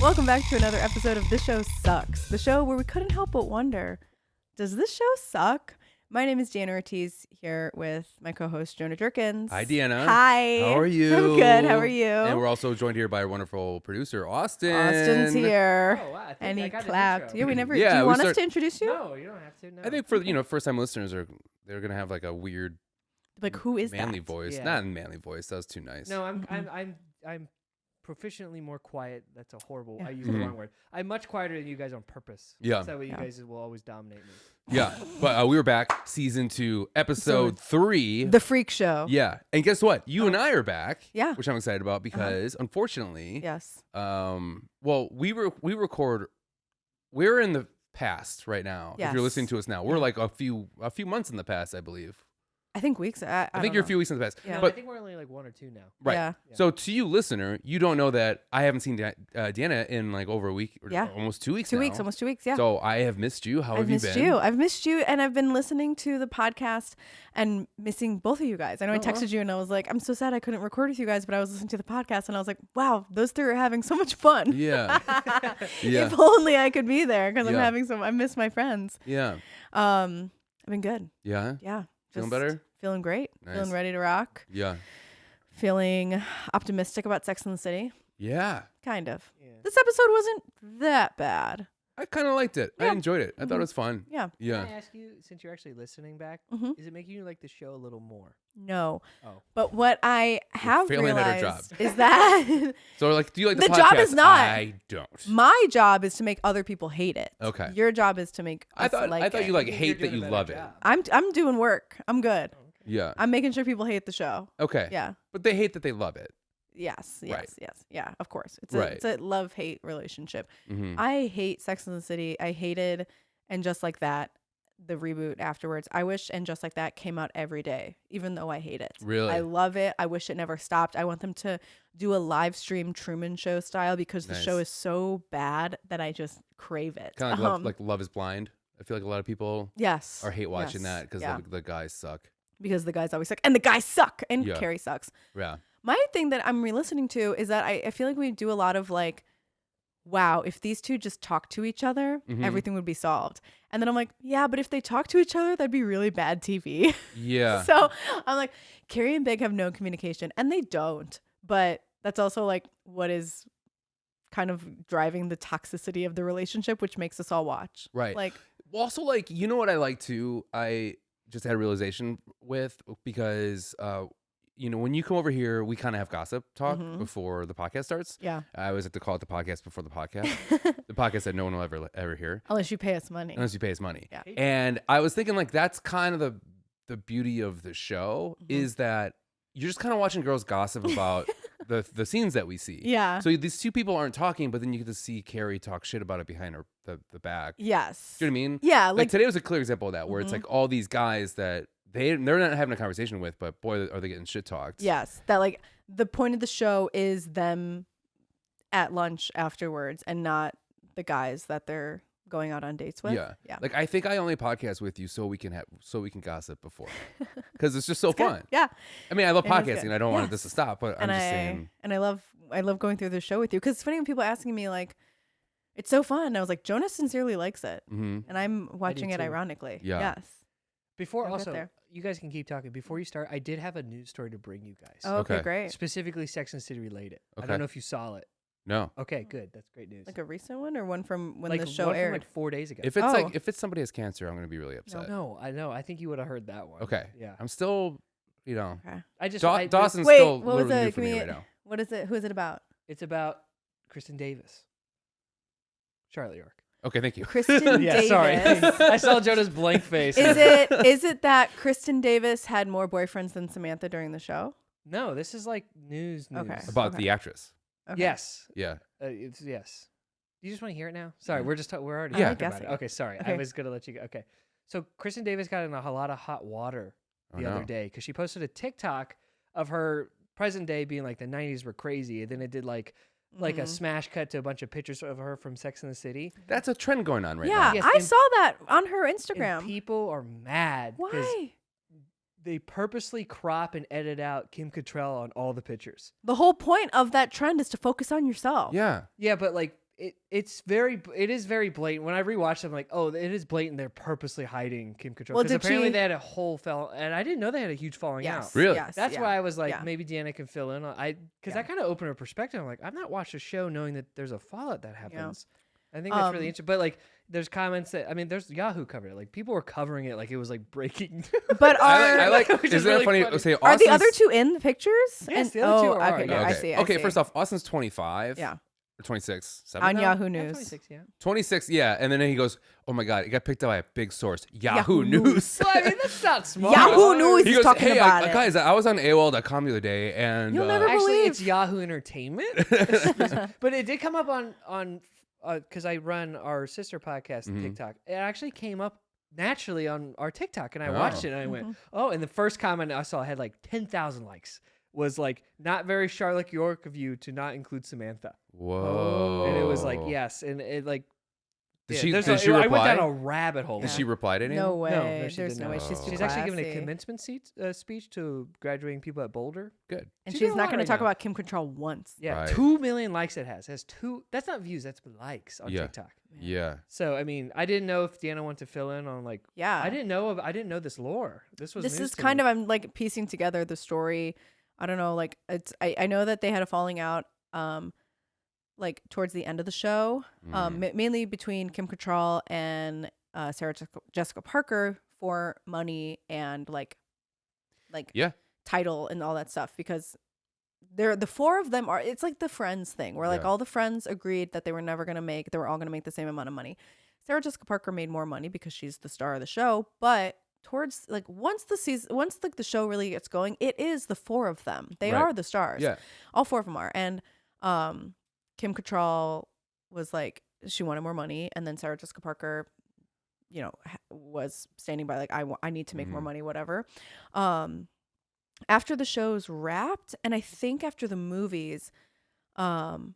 Welcome back to another episode of This Show Sucks, the show where we couldn't help but wonder, does this show suck? My name is Deanna Ortiz, here with my co-host Jonah Jurkens. Hi, Deanna. Hi. How are you? I'm good. How are you? And we're also joined here by our wonderful producer, Austin. Austin's here. Oh, wow. And he I got clapped. Yeah, we never. Yeah, do you we want us start- to introduce you? No, you don't have to. No. I think for first time listeners they're gonna have like a weird Like, who is manly that? voice. Yeah. Not a manly voice. That was too nice. No, I'm proficiently more quiet. That's a horrible. Yeah. I used the wrong word. I'm much quieter than you guys on purpose. Yeah. So that way you Yeah. guys will always dominate me. Yeah. But we were back, season 2, episode 3. The Freak Show. Yeah. And guess what? You and I are back. Yeah. Which I'm excited about because unfortunately, Yes. well, we're in the past right now. If Yes. you're listening to us now, we're like a few months in the past, I believe. I think weeks. I I think you're a few weeks in the past. Yeah. No, But I think we're only like 1 or 2 now. right. Yeah. So to you, listener, you don't know that I haven't seen Deanna in like over a week, or Yeah. almost 2 weeks. 2 now. weeks, almost 2 weeks. Yeah. So I have missed you. How I've have you missed been? you. I've missed you, and I've been listening to the podcast and missing both of you guys. I know I texted you and I was like, I'm so sad I couldn't record with you guys, but I was listening to the podcast and I was like, wow, those three are having so much fun. Yeah. Yeah. If only I could be there because Yeah. I miss my friends. Yeah. I've been good. Yeah. Yeah. Feeling just better? Feeling great. Nice. Feeling ready to rock. Yeah. Feeling optimistic about Sex and the City. Yeah. Kind of. Yeah. This episode wasn't that bad. I kind of liked it. I Yeah. enjoyed it. I thought it was fun. Yeah. Yeah. Can I ask you, since you're actually listening back, Mhm. is it making you like the show a little more? No. Oh. But what I have failing at our realized job. is that So like, do you like the The podcast? job is not. I don't. my job is to make other people hate it. Okay. Your job is to make us I thought it. you like I think hate you're that you doing a better love it. job. I'm doing work. I'm good. Yeah. I'm making sure people hate the show. Okay. Yeah. But they hate that they love it. Yes. Yes. Right. Yes. Yeah. Of course. It's Right. it's a love-hate relationship. Mm-hmm. I hate Sex and the City. I hated And Just Like That, the reboot afterwards. I wish And Just Like That came out every day, even though I hate it. Really? I love it. I wish it never stopped. I want them to do a live stream Truman Show style because the show Nice. is so bad that I just crave it. Kind of like Love is Blind. I feel like a lot of people Yes. are hate watching Yes. that because Yeah. the guys suck. Because the guys always suck. And the guys suck. And Yeah. Carrie sucks. Yeah. My thing that I'm re-listening to is that I feel like we do a lot of like, wow, if these two just talk to each other, Mhm. everything would be solved. And then I'm like, yeah, but if they talk to each other, that'd be really bad TV. Yeah. So I'm like, Carrie and Big have no communication, and they don't. But that's also like what is kind of driving the toxicity of the relationship, which makes us all watch. Right. Like, Well, also, like, you know what I like too? I just had a realization with because, when you come over here, we kind of have gossip talk Mhm. before the podcast starts. yeah, I always have to call it the podcast before the podcast. The podcast that no one will ever hear unless you pay us money. unless you pay us money. Yeah. And I was thinking like that's kind of the beauty of the show Mhm. is that you're just kind of watching girls gossip about the scenes that we see. Yeah. So these two people aren't talking, but then you get to see Carrie talk shit about it behind the back. Yes. Do you know what I mean? Yeah. Like Like, today was a clear example of that, where it's Mhm. like all these guys that they're not having a conversation with, but boy, are they getting shit talked. yes. That like the point of the show is them at lunch afterwards and not the guys that they're going out on dates with. Yeah. Yeah. Like I think I only podcast with you so we can gossip before, because it's just so It's good. fun. Yeah. I mean, I love It is podcasting. good. I don't want Yes. this to stop, but And I'm just saying. I love going through the show with you because it's funny when people are asking me like, it's so fun. I was like, Jonah sincerely likes it, Mm-hmm. and I'm watching it too. ironically. Yeah. Yes. Before I'll get also, there. you guys can keep talking. Before you start, I did have a news story to bring you guys. Oh, okay, Okay. great. Specifically Sex and the City related. I Okay. don't know if you saw it. No. Okay, good. That's great news. Like a recent one or one from when Like the show one from aired? like 4 days ago. If it's Oh. if it's somebody has cancer, I'm gonna be really upset. No, I know. I think you would have heard that one. Okay. Yeah. I'm still, Okay. I just Dawson's Wait, still what was literally it? new for Give me me right it. now. What is it? Who is it about? It's about Kristen Davis. Charlotte York. Okay, thank you. Kristen Yeah, Davis. sorry. I saw Jonah's blank face. Is it that Kristen Davis had more boyfriends than Samantha during the show? No, this is like news. Okay. About Okay. the actress. Okay. Yes. Yeah. It's yes. You just want to hear it now? Sorry, we're already Yeah. talking about guessing. it. Okay, sorry. Okay. I was gonna let you go. Okay, so Kristen Davis got in a lot of hot water Oh, the no. other day because she posted a TikTok of her present day being like the 90s were crazy, and then it did like a Mhm. smash cut to a bunch of pictures of her from Sex and the City. That's a trend going on right Yeah, now. Yes, I and- saw that on her And Instagram. people are mad because Why? they purposely crop and edit out Kim Cattrall on all the pictures. The whole point of that trend is to focus on yourself. Yeah. Yeah, but like it is very blatant. When I rewatched it, I'm like, oh, it is blatant. They're purposely hiding Kim Cattrall Well, because did apparently she- they had a whole and I didn't know they had a huge falling out. Yes. Really? Yes. That's yeah. why I was like, Yeah. maybe Deanna can fill in. Because Yeah. I kind of opened her perspective. I'm like, I've not watched a show knowing that there's a fallout that happens. I think that's really interesting. But like, there's comments that there's Yahoo covered it. Like people were covering it like it was like breaking. But are I like. Which is Isn't really that funny? funny. Say, are the other Austin's- two in the pictures? Yes, the other two are, Okay, yeah. I Okay. see. Okay. I see. First off, Austin's 25. Yeah. Or 26. On now? Yahoo Yeah, News. 26, yeah. 26. Yeah. And then he goes, "Oh my god, it got picked up by a big source, Yahoo Yahoo News." Well, I mean, that's not small. Yahoo News He is goes, talking "Hey, about it. guys, I was on AOL.com the other day, and You'll never Actually, believe. it's Yahoo Entertainment. But it did come up on because I run our sister podcast on TikTok. It actually came up naturally on our TikTok, and I watched it, and I went, oh, and the first comment I saw had like 10,000 likes. Was like, not very Charlotte York of you to not include Samantha. whoa. And it was like, yes. And it like, Did yeah, she? there's Did a- she I went reply? down a rabbit hole. Did she reply to anyone? No way. No, she There's did no way. not. She's too She's actually giving a classy. commencement speech to graduating people at Boulder. Good. And She's she's doing a not lot going to right talk now. about Kim Cattrall once. Yeah, Right. 2 million likes it has. It has two. That's not views. That's likes on Yeah. TikTok. Yeah. So I mean, I didn't know if Deanna wanted to fill in on like. Yeah. I didn't know this lore. This was. This news is to kind me. of, I'm like piecing together the story. I don't know, like I know that they had a falling out like towards the end of the show, mainly between Kim Cattrall and Sarah Jessica Parker for money and like Yeah. title and all that stuff, because they're the four of them are, it's like the Friends thing where like Yeah. all the friends agreed that they were all going to make the same amount of money. Sarah Jessica Parker made more money because she's the star of the show, but towards like once like the show really gets going, it is the four of them. They Right. are the stars. Yeah. All four of them are. And Kim Cattrall was like, she wanted more money, and then Sarah Jessica Parker, you know, was standing by like, I need to make more money, whatever. After the show's wrapped, and I think after the movies, Kim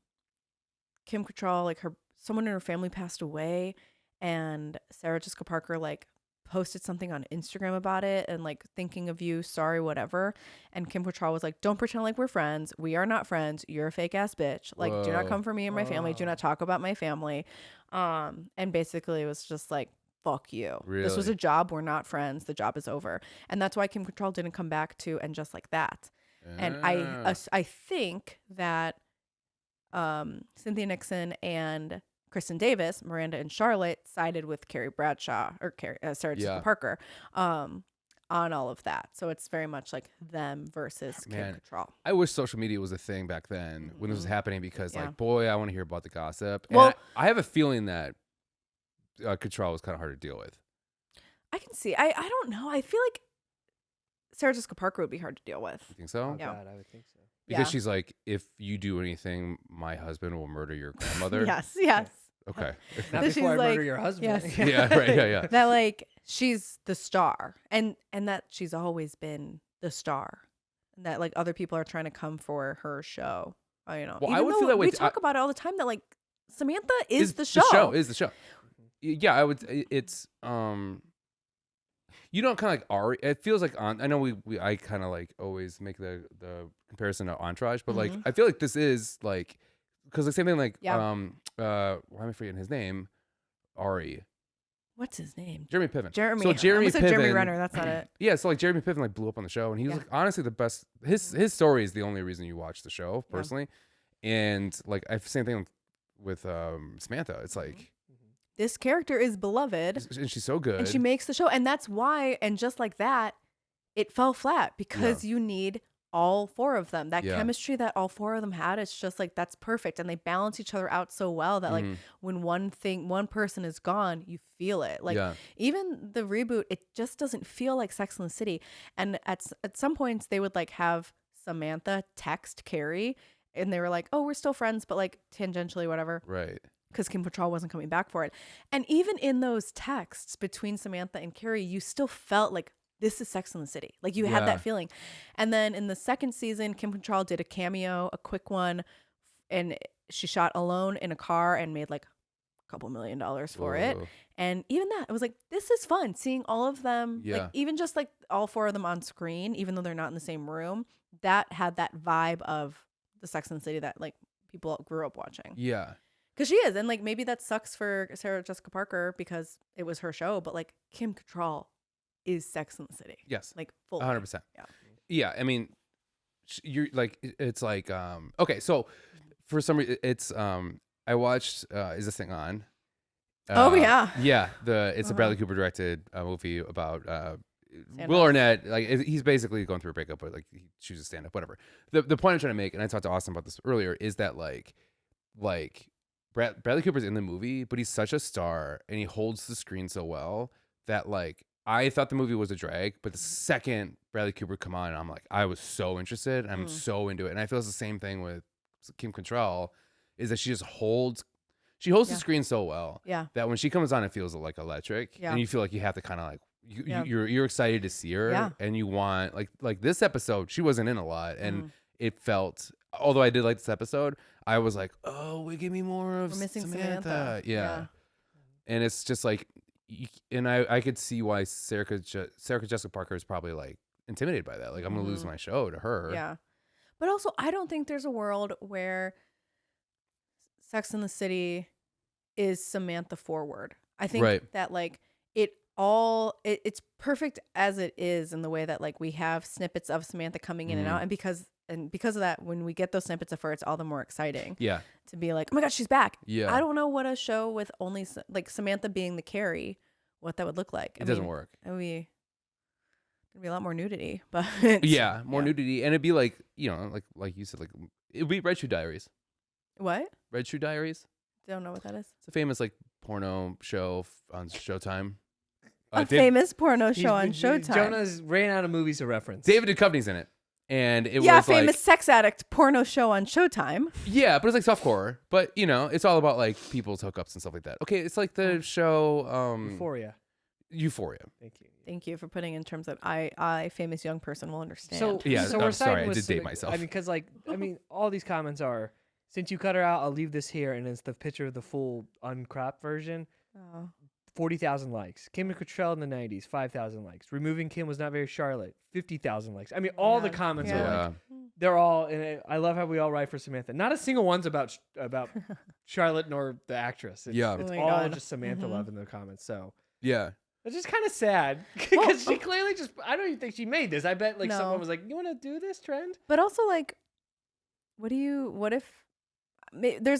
Cattrall, like someone in her family passed away, and Sarah Jessica Parker like posted something on Instagram about it and like, thinking of you, sorry, whatever. And Kim Cattrall was like, don't pretend like we're friends. We are not friends. You're a fake ass bitch. Like, do not Whoa. come for me and my family. Do not talk about my family. And basically it was just like, fuck you. This was Really? a job. We're not friends. The job is over. And that's why Kim Cattrall didn't come back to And Just Like That. And I think that Cynthia Nixon and Kristen Davis, Miranda and Charlotte, sided with Carrie Bradshaw or Sarah Jessica Yeah. Parker on all of that. So it's very much like them versus Man. Kim Cattrall. I wish social media was a thing back then when this was happening, because Yeah. like, boy, I want to hear about the gossip. And Well- I have a feeling that Cattrall was kind of hard to deal with. I can see. I don't know. I feel like Sarah Jessica Parker would be hard to deal with. You think so? Oh, Yeah. God, I would think so. Because Yeah. she's like, if you do anything, my husband will murder your grandmother. Yes. Okay. Not She's before I like- murder your husband. Yes. Yeah. Right. Yeah. That like she's the star, and that she's always been the star, and that like other people are trying to come for her show. You know, Well, I even would though feel that way we too. talk about it all the time that like Samantha is the show. Is the show. Yeah, I would. It's you don't kind of like Ari. It feels like I know I kind of like always make the comparison to Entourage, but like I feel like this is like, because the same thing like Yeah. why am I forgetting his name? Ari. What's his name? Jeremy Piven. Jeremy. So Jeremy I almost said Jeremy Piven- Renner. That's not it. Yeah, so like Jeremy Piven like blew up on the show, and he was Yeah. like honestly the best. His story is the only reason you watch the show personally, and like I same thing with Samantha. It's like, This character is beloved, and she's so good, and she makes the show, and that's why. And just like that, it fell flat because you need all four of them. That Yeah. chemistry that all four of them had, it's just like that's perfect, and they balance each other out so well that like when one person is gone, you feel it. Like Yeah. even the reboot, it just doesn't feel like Sex and the City. And at some points, they would like have Samantha text Carrie, and they were like, "Oh, we're still friends, but like tangentially, whatever." right. Because Kim Cattrall wasn't coming back for it. And even in those texts between Samantha and Carrie, you still felt like this is Sex and the City. Like you had Yeah. that feeling. And then in the second season, Kim Cattrall did a cameo, a quick one, and she shot alone in a car and made like a couple $1 million for it. Whoa. And even that, I was like, this is fun. Seeing all of them, Yeah. like even just like all four of them on screen, even though they're not in the same room, that had that vibe of the Sex and the City that like people grew up watching. Yeah. Because she is. And like maybe that sucks for Sarah Jessica Parker because it was her show, but like Kim Cattrall is Sex and the City. Yes. Like full 100%. Yeah. Yeah. I mean, you're like, it's like, okay. So for some reason, it's, I watched, Is This Thing On? Oh, yeah. Yeah. It's a Bradley Cooper directed movie about, Stand Will up. Arnett, like he's basically going through a breakup, but like he chooses stand up, whatever. The point I'm trying to make, and I talked to Austin about this earlier, is that like Bradley Cooper's in the movie, but he's such a star and he holds the screen so well that like I thought the movie was a drag, but the second Bradley Cooper come on, I'm like I was so interested, I'm so into it, and I feel it's the same thing with Kim Cattrall, is that she just holds the screen so well that when she comes on, it feels like electric, and you feel like you have to kind of like. You're excited to see her, and you want like this episode. She wasn't in a lot, and it felt. Although I did like this episode, I was like, "Oh, give me more of Samantha." Yeah, and it's just like, and I could see why Sarah Jessica Parker is probably like intimidated by that. Like, I'm gonna lose my show to her. Yeah, but also I don't think there's a world where Sex and the City is Samantha forward. I think that like it's perfect as it is in the way that like we have snippets of Samantha coming in and out, and because of that, when we get those snippets of her, it's all the more exciting. Yeah, to be like, oh my god, she's back. Yeah, I don't know what a show with only like Samantha being the Carrie, what that would look like. It doesn't work. It would be a lot more nudity, but more nudity, and it'd be like like you said, like it'd be Red Shoe Diaries. What? Red Shoe Diaries? Don't know what that is. It's a famous like porno show on Showtime. Famous porno show on Showtime. Jonah's ran out of movies to reference. David Duchovny's in it. And it was famous sex addict porno show on Showtime. Yeah, but it's like softcore. But it's all about like people's hookups and stuff like that. Okay, it's like the show Euphoria. Thank you for putting in terms that I famous young person will understand. So we're sorry, I did date myself. I mean, because all these comments are, since you cut her out, I'll leave this here, and it's the picture of the full uncropped version. Oh. 40,000 likes. Kim Cattrall in the 90s, 5,000 likes. Removing Kim was not very Charlotte, 50,000 likes. I mean, all the comments are like, they're all, and I love how we all write for Samantha. Not a single one's about Charlotte nor the actress. It's all just Samantha love in the comments. So yeah, it's just kind of sad because she clearly I don't even think she made this. I bet someone was like, you want to do this trend? But also like, there's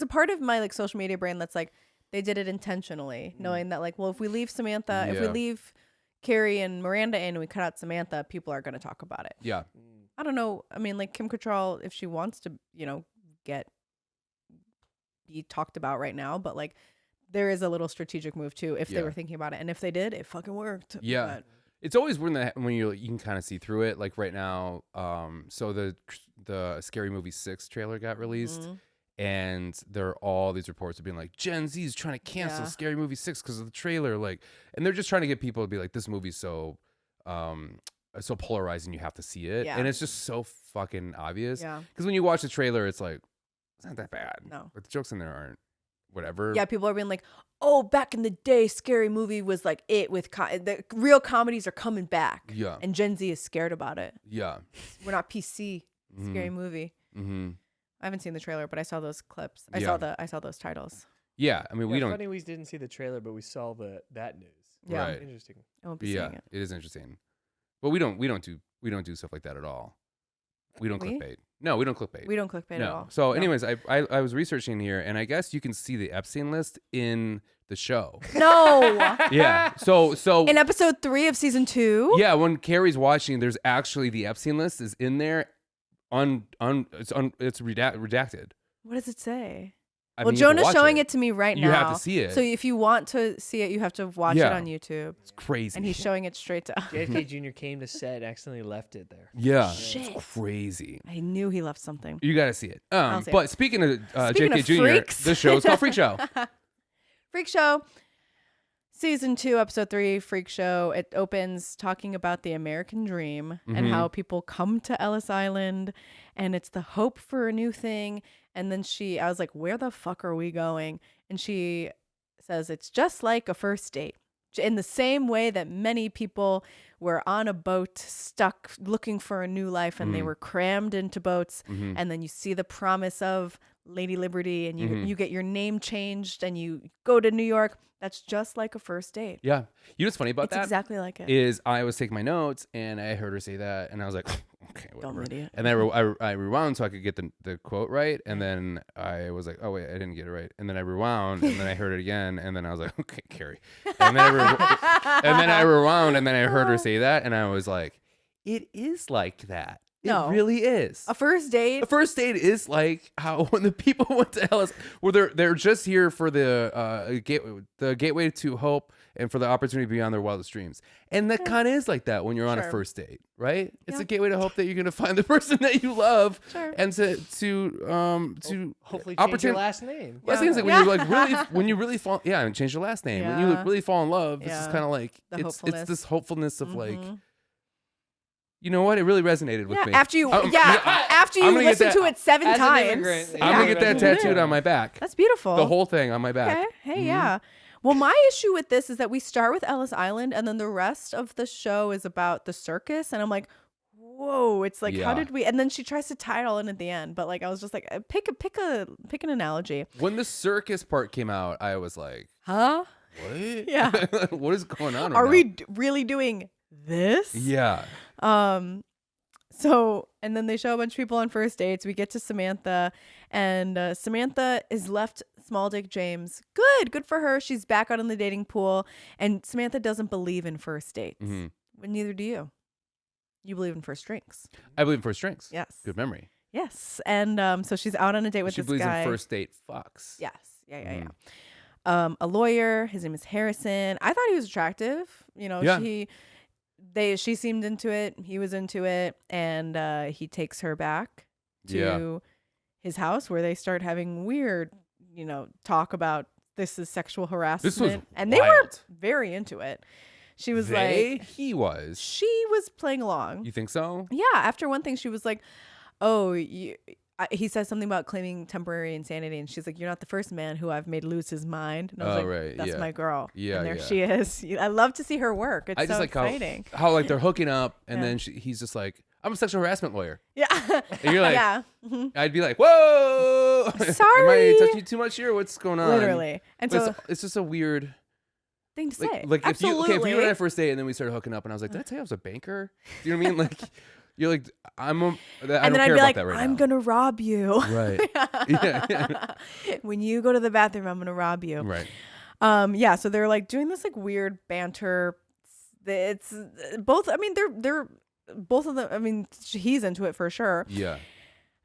a part of my like social media brain that's like, they did it intentionally, knowing that like, well, if we leave Samantha, if we leave Carrie and Miranda in and we cut out Samantha, people are going to talk about it. Yeah. I don't know. I mean, like Kim Cattrall, if she wants to, be talked about right now, but like there is a little strategic move too if they were thinking about it. And if they did, it fucking worked. Yeah. But it's always weird when you can kind of see through it. Like right now, so the Scary Movie 6 trailer got released. And there are all these reports of being like, Gen Z is trying to cancel Scary Movie 6 because of the trailer. Like, and they're just trying to get people to be like, this movie's so polarizing, you have to see it. And it's just so fucking obvious. Yeah. Because when you watch the trailer, it's like, it's not that bad. No. But the jokes in there aren't whatever. Yeah, people are being like, oh, back in the day, Scary Movie was like it with the real comedies are coming back. Yeah. And Gen Z is scared about it. Yeah. We're not PC. Scary Movie. Mm-hmm. I haven't seen the trailer, but I saw those clips. I saw those titles. Yeah, I mean, we don't. Funny, we didn't see the trailer, but we saw that news. Yeah, right. Interesting. I won't be seeing it. It is interesting, but we don't do stuff like that at all. We don't clickbait. No, we don't clickbait. We don't clickbait at all. So, anyways, I was researching here, and I guess you can see the Epstein list in the show. No. Yeah. So in episode 3 of season 2. Yeah, when Carrie's watching, there's actually the Epstein list is in there. It's redacted. What does it say? I well, mean, Jonah's showing it to me right now. You have to see it. So if you want to see it, you have to watch it on YouTube. It's crazy. And he's showing it straight to us. JFK Jr. came to set and accidentally left it there. Yeah. Shit. It's crazy. I knew he left something. You got to see it. I'll see but it. Speaking of Speaking JFK of Jr., freaks. the show is called Freak Show. Freak Show. Season 2, episode 3, Freak Show. It opens talking about the American dream and how people come to Ellis Island and it's the hope for a new thing. And then I was like, where the fuck are we going? And she says, it's just like a first date. in the same way that many people were on a boat stuck looking for a new life and they were crammed into boats. And then you see the promise of Lady Liberty and you get your name changed and you go to New York. That's just like a first date. Yeah. You know what's funny about It's that? exactly like it. Is I was taking my notes and I heard her say that and I was like, okay, whatever. Dumb idiot. And then I rewound so I could get the quote right. And then I was like, oh, wait, I didn't get it right. And then I rewound and then I heard it again. And then I was like, okay, Carrie. And then I rewound and then I heard her say that. And I was like, it is like that. No. It really is. A first date. A first date is like how when the people went to Ellis, where they're just here for the gateway to hope and for the opportunity beyond their wildest dreams. And that kind of is like that when you're on a first date, right? It's a gateway to hope that you're going to find the person that you love and to hopefully change your last name. Last thing is like when you really fall, and change your last name. Yeah. When you really fall in love, this is kind of like it's this hopefulness of like. You know what? It really resonated with me. After you listen to it 7 times. I'm gonna get that tattooed on my back. That's beautiful. The whole thing on my back. Okay. Hey, yeah. Well, my issue with this is that we start with Ellis Island, and then the rest of the show is about the circus, and I'm like, whoa! It's like, how did we? And then she tries to tie it all in at the end, but like, I was just like, pick an analogy. When the circus part came out, I was like, huh? What? Yeah. What is going on? Are we really doing this? Yeah. So, and then they show a bunch of people on first dates. We get to Samantha, and Samantha is left small dick James. Good for her. She's back out in the dating pool, and Samantha doesn't believe in first dates. But neither do you. You believe in first drinks. I believe in first drinks. Yes. Good memory. Yes. And so she's out on a date with this guy. She believes in first date fucks. Yes. Yeah. A lawyer. His name is Harrison. I thought he was attractive. You know, she seemed into it. He was into it. And he takes her back to his house where they start having weird, talk about this is sexual harassment. This was and wild. they were very into it. She was He was. She was playing along. You think so? Yeah. After one thing, she was like, oh, he says something about claiming temporary insanity. And she's like, you're not the first man who I've made lose his mind. And I was right. That's my girl. Yeah. And there she is. I love to see her work. It's so exciting. How like they're hooking up and then he's just like, I'm a sexual harassment lawyer. Yeah. And you're like, I'd be like, whoa. Sorry. Am I touching you too much here? What's going on? Literally. And but so it's just a weird thing to say. Like Absolutely. if you and I first date and then we started hooking up and I was like, did I tell you I was a banker? Do you know what I mean? Like, you're like, I don't I'd care be about like, that right now. I'm going to rob you. Right. Yeah. When you go to the bathroom, I'm going to rob you. Right. Yeah. So they're like doing this like weird banter. It's both. I mean, they're both of them. I mean, he's into it for sure. Yeah.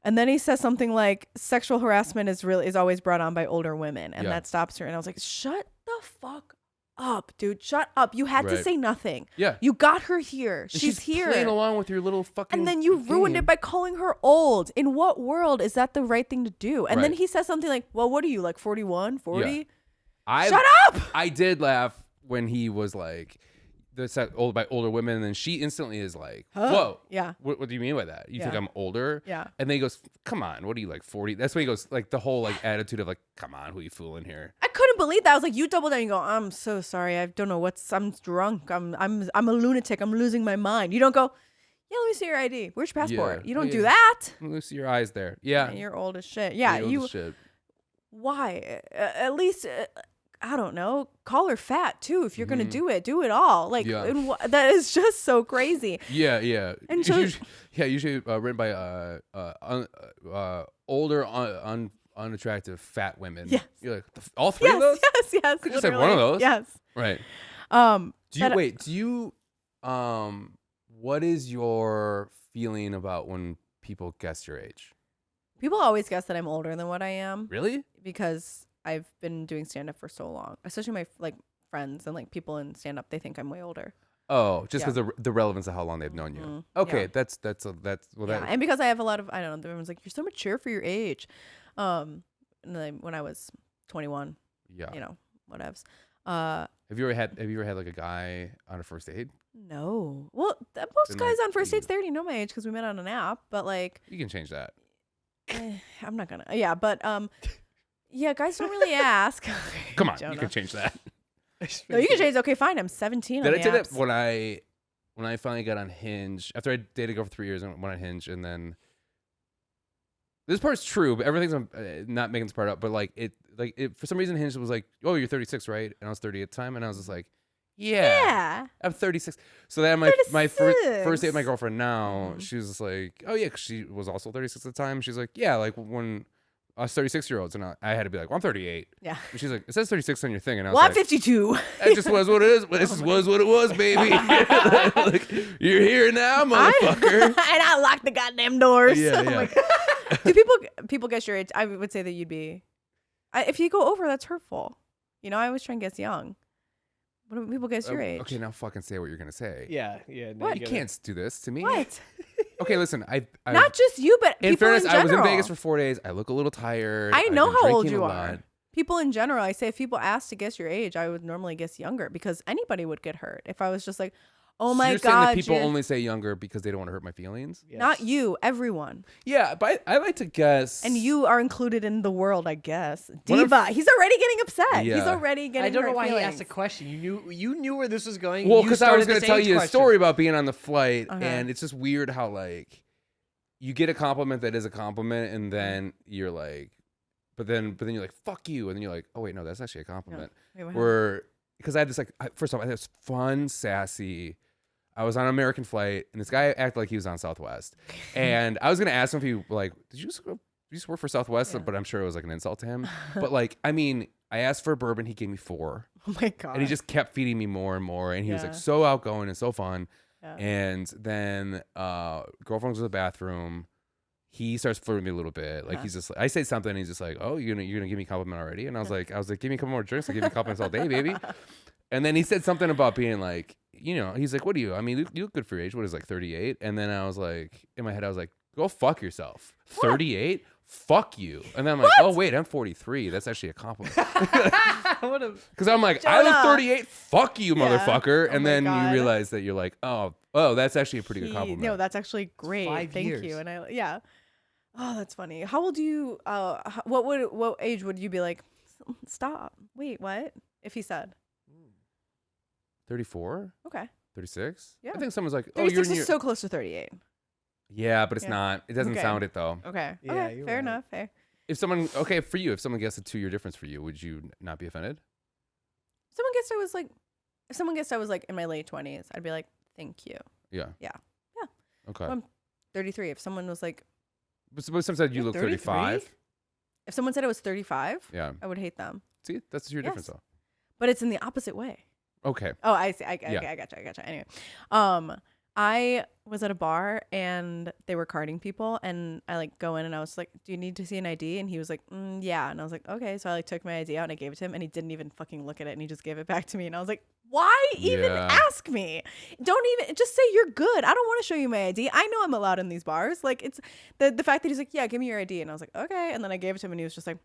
And then he says something like sexual harassment is always brought on by older women. And that stops her. And I was like, shut the fuck up, dude. Shut up. You had to say nothing. Yeah. You got her here. And she's here. Playing along with your little fucking And then you ruined it by calling her old. In what world is that the right thing to do? And then he says something like, well, what are you, like 41, 40? Yeah. Shut up. I did laugh when he was like, old by older women, and then she instantly is like, whoa. Yeah. What do you mean by that? You think I'm older? Yeah. And then he goes, come on, what are you, like 40? That's when he goes, like the whole like attitude of like, come on, who are you fooling here? I couldn't believe that. I was like, you double down. You go, I'm so sorry. I don't know I'm drunk. I'm a lunatic. I'm losing my mind. You don't go, yeah, let me see your ID. Where's your passport? You don't do that. Let me see your eyes there. Yeah. You're old as shit. Yeah. You're old as shit. Why? At least, I don't know, call her fat too. If you're going to do it all. Like, that is just so crazy. Yeah. And so, usually written by older, unattractive, fat women. Yes. You're like, all three of those? Yes. Could just have one of those. Yes. Right. What is your feeling about when people guess your age? People always guess that I'm older than what I am. Really? Because I've been doing stand-up for so long, especially my like friends and like people in stand-up. They think I'm way older. Oh, just because the relevance of how long they've known you. Okay, that's and because I have a lot of, I don't know, everyone's like, you're so mature for your age. And then when I was 21, whatevs. Have you ever had like a guy on a first date? No. Well, most guys on first dates, they already know my age because we met on an app. But like, you can change that. I'm not gonna. Yeah, but yeah, guys don't really ask. Come on, Jonah. you can change that. No, you can change. Okay, fine. I'm 17 Did on I the tell you that apps. when I finally got on Hinge after I dated a girl for 3 years and went on Hinge, and then this part's true, but everything's not making this part up. But like it for some reason Hinge was like, oh, you're 36, right? And I was 30 at the time, and I was just like, yeah. I'm 36. So then my first date with my girlfriend now, she was just like, oh yeah, 'cause she was also 36 at the time. She's like, yeah, like when us 36-year-olds, and I had to be like, well, I'm 38. Yeah. And she's like, it says 36 on your thing, and I was Well, I'm like, 52. it just was what it is. This just was what it was, baby. Like, you're here now, motherfucker. And I locked the goddamn doors. Yeah, I'm yeah. like, do people guess your age? I would say that you'd be. If you go over, that's hurtful. You know, I always try and guess young. What do people guess your age? Okay, now fucking say what you're gonna say. Yeah. No, What? You can't do this to me. What? Okay, listen. I Not just you, but in people fairness, in I was general. in Vegas for 4 days. I look a little tired. I know I've been how old drinking you a are. lot. People in general, I say if people ask to guess your age, I would normally guess younger because anybody would get hurt. If I was just like, oh So my you're saying that God, people you're- only say younger because they don't want to hurt my feelings? Yes. not you, everyone. Yeah, but I like to guess. And you are included in the world, I guess. What if- Diva. He's already getting upset. He's Yeah. already getting I don't know hurt why he feelings. asked a question. You knew where this was going. Well, You because I was started going to this tell age you a question. story about being on the flight, Okay. and it's just weird how like you get a compliment that is a compliment, and then you're like, but then you're like, fuck you, and then you're like, oh wait, no, that's actually a compliment. Wait, what Where because I had this like first off, I had this fun, sassy. I was on an American flight, and this guy acted like he was on Southwest, and I was gonna ask him if he like, did you just work for Southwest? Yeah. But I'm sure it was like an insult to him. But like, I mean, I asked for a bourbon, he gave me 4, Oh my God. and he just kept feeding me more and more, and he was Yeah. like so outgoing and so fun. Yeah. And then girlfriend goes to the bathroom. He starts flirting me a little bit. Like he's just like, I say something, and he's just like, "Oh, you're gonna give me a compliment already?" And I was like, "Give me a couple more drinks. I'll give you compliments all day, baby." And then he said something about being like, you know, he's like, "What are you? I mean, you look good for your age. What is it, like 38?" And then I was like, in my head, I was like, "Go fuck yourself. 38? Fuck you." And then I'm like, "Oh wait, I'm 43. That's actually a compliment." What a- Because I'm like, I look Jonah. 38. Fuck you, Yeah. motherfucker. Oh and my then you God. realize that you're like, oh, that's actually a pretty good compliment. No, that's actually great. 5 Thank years. you. And yeah. Oh, that's funny. How old do you? What age would you be like? Stop. Wait, what? If he said, 34, okay, 36. Yeah. I think someone's like, oh, 36 you're in is your. so close to 38. Yeah, but it's Yeah. not. It doesn't Okay. sound it though. Okay. Yeah, Okay. you're Fair right. enough. Fair. If someone, okay, for you, if someone guessed a 2-year difference for you, would you not be offended? Someone guessed I was like, if someone guessed I was like in my late 20s, I'd be like, thank you. Yeah. Yeah. Yeah. Okay. Well, 33. If someone was like, But someone said you You're look 33? 35. if someone said I was 35, Yeah. I would hate them. See, that's a 2-year difference Yes. though. But it's in the opposite way. Okay. Oh, I see. Yeah. I gotcha. Anyway, I was at a bar and they were carding people, and I like go in and I was like, "Do you need to see an ID?" And he was like, "Yeah." And I was like, "Okay." So I like took my ID out and I gave it to him, and he didn't even fucking look at it, and he just gave it back to me, and I was like, "Why even Yeah. ask me? Don't even just say you're good. I don't want to show you my ID. I know I'm allowed in these bars. Like it's the fact that he's like, "Yeah, give me your ID," and I was like, "Okay," and then I gave it to him, and he was just like,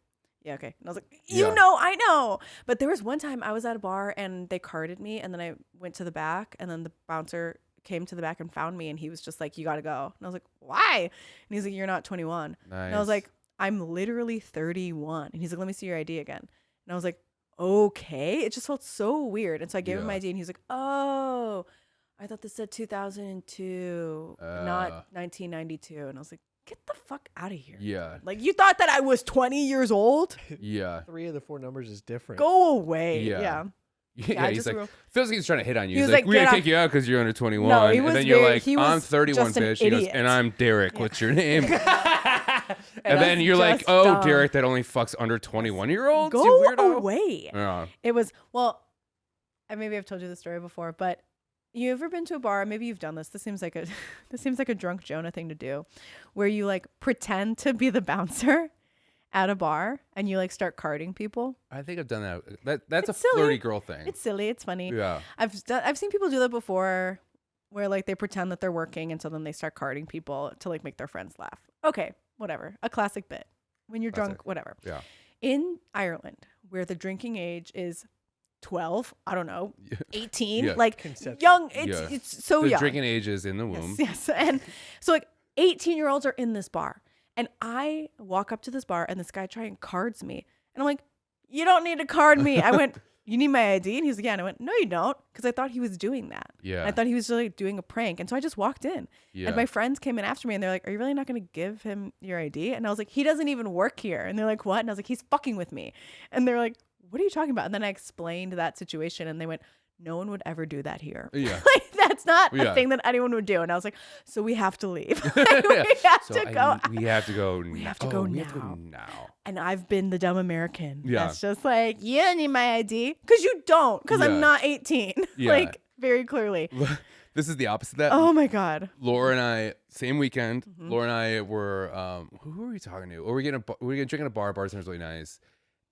yeah, okay. And I was like, you Yeah. know, I know. But there was one time I was at a bar and they carded me, and then I went to the back, and then the bouncer came to the back and found me, and he was just like, you got to go. And I was like, why? And he's like, you're not 21. Nice. And I was like, I'm literally 31. And he's like, let me see your ID again. And I was like, okay. It just felt so weird. And so I gave him my Yeah. ID, and he's like, oh, I thought this said 2002, not 1992. And I was like, get the fuck out of here. yeah. Like, you thought that I was 20 years old? Yeah. 3 of the 4 numbers is different. Go away. Yeah. Yeah. Yeah, I he's just like, real- feels like he's trying to hit on you. He He's was like, like, we're "Get gonna off-" kick you out because you're under 21. No, he and was then you're very- like, he I'm was 31, just an bitch. He goes, idiot. and I'm Derek. What's your name? and then That's you're like, just oh, dumb. Derek, that only fucks under 21-year-olds. Go you weirdo. away. Yeah. It was, well, maybe I've told you the story before, but you ever been to a bar? Maybe you've done this. This seems like a drunk Jonah thing to do, where you like pretend to be the bouncer at a bar and you like start carding people. I think I've done that. That's It's a silly. flirty girl thing. It's silly. It's funny. Yeah. I've seen people do that before, where like they pretend that they're working, and so then they start carding people to like make their friends laugh. Okay, whatever. A classic bit. When you're Classic. drunk, whatever. Yeah. In Ireland, where the drinking age is 12, I don't know, 18, Yeah. like Conception. young. Yeah. It's so The young. drinking age is in the womb. Yes, and so like 18-year-olds are in this bar, and I walk up to this bar, and this guy tries and cards me, and I'm like, you don't need to card me. I went, you need my ID? And he's like, yeah. And I went, no, you don't. Because I thought he was doing that. Yeah. And I thought he was like doing a prank. And so I just walked in. Yeah. And my friends came in after me and they're like, are you really not going to give him your ID? And I was like, he doesn't even work here. And they're like, what? And I was like, he's fucking with me. And they're like, what are you talking about? And then I explained that situation and they went, no one would ever do that here. Yeah. Like, that's not Yeah. a thing that anyone would do. And I was like, so we have to leave. Yeah. We have So to go. we have to go. We now. have to go We have to go now. now. And I've been the dumb American. Yeah. That's just like, you don't need my ID. Because you don't. Because Yeah. I'm not 18. Yeah. Like, very clearly. This is the opposite of that. Oh my God. Laura and I, same weekend. Mhm. Laura and I were, who were we talking to? Or we were getting drinking at a bar. Bartender's really nice.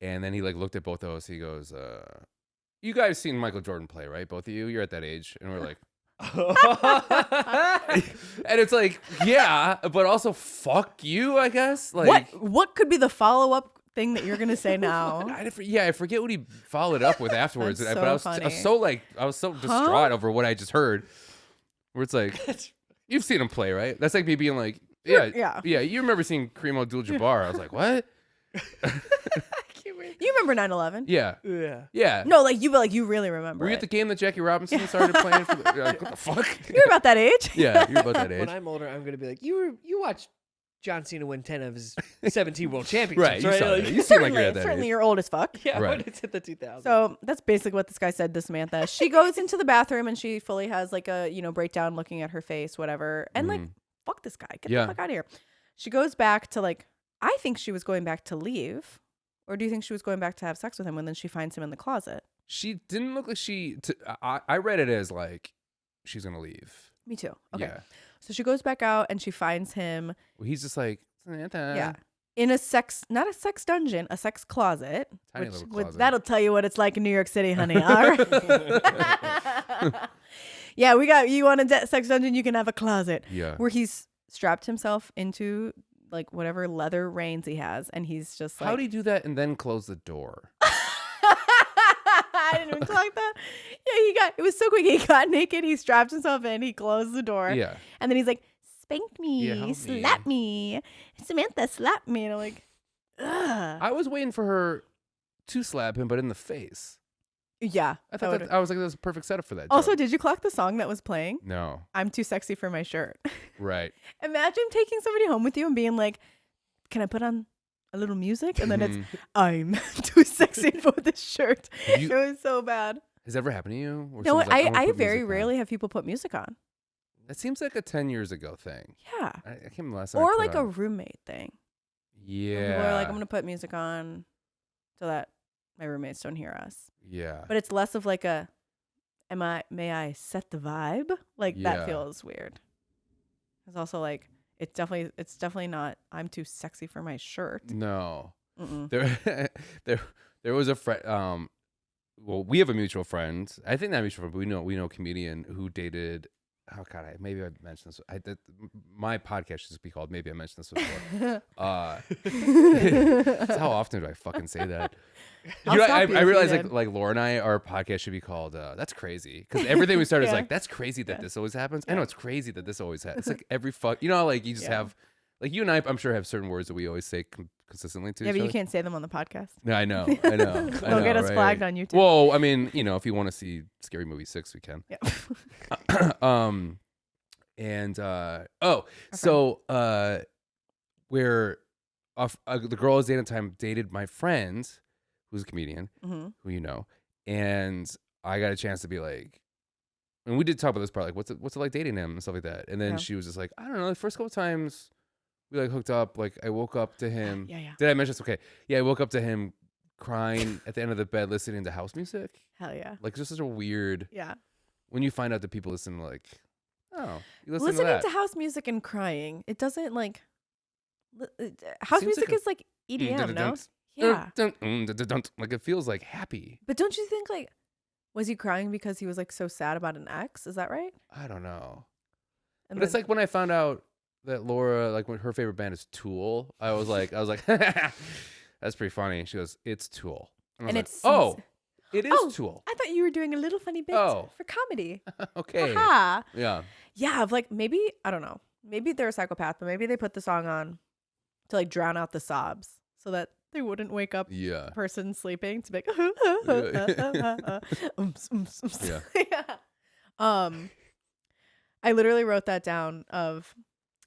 And then he like looked at both of us. He goes, you guys seen Michael Jordan play, right? Both of you? You're at that age. And we're like, and it's like, yeah, but also fuck you, I guess. Like, What could be the follow-up thing that you're going to say now? I forget what he followed up with afterwards. That's But I was funny. so distraught over what I just heard. Where it's like, you've seen him play, right? That's like me being like, yeah. You remember seeing Kareem Abdul-Jabbar? I was like, what? You remember 9/11? Yeah. Yeah. Yeah. No, like you really remember Were you it. at the game that Jackie Robinson started playing? For the, like, what the fuck? You're about that age? Yeah, you're about that age. When I'm older, I'm gonna be like, you watched John Cena win 10 of his 17 world championships, Right, you saw Like, that. You seem like you're at that Certainly age. you're old as fuck. yeah, Right. when it's in the 2000s. So that's basically what this guy said to Samantha. She goes into the bathroom and she fully has like a, breakdown looking at her face, whatever. And like, fuck this guy. Get Yeah. the fuck out of here. She goes back to like, I think she was going back to leave. Or do you think she was going back to have sex with him and then she finds him in the closet? She didn't look like I read it as like she's gonna leave. Me too. Okay. Yeah. So she goes back out and she finds him. Well, he's just like Samantha. Yeah. In not a sex dungeon, a sex closet. Tiny little closet. That'll tell you what it's like in New York City, honey. All right. Yeah, you want a sex dungeon, you can have a closet. Yeah. Where he's strapped himself into like whatever leather reins he has. And he's just like. How do you do that and then close the door? I didn't even clock that. Yeah, it was so quick. He got naked, he strapped himself in, he closed the door. Yeah. And then he's like, spank me, Yeah, help me. slap me. Samantha, slap me. And I'm like, ugh. I was waiting for her to slap him, but in the face. Yeah. I thought I was like, that was a perfect setup for that. Also, joke. did you clock the song that was playing? No. I'm too sexy for my shirt. Right. Imagine taking somebody home with you and being like, can I put on a little music? And then it's, I'm too sexy for this shirt. Have you- It was so bad. Has that ever happened to you? Where No, someone's like, I'm gonna I put very music on? rarely have people put music on. That seems like a 10 years ago thing. Yeah. I can't remember the last time. I Or put like a on- roommate thing. Yeah. Where people are like, I'm going to put music on so that my roommates don't hear us. Yeah. But it's less of like a, may I set the vibe? Like Yeah. that feels weird. It's also like, it's definitely not, I'm too sexy for my shirt. No. Mm-mm. There was a friend. Well, we have a mutual friend. I think not mutual friend, but we know a comedian who dated. Oh God, maybe I mentioned this. My podcast should just be called Maybe I Mentioned This Before. How often do I fucking say that? I'll You know, stop I you if realize you did. like Laura and I, our podcast should be called That's Crazy, because everything we start is Yeah. like, that's crazy that Yeah. this always happens. I know it's crazy that this always happens. It's like every how, like you just Yeah. have, like you and I'm sure have certain words that we always say consistently to Yeah, each but you other. can't say them on the podcast. No, I know. They'll get us flagged on YouTube. Well, I mean, if you want to see Scary Movie 6, we can. Yeah. Where the girl I was dating at the time dated my friend, who's a comedian, hmm who you know, and I got a chance to be like, and we did talk about this part, like what's it like dating him and stuff like that. And then Yeah. she was just like, I don't know, the first couple times we like hooked up, like I woke up to him. Yeah. Did I mention this? Okay. Yeah, I woke up to him crying at the end of the bed listening to house music. Hell yeah. Like just such a weird, Yeah. when you find out that people listen to like, oh, you listen Listening to that. to house music and crying, it doesn't like. House Seems music like a- is like EDM, no? Dun-dun-dun. Yeah. Dun-dun-dun. Like it feels like happy. But don't you think like, was he crying because he was like so sad about an ex? Is that right? I don't know. And But it's then- like when I found out that Laura, like when her favorite band is Tool, I was like, that's pretty funny. She goes, it's Tool. And I was And like, it's oh, it is Oh. Tool. I thought you were doing a little funny bit Oh. for comedy. Okay. Haha. Yeah. Yeah, of like maybe I don't know. Maybe they're a psychopath, but maybe they put the song on to like drown out the sobs so that They wouldn't wake up Yeah. person sleeping to be like, Yeah. yeah. I literally wrote that down of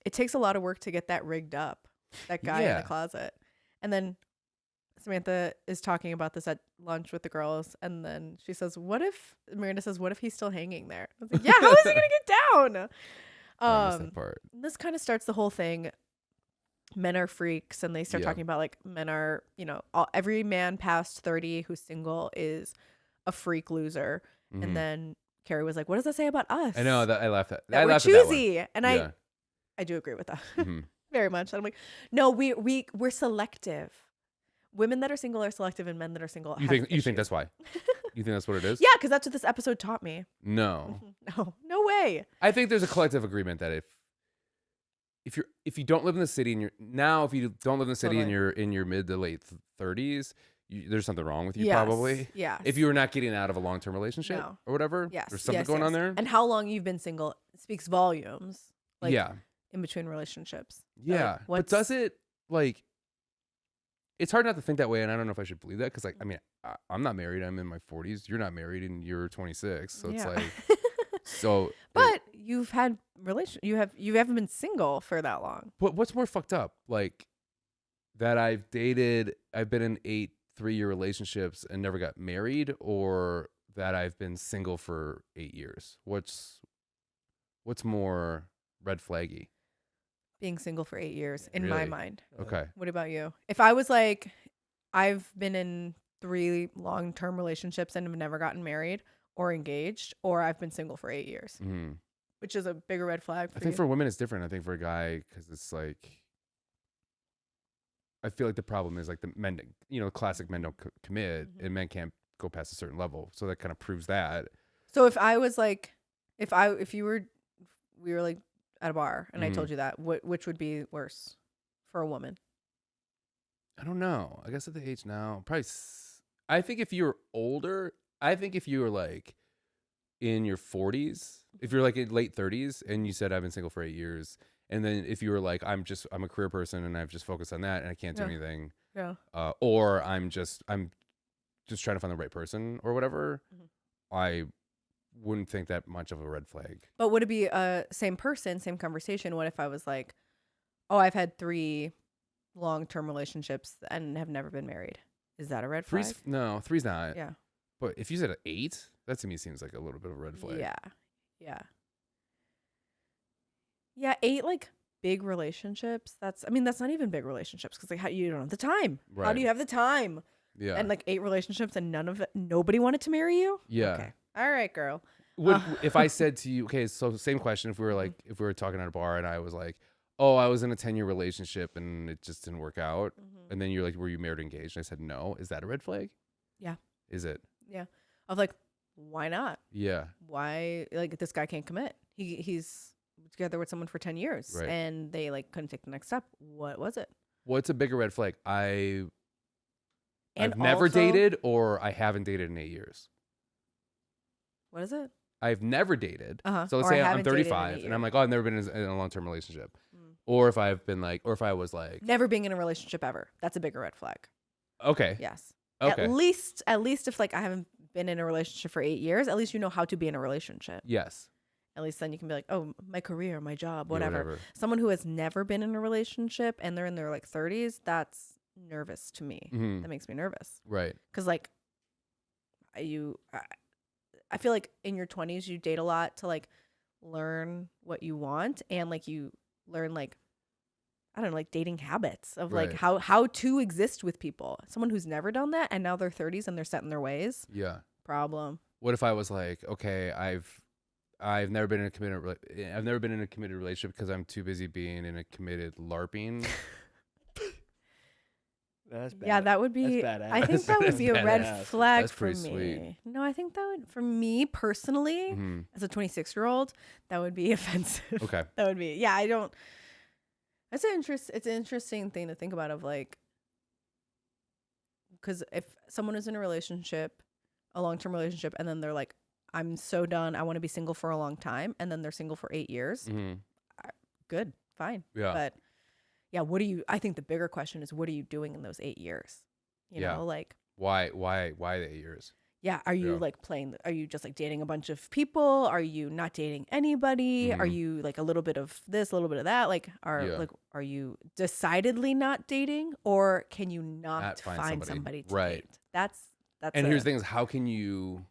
it takes a lot of work to get that rigged up, that guy in the Yeah. closet. And then Samantha is talking about this at lunch with the girls, and then she says, Miranda says, what if he's still hanging there? I was like, yeah, how is he gonna get down? I missed that part. This kind of starts the whole thing. Men are freaks, and they start Yeah. talking about like men are, every man past 30 who's single is a freak loser. Mhm. And then Carrie was like, what does that say about us? I know that I laughed at that I we're laughed at that one. choosy. And Yeah. I do agree with that Mhm. very much. And I'm like, no, we're selective. Women that are single are selective, and men that are single You have think issues. that's why? You think that's what it is? Yeah, because that's what this episode taught me. No. No way. I think there's a collective agreement that if you don't live in the city and if you don't live in the city and Totally. you're in your mid to late 30s, there's something wrong with you Yes, probably. yes. If you were not getting out of a long-term relationship No. or whatever, Yes, there's something yes, going on yes. there. And how long you've been single speaks volumes. Like, yeah. in between relationships. Yeah. But does it like it's hard not to think that way, and I don't know if I should believe that because like I mean I'm not married. I'm in my 40s. You're not married and you're 26. So it's like so But you've had you haven't been single for that long. But what's more fucked up? Like that I've been in 8 3-year relationships and never got married, or that I've been single for 8 years. What's more red flaggy? Being single for 8 years in my Really? mind. Okay. What about you? If I was like, I've been in 3 long-term relationships and have never gotten married or engaged, or I've been single for 8 years, Mm-hmm. which is a bigger red flag for I think you. for women it's different. I think for a guy, because it's like, I feel like the problem is like the men, classic men don't commit, and men can't go past a certain level. So that kind of proves that. So if I was like, we were like at a bar and I told you that, which would be worse for a woman? I don't know. I guess at the age now, probably. I think if you're older, I think if you were like in your 40s, if you're like in late 30s, and you said I've been single for 8 years, and then if you were like I'm a career person and I've just focused on that and I can't do anything, or I'm just trying to find the right person or whatever, I wouldn't think that much of a red flag. But would it be same person, same conversation? What if I was like, oh, I've had 3 long-term relationships and have never been married? Is that a red flag? No, 3's not. Yeah. But if you said 8, that to me seems like a little bit of a red flag. Yeah, 8 like big relationships. That's not even big relationships because like how you don't have the time. How do you have the time? Yeah. And like 8 relationships and nobody wanted to marry you? Yeah. Okay. All right, girl. If I said to you, okay, so same question. If we were talking at a bar and I was like, oh, I was in a 10-year relationship and it just didn't work out. And then you're like, were you married or engaged? And I said, no. Is that a red flag? Yeah. Is it? Yeah. Of like, why not? Yeah. Why, like, this guy can't commit. He's together with someone for 10 years Right. and they like couldn't take the next step. What was it? What's a bigger red flag? I've And never also- dated, or I haven't dated in 8 years. What is it? I've never dated. Uh-huh. So let's Or I say I'm haven't dated in 35 8 and I'm years. like, oh, I've never been in a long-term relationship. Or if I've been like, or if I was like, Never being in a relationship ever. That's a bigger red flag. okay. Yes. Okay. At least if like I haven't been in a relationship for 8 years, at least you know how to be in a relationship. Yes. At least then you can be like, oh, my career, my job, Yeah, whatever. Someone who has never been in a relationship and they're in their like 30s, that's nervous to me. Mhm. That makes me nervous. Right. Because like I feel like in your 20s you date a lot to like learn what you want, and like you learn like, I don't know, like dating habits of like Right. how to exist with people. Someone who's never done that and now they're 30s and they're set in their ways. Yeah. Problem. What if I was like, okay, I've never been in a committed relationship because I'm too busy being in a committed LARPing. That's bad. Yeah, that would be. That's badass. I think that would That's be a red badass. flag That's for pretty me. sweet. No, I think that would, for me personally, Mhm. as a 26-year-old, that would be offensive. Okay. That would be. Yeah, I don't. It's an interesting thing to think about of like, because if someone is in a relationship, a long-term relationship, and then they're like, I'm so done, I want to be single for a long time, and then they're single for 8 years, Mhm. good, fine. Yeah. But yeah, I think the bigger question is, what are you doing in those 8 years? You Yeah. know, like, Why the 8 years? yeah, are you Yeah. like are you just like dating a bunch of people? Are you not dating anybody? Are Mhm. you like a little bit of this, a little bit of that? Like, Yeah. are you decidedly not dating, or can you not Not find find somebody. somebody to Right. date? That's And here's the thing: is how can you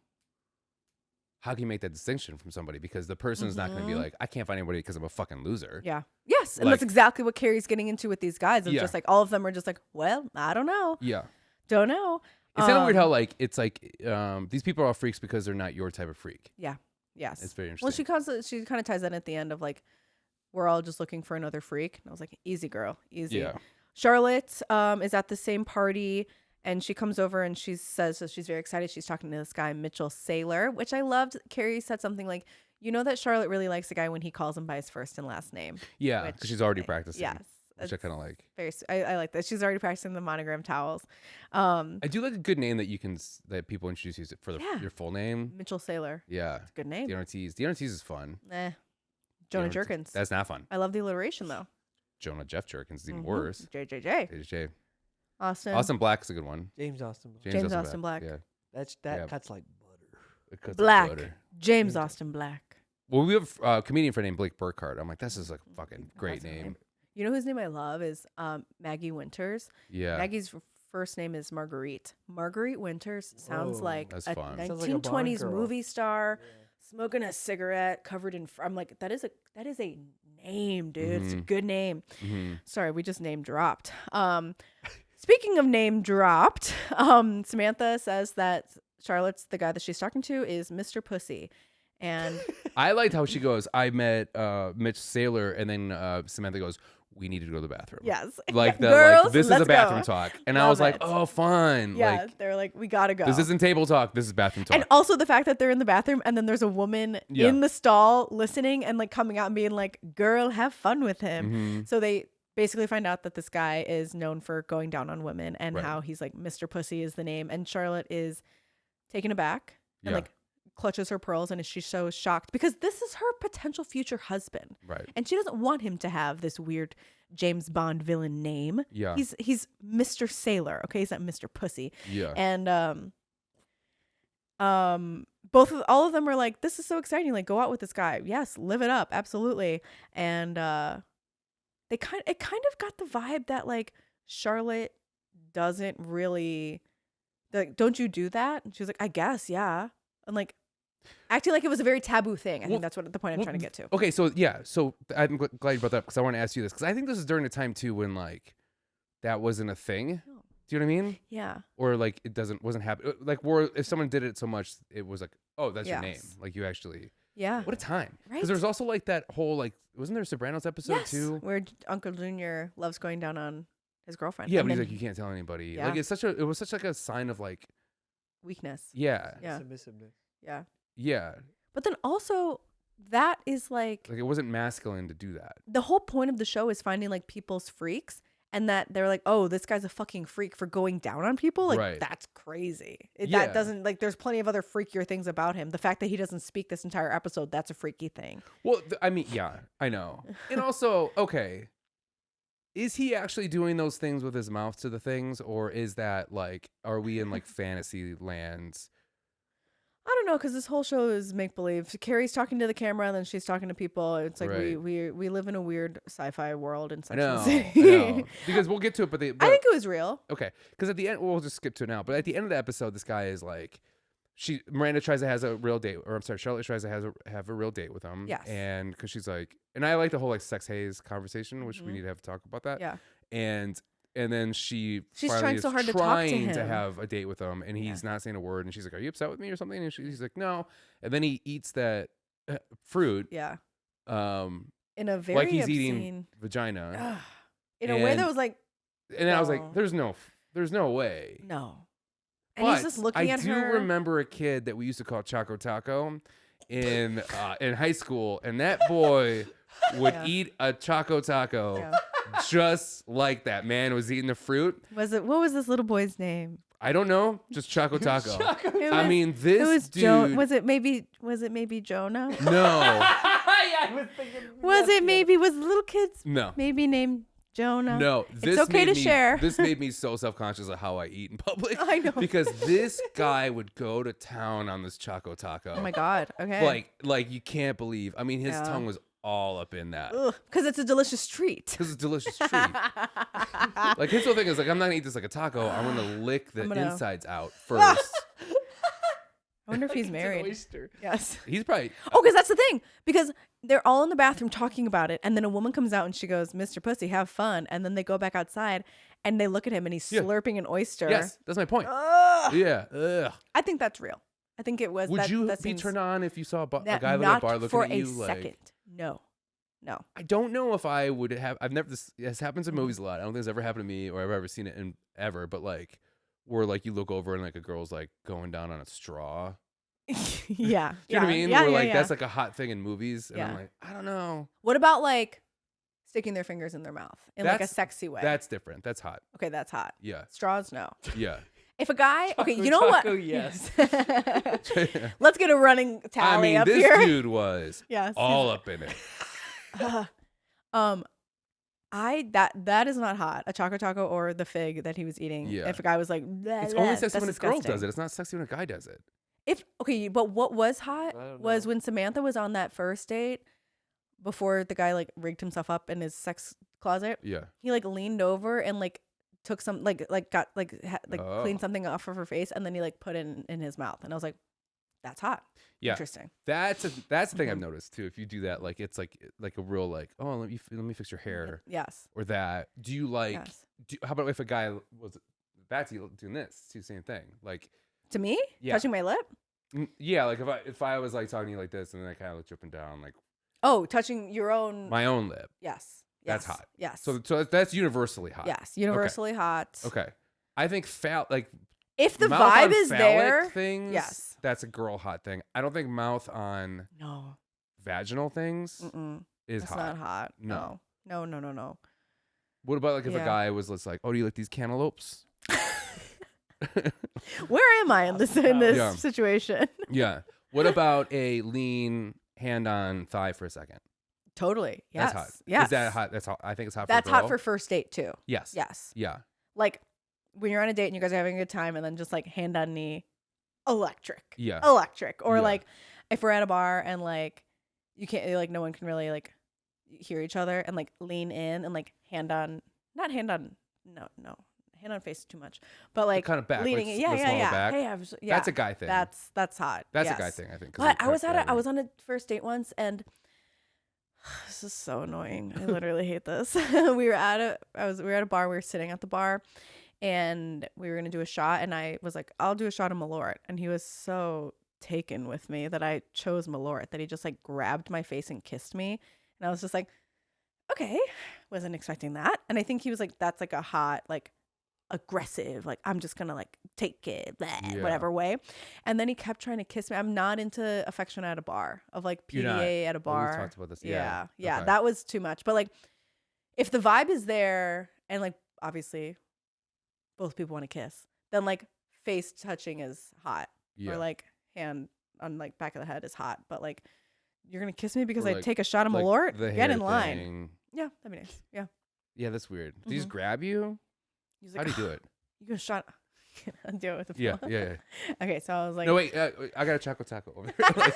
make that distinction from somebody? Because the person is not going to be Mhm. like, I can't find anybody because I'm a fucking loser. Yeah. Yes, and Like- that's exactly what Carrie's getting into with these guys. It's Yeah. just like all of them are just like, well, I don't know, Yeah. don't know. It's kind of weird how like it's like these people are all freaks because they're not your type of freak. Yes. It's very Well, interesting. she kind of ties that at the end of like, we're all just looking for another freak. And I was like, easy girl, easy. Yeah. Charlotte is at the same party, and she comes over and she says that she's very excited. She's talking to this guy, Mitchell Saylor, which I loved. Carrie said something like, you know that Charlotte really likes the guy when he calls him by his first and last name. Yeah, Which because she's already practicing. Yes. Which I kind of like. I like that. She's already practicing the monogram towels. I do like a good name that that people introduce you for Yeah. your full name. Mitchell Saylor. Yeah. It's a good name. Deanna Ortiz. Deanna Ortiz is fun. Jonah Deanna Ortiz- Jurkens. That's not fun. I love the alliteration though. Jonah Jeff Jurkens is even Mhm. worse. JJJ. JJ. Austin. Austin Black is a good one. James Austin. James Austin Black. Yeah. That Yeah. cuts like butter. It cuts like Black. butter. James James Austin Black. Well, we have a comedian friend named Blake Burkhart. I'm like, this is a fucking great That's a good name. You know whose name I love is Maggie Winters. Yeah. Maggie's first name is Marguerite. Marguerite Winters sounds Whoa. like That's a fun. Sounds like a Bond 1920s girl. movie star smoking a cigarette covered in. I'm like, that is a name, dude. It's a Mhm. good name. Mhm. Sorry, we just name dropped. Speaking of name dropped, Samantha says that Charlotte's the guy that she's talking to is Mr. Pussy. And I liked how she goes, I met Mitch Saylor, and then Samantha goes, we need to go to the bathroom. yes, Like girls, this is let's a bathroom go. talk. And I Love was like, it. oh, fun. Yeah, Like, they're like, we gotta go. this isn't table talk. This is bathroom talk. And also the fact that they're in the bathroom and then there's a woman Yeah. in the stall listening and like coming out and being like, girl, have fun with him. Mhm. So they basically find out that this guy is known for going down on women and Right. how he's like Mr. Pussy is the name. And Charlotte is taken aback and Yeah. like clutches her pearls and she's so shocked because this is her potential future husband. Right. And she doesn't want him to have this weird James Bond villain name. Yeah. He's Mr. Sailor, okay? He's not Mr. Pussy. Yeah. And all of them are like, this is so exciting, like go out with this guy. Yes, live it up, absolutely. And it kind of got the vibe that like Charlotte doesn't really like, don't you do that? And she was like, I guess, yeah. And like acting like it was a very taboo thing. I Well- think that's what the point I'm trying to get to. Okay, so yeah, so I'm glad you brought that up because I want to ask you this because I think this is during a time too when like that wasn't a thing. Oh. Do you know what I mean? Yeah. Or like it wasn't happen. Like where if someone did it so much, it was like, oh, that's your name. Yes. Like you actually. Yeah. What a time. Right. Because there's also like that whole like wasn't there a Sopranos episode Yes, too? where Uncle Junior loves going down on his girlfriend. Yeah, and but he's then like you can't tell anybody. Yeah. Like it was such like a sign of like weakness. yeah. Yeah. Submissiveness. Yeah. Yeah. But then also that is like Like it wasn't masculine to do that. the whole point of the show is finding like people's freaks and that they're like, oh, this guy's a fucking freak for going down on people. Like Right. that's crazy. Yeah. That doesn't like there's plenty of other freakier things about him. The fact that he doesn't speak this entire episode, that's a freaky thing. Well, I mean, yeah, I know. And also, okay, is he actually doing those things with his mouth to the things, or is that like, are we in like fantasy lands? I don't know, because this whole show is make believe. Carrie's talking to the camera and then she's talking to people. It's like Right. we live in a weird sci-fi world in I Sex know, and the I City. know. Because we'll get to it, but I think it was real. okay, because at the end, we'll just skip to it now. But at the end of the episode, this guy is like, Miranda tries to have a real date, or I'm sorry, Charlotte tries to have a real date with him. Yes. And because she's like, and I like the whole like sex haze conversation, which we Mhm. need to have a talk about that. Yeah. And then she's trying finally so is hard to talk to trying him. have a date with him, and he's Yeah. not saying a word. And she's like, "Are you upset with me or something?" And he's like, "No." And then he eats that fruit, Yeah. um, In a very like he's obscene, eating vagina. in a way that And- was like, And I was like, No. "There's no way." no. And But he's just looking I at do her. remember a kid that we used to call Choco Taco in high school, and that boy would Yeah. eat a Choco Taco Yeah. just like that. Man was eating the fruit. What was this little boy's name? I don't know, just Choco Taco. It I was- mean, It this was dude. Was it maybe Jonah? No, Yeah, I was thinking. Was it maybe was the little kid's no. maybe named Jonah. No, it's okay to share. This made me so self-conscious of how I eat in public. I know. Because this guy would go to town on this Choco Taco. Oh my God. Okay. Like you can't believe. I mean, his tongue was all up in that. Because it's a delicious treat. Because it's a delicious treat. Like his whole thing is like, I'm not gonna eat this like a taco. I'm gonna lick the insides out first. I wonder if he's married. Oyster. Yes. He's probably. Oh, because that's the thing. Because they're all in the bathroom talking about it, and then a woman comes out and she goes, "Mr. Pussy, have fun." And then they go back outside, and they look at him, and he's slurping an oyster. Yes, that's my point. Ugh. Yeah. Ugh. I think that's real. I think it was. Would you that be seems, turned on if you saw a guy at a not bar looking for at you a like? second. No. I don't know if I would have. I've never. This happens in movies a lot. I don't think it's ever happened to me, or I've ever seen it in ever. But like, where like you look over and like a girl's like going down on a straw. Yeah. Do you know what I mean? Yeah, Where yeah, like yeah. that's like a hot thing in movies, and I'm Yeah. like, I don't know. What about like sticking their fingers in their mouth in like a sexy way? That's different. That's hot. Okay, that's hot. Yeah. Straws, no. Yeah. If a guy, okay, you know Taco, what? yes. Let's get a running tally I mean, up this here. dude was Yes. all up in it. That is not hot. A Choco Taco or the fig that he was eating. Yeah. If a guy was like, bleh, It's bleh, only sexy that's when a girl disgusting. does it. It's not sexy when a guy does it. But what was hot I don't was know. when Samantha was on that first date before the guy like rigged himself up in his sex closet. Yeah. He like leaned over and like took some got cleaned something off of her face, and then he like put it in his mouth, and I was like, that's hot. Yeah. Interesting. That's the thing I've noticed too. If you do that, like it's like a real like, oh, let me fix your hair Yes. or that. Do you like? Yes. How about if a guy was Batsy doing this? It's the same thing. Like To me? Yeah. Touching my lip? yeah, like if I was like talking to you like this and then I kind of looked up and down, like Oh, touching your own. my own lip. Yes. That's Yes. hot. Yes. So that's universally hot. yes. Universally hot. Okay. I think like If the mouth vibe on is phallic there. things, Yes. that's a girl hot thing. I don't think mouth on No. vaginal things Mm-mm. is It's hot. not hot. No. No. What about like if a Yeah. guy was just like, oh, do you like these cantaloupes? Where am I in this Yeah. situation? Yeah. What about a lean hand on thigh for a second? Totally. Yes. That's hot. Yes. Is that hot? That's hot. I think it's hot. That's for a girl. hot for first date too. Yes. Yes. Yeah. Like when you're on a date and you guys are having a good time, and then just like hand on knee, electric. Yeah. Electric. Or Yeah. like if we're at a bar and like you can't, like no one can really like hear each other, and like lean in and like hand on face is too much, but like kind of back, leaning. like, yeah. the smaller Yeah. back. Hey, yeah. That's a guy thing. That's hot. That's yes. a guy thing, I think. 'cause But we I was cut I was on a first date once, and this is so annoying. I literally hate this. we were at a bar. We were sitting at the bar, and we were gonna do a shot. And I was like, "I'll do a shot of Malort." And he was so taken with me that I chose Malort that he just like grabbed my face and kissed me. And I was just like, "Okay, wasn't expecting that." And I think he was like, "That's like a hot like." Aggressive, like I'm just gonna like take it, blah, Yeah. whatever way. And then he kept trying to kiss me. I'm not into affection at a bar, of like You're not. PDA at a Oh, bar. we've talked about this. Yeah, Okay. that was too much. But like, if the vibe is there and like obviously both people want to kiss, then like face touching is hot, Yeah. or like hand on like back of the head is hot. But like, you're gonna kiss me because Or, I like- take a shot of like Malort? the Get hair in line. thing. Yeah, that'd be nice. Yeah. Yeah, that's weird. Did he just Mhm. grab you? He's How like, do you do it? You gonna shot? I'll do it with the Yeah, phone. yeah. Okay, so I was like, No, wait. I got a Choco Taco over here. Like,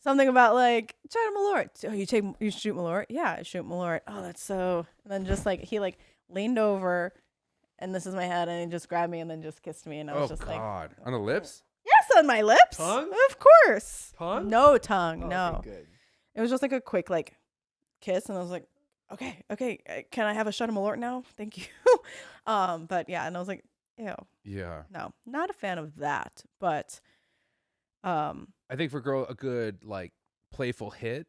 something about like try to Malort. Oh, you shoot Malort? Yeah, I shoot Malort. Oh, that's so. And then just like he like leaned over, and this is my head, and he just grabbed me and then just kissed me, and I was oh just like, God, on the lips? yes, on my lips. Tongue? Of course. Tongue? No tongue. Oh, no. okay, good. It was just like a quick like kiss, and I was like, okay, can I have a shot of Malort now? Thank you. But yeah, and I was like, ew, Yeah. no, not a fan of that. But I think for girl, a good like playful hit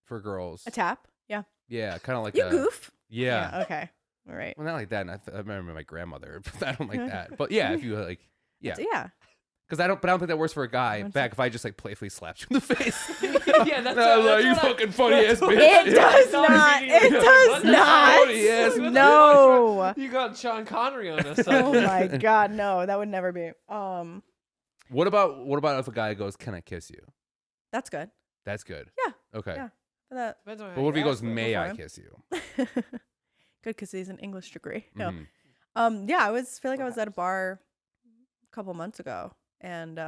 for girls. a tap. Yeah. Yeah, kind of like You a goof. Yeah. Okay. All right. Well, not like that. And I remember my grandmother. I don't like that. But yeah, if you like, yeah, Yeah. because I don't think that works for a guy. Don't Back if I just like playfully slapped you in the face. Yeah, that's no, what- you that's what I- fucking funny ass bitch. It does Yeah. not. Yeah. It does Yeah. not. Funny ass bitch. No. You got Sean Connery on us. Oh my God, no, that would never be. What about if a guy goes, "Can I kiss you?" That's good. That's good. Yeah. Okay. Yeah. for that. Depends on how But what if he you goes, ask them. "May I him. kiss you"? Good, because he's an English degree. No. Mhm. Yeah, feel like I was at a bar a couple months ago, and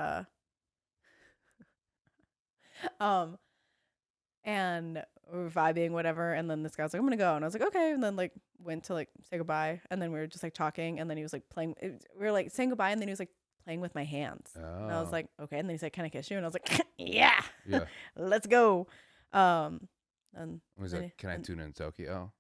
and we were vibing, whatever, and then this guy was like, "I'm gonna go," and I was like, "Okay," and then like went to like say goodbye, and then we were just like talking, and then he was like playing. We were like saying goodbye, and then he was like playing with my hands, and I was Oh. like, "Okay," and then he's like, "Can I kiss you?" And I was like, "Yeah, Yeah. let's go." And He's then like, "Can I tune in Tokyo?"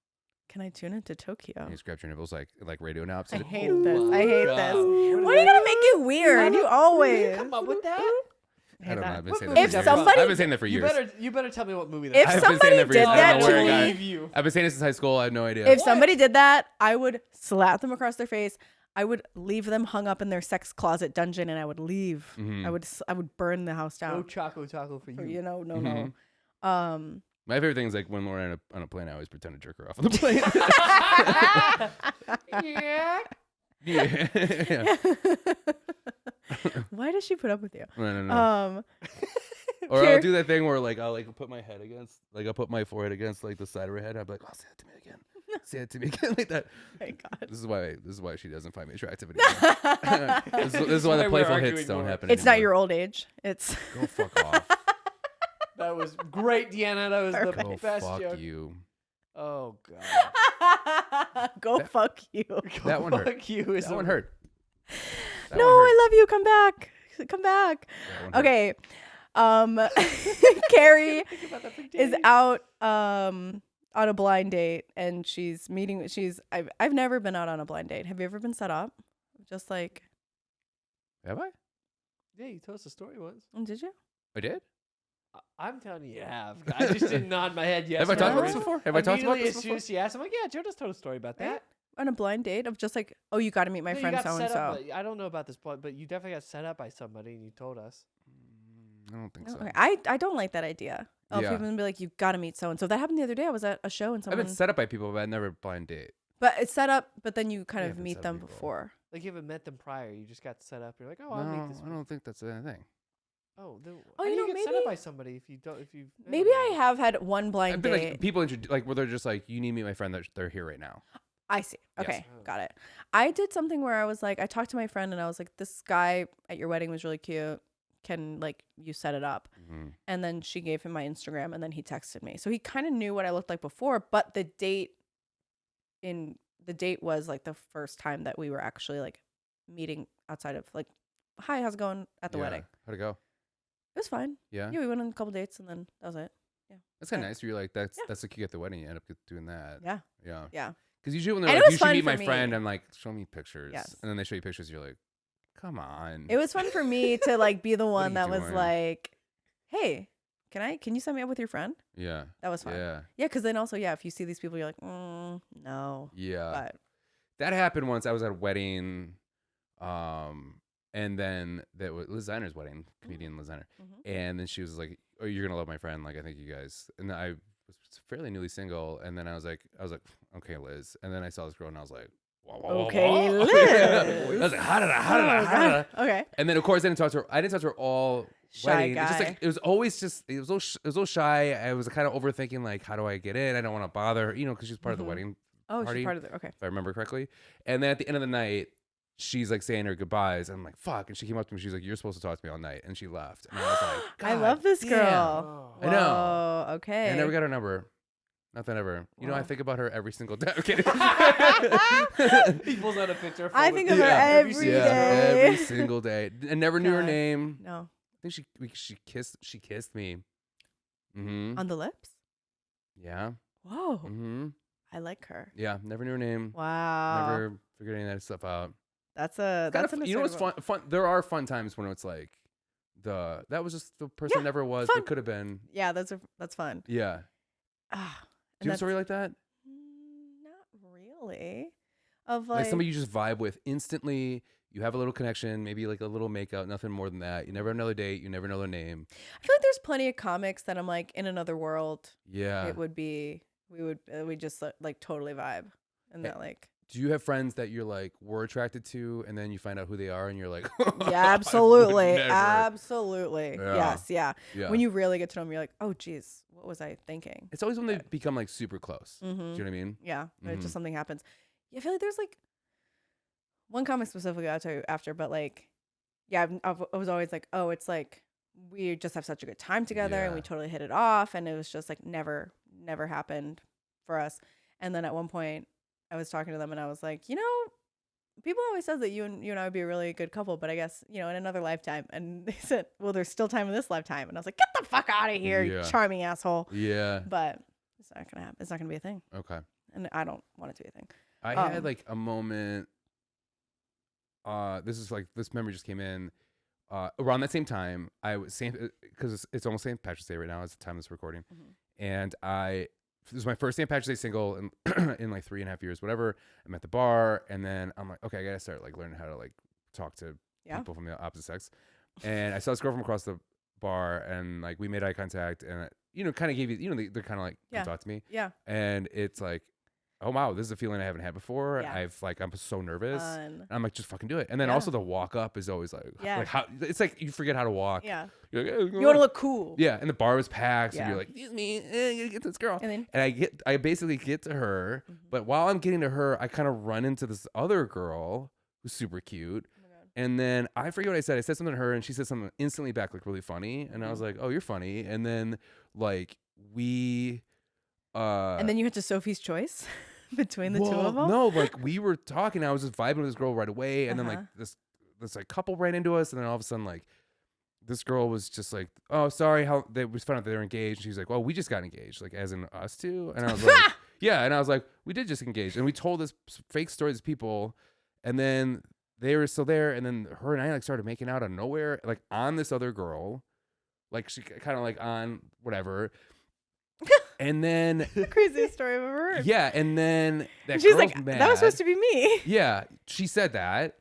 can I tune into Tokyo? And he scratched your nipples like radio knobs. I He's like, hate this. I hate God. this. What Why is are you that? gonna make it weird? You always come up with that? I I hate don't know. that. I've been What saying movie that If for years. somebody- I've been saying that for years. You better tell me what movie that If is. I've been saying somebody that for did years. I that don't know to where I me, got- you. I've been saying this since high school. I have no idea. if What? somebody did that, I would slap them across their face. I would leave them hung up in their sex closet dungeon, and I would leave. Mhm. I would burn the house No down. choco taco for you. You know, no, Mhm. no. My favorite thing is like when we're on a plane, I always pretend to jerk her off on the plane. Yeah. yeah. Why does she put up with you? No. Or I'll do that thing where like I'll like put my head against, like I'll put my forehead against like the side of her head. I'll be like, "Oh, say it to me again. Say it to me again," like that. My God. This is why she doesn't find me attractive anymore. this is why the why we're playful hits arguing don't more. happen. It's not anymore. your old age. It's Go fuck off. That was great, Deanna. That was the Go best fuck joke. you. Oh god. go fuck you. That one hurt. Fuck you is That a- one hurt. That No, one hurt. I love you. Come back. Come back. That one hurt. Okay. Carrie Think about that for is days. out on a blind date, and I've never been out on a blind date. Have you ever been set up? Just like, Have I? Yeah, you told us the story once. did you? I did. I'm telling you, you have. I just didn't nod my head yes. Have I talked about this No. before? Have I talked about Immediately, this as soon before? as she asked, I'm like, yeah, Joe just told a story about that. On a blind date of just like, oh, you got to meet my No, you friend got so and set up so. by- I don't know about this plot, but you definitely got set up by somebody, and you told us. I don't think so. Okay. I don't like that idea. Of Yeah. people be like, you got to meet so and so. That happened the other day. I was at a show and I've someone, been set up by people, but I never blind date. but it's set up. But then you kind Yeah, of I've been meet set up them people. before. Like you haven't met them prior, you just got set up. You're like, oh, I'll No, meet this. I don't think that's a thing. Oh, then Oh, how do you know, get set maybe- up by somebody if you don't? If you Maybe I have had one blind I've been date. like people like where they're just like, "You need to meet my friend. They're here right now." I see. Yes. Okay, Oh. got it. I did something where I was like, I talked to my friend and I was like, this guy at your wedding was really cute. Can like you set it up? Mhm. And then she gave him my Instagram and then he texted me. So he kind of knew what I looked like before, but the date was like the first time that we were actually like meeting outside of like, hi, how's it going at the Yeah. wedding? How'd it go? It was fine. Yeah, Yeah, we went on a couple dates and then that was it. that's kind of Yeah. nice. You're like, that's Yeah. the key at the wedding. You end up doing that. Yeah. Yeah. Yeah. Because usually when And they're it like, was "You should fun meet for my me. friend," I'm like, "Show me pictures." Yes. And then they show you pictures. You're like, "Come on." It was fun for me to like be the What are one you that was doing? like, hey, can you set me up with your friend? Yeah. That was fun. Yeah. Yeah, because then also, yeah, if you see these people, you're like, no. Yeah. But That happened once. I was at a wedding, and then that was Liz Zeiner's wedding, comedian Liz Zeiner, Mhm. and then she was like, "Oh, you're gonna love my friend. Like, I think you guys." And then I was fairly newly single, and then I was like, "Okay, Liz." And then I saw this girl, and I was like, "Whoa, whoa, whoa, Okay, whoa." Liz. I was like, "How did I? Oh, okay. And then of course I didn't talk to her all Shy wedding. It's just guy. like it was always just it was a little shy. I was kind of overthinking like, how do I get in? I don't want to bother her, because she's part of the Mhm. wedding, Oh, Party. she's part of the, okay. if I remember correctly. And then at the end of the night, she's like saying her goodbyes. And I'm like, fuck. And she came up to me. She's like, "You're supposed to talk to me all night." And she left. And I was like, I "God love this damn." girl. Oh. I know. Whoa, okay. I never got her number. Nothing ever. I Wow. think about her every single day. I'm kidding. He pulls out a picture. I full think of of her Yeah. every single day. every single day. And never knew her God. name. No. I think she kissed me. Mm-hmm. On the lips? Yeah. Whoa. Mm-hmm. I like her. Yeah. Never knew her name. Wow. Never figured any of that stuff out. That's Kind an of, you know what's assertive fun? There are fun times when it's like that was just the person Yeah, never was, fun. but could have been. Yeah, that's fun. Yeah. Ah, Do you have a story like that? Not really. Of Like like, somebody you just vibe with instantly. You have a little connection, maybe like a little makeout, nothing more than that. You never have another date. You never know their name. I feel like there's plenty of comics that I'm like in another world. Yeah. It would be we just like totally vibe and Hey, that like do you have friends that you're like were attracted to, and then you find out who they are, and you're like, Yeah, absolutely, never. absolutely. Yeah. Yes, yeah. yeah. When you really get to know them, you're like, oh, geez, what was I thinking? It's always when they become like super close. Do you know what I mean? Yeah, Mhm. just something happens. Yeah, I feel like there's like one comic specifically I'll tell you after, but like, yeah, I was always like, oh, it's like we just have such a good time together and we Yeah. totally hit it off, and it was just like never happened for us. And then at one point, I was talking to them and I was like, people always said that you and I would be a really good couple, but I guess in another lifetime. And they said, well, there's still time in this lifetime. And I was like, get the fuck out of here, you Yeah. charming asshole. Yeah. But it's not gonna happen. It's not gonna be a thing, Okay. and I don't want it to be a thing. I had like a moment. This memory just came in. Around that same time, I was because it's almost St. Patrick's Day right now. It's the time of this recording, and this was my first St. Patrick's Day single in in like 3.5 years, whatever. I'm at the bar, and then I'm like, okay, I gotta start like learning how to like talk to people from the opposite sex. And I saw this girl from across the bar, and like we made eye contact, and kind of gave you, they're kind of like, come talk to me. Yeah. And it's like, oh wow, this is a feeling I haven't had before. Yeah. I'm so nervous. Fun. I'm like, just fucking do it. And then also the walk up is always like, Yeah. how it's like you forget how to walk. Yeah. You're like, You want to look cool. yeah. And the bar was packed, Yeah. and you're like, excuse me, I gotta get to this girl. And then I basically get to her, but while I'm getting to her, I kind of run into this other girl who's super cute. And then I forget what I said. I said something to her, and she said something instantly back, like really funny. And I was like, "Oh, you're funny." And then like we, and then you had to Sophie's Choice between the two of them. No, like we were talking. I was just vibing with this girl right away, and then like this like couple ran into us, and then all of a sudden like this girl was just like, "Oh, sorry, how they we found out they were engaged." And she's like, "Well, we just got engaged, like as in us two." And I was like, "Yeah," and I was like, "We did just engage," and we told this fake story to people, and then they were still there, and then her and I like started making out of nowhere, like on this other girl, like she kind of like on whatever, and then The craziest story I've ever heard. yeah, and then that She's girl's like, mad. that was supposed to be me. Yeah, she said that.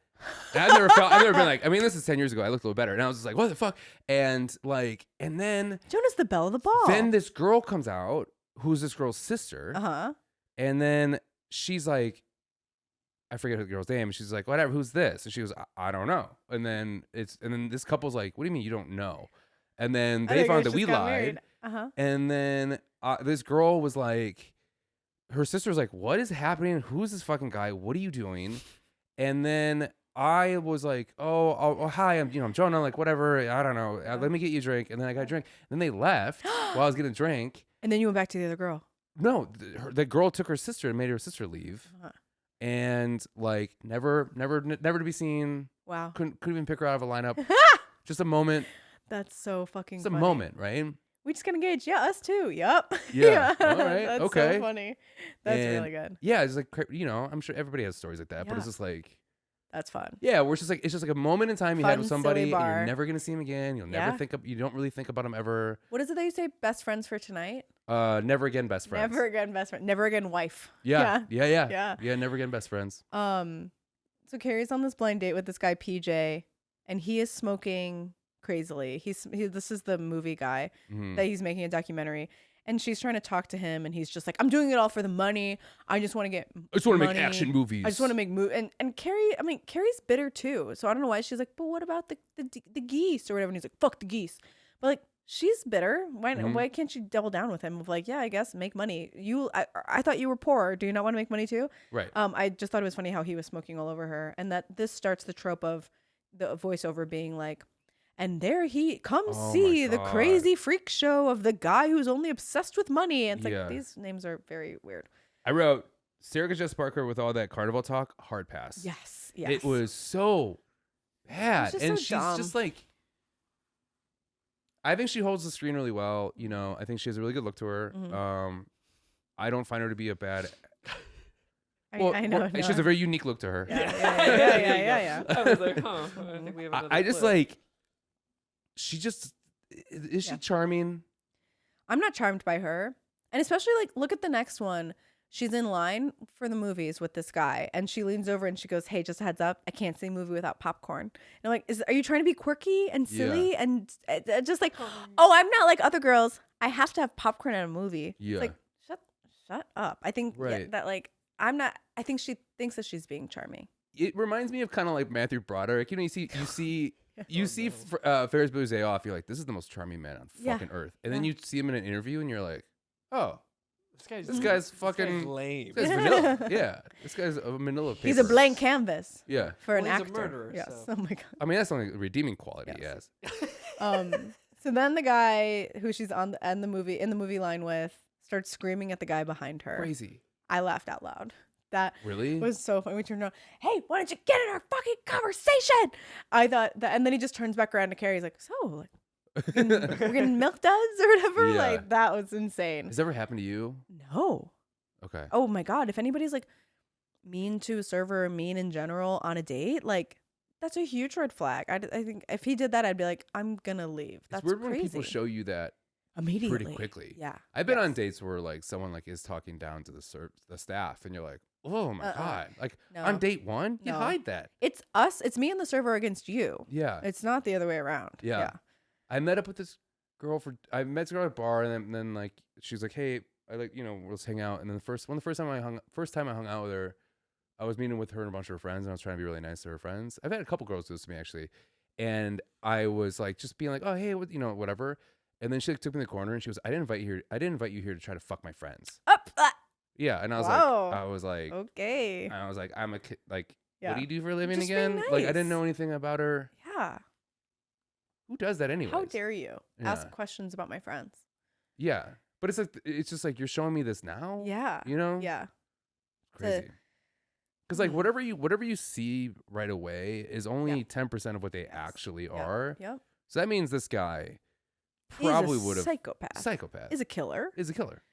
And I've never been like, I mean, this is 10 years ago. I looked a little better, and I was just like, what the fuck? And like, and then Jonah's the belle of the ball. then this girl comes out, who's this girl's sister, and then she's like, I forget the girl's name. She's like, whatever, who's this? And she goes, I don't know. And then this couple's like, what do you mean you don't know? And then they found that we lied. And then this girl was like, her sister was like, what is happening? Who's this fucking guy? What are you doing? And then I was like, oh hi, I'm Jonah, like whatever, I don't know. Let me get you a drink. And then I got a drink. Then they left while I was getting a drink. And then you went back to the other girl. No, the girl took her sister and made her sister leave. And like never to be seen. Wow. Couldn't even pick her out of a lineup. Just a moment. That's so fucking It's a funny. moment, right? We just got engaged. Yeah, us too. Yep. Yeah. All right. That's okay. so funny. That's And, really good. Yeah, it's like, I'm sure everybody has stories like that, but it's Yeah. just like, That's fun. yeah, where it's just like a moment in time you had Fun, with somebody, silly and bar. you're never gonna see him again. You'll never you don't really think about him ever. What is it that you say? Best friends for tonight? Never again best friends. Never again best friend. Never again wife. Yeah. Yeah. Yeah, never again best friends. So Carrie's on this blind date with this guy PJ, and he is smoking crazily. This is the movie guy that he's making a documentary, and she's trying to talk to him, and he's just like, I'm doing it all for the money. I just want to make action movies. I just want to make movies. And Carrie, Carrie's bitter too. So I don't know why she's like, but what about the geese or whatever? And he's like, fuck the geese. But like, she's bitter. Why can't she double down with him of like, yeah, I guess make money. I thought you were poor. Do you not want to make money too? Right. I just thought it was funny how he was smoking all over her, and that this starts the trope of the voiceover being like, and there he comes, see the crazy freak show of the guy who's only obsessed with money. And it's like, these names are very weird. I wrote Sarah Jessica Parker with all that carnival talk, hard pass. Yes. It was so bad. Just And so she's dumb. just like, I think she holds the screen really well. I think she has a really good look to her. I don't find her to be a bad. I know. She has a very unique look to her. Yeah. I was like, I think we have another I just clip. like. She just is she charming? I'm not charmed by her, and especially like, look at the next one. She's in line for the movies with this guy, and she leans over and she goes, "Hey, just a heads up, I can't see a movie without popcorn." And I'm like, are you trying to be quirky and silly and just like, oh, I'm not like other girls. I have to have popcorn at a movie. Yeah. It's like, shut up. I think Right. that like, I think she thinks that she's being charming. It reminds me of kind of like Matthew Broderick. You know, you see Ferris Bueller's Day Off. You're like, this is the most charming man on fucking earth. And then you see him in an interview, and you're like, oh, this guy's fucking lame. This guy's vanilla. Yeah, this guy's a manila paper. He's a blank canvas. Yeah, for an he's actor. a murderer. Yes. So. Oh my god. I mean, that's the only redeeming quality. Yes. Yes. So then the guy who she's in the movie line with starts screaming at the guy behind her. Crazy. I laughed out loud. That really was so funny. We turned around. Hey, why don't you get in our fucking conversation? I thought that, and then he just turns back around to Carrie. He's like, so, like, we're getting milk duds or whatever. Yeah. Like that was insane. Has that ever happened to you? No. Okay. Oh my god. If anybody's like mean to a server or mean in general on a date, like that's a huge red flag. I think if he did that, I'd be like, I'm gonna leave. That's it's weird crazy. when people show you that immediately, pretty quickly. Yeah. I've been on dates where like someone like is talking down to the staff, and you're like, oh my god, like No. on date one, you No. hide that. It's us. It's me and the server against you. Yeah. It's not the other way around. Yeah. I met up with this girl I met this girl at a bar, and then like she's like, hey, I like, you know, let's hang out. And then the first time I hung out with her, I was meeting with her and a bunch of her friends, and I was trying to be really nice to her friends. I've had a couple girls do this to me actually, and I was like just being like, oh hey, what, you know, whatever. And then she like took me in the corner and she was, I didn't invite you here to try to fuck my friends. Up. Yeah, and I Wow. was like, Okay. I was like, I'm a kid. Like, Yeah. what do you do for a living Just being again? Like, I nice. didn't know anything about her. Yeah. Who does that anyway? How dare you ask Yeah. questions about my friends? Yeah, but it's like it's just like you're showing me this now. Yeah. You know. Yeah. Crazy. Because like whatever you see right away is only 10% of what they actually are. Yep. So that means this guy probably He's a would have psychopath. Is a killer. Is a killer.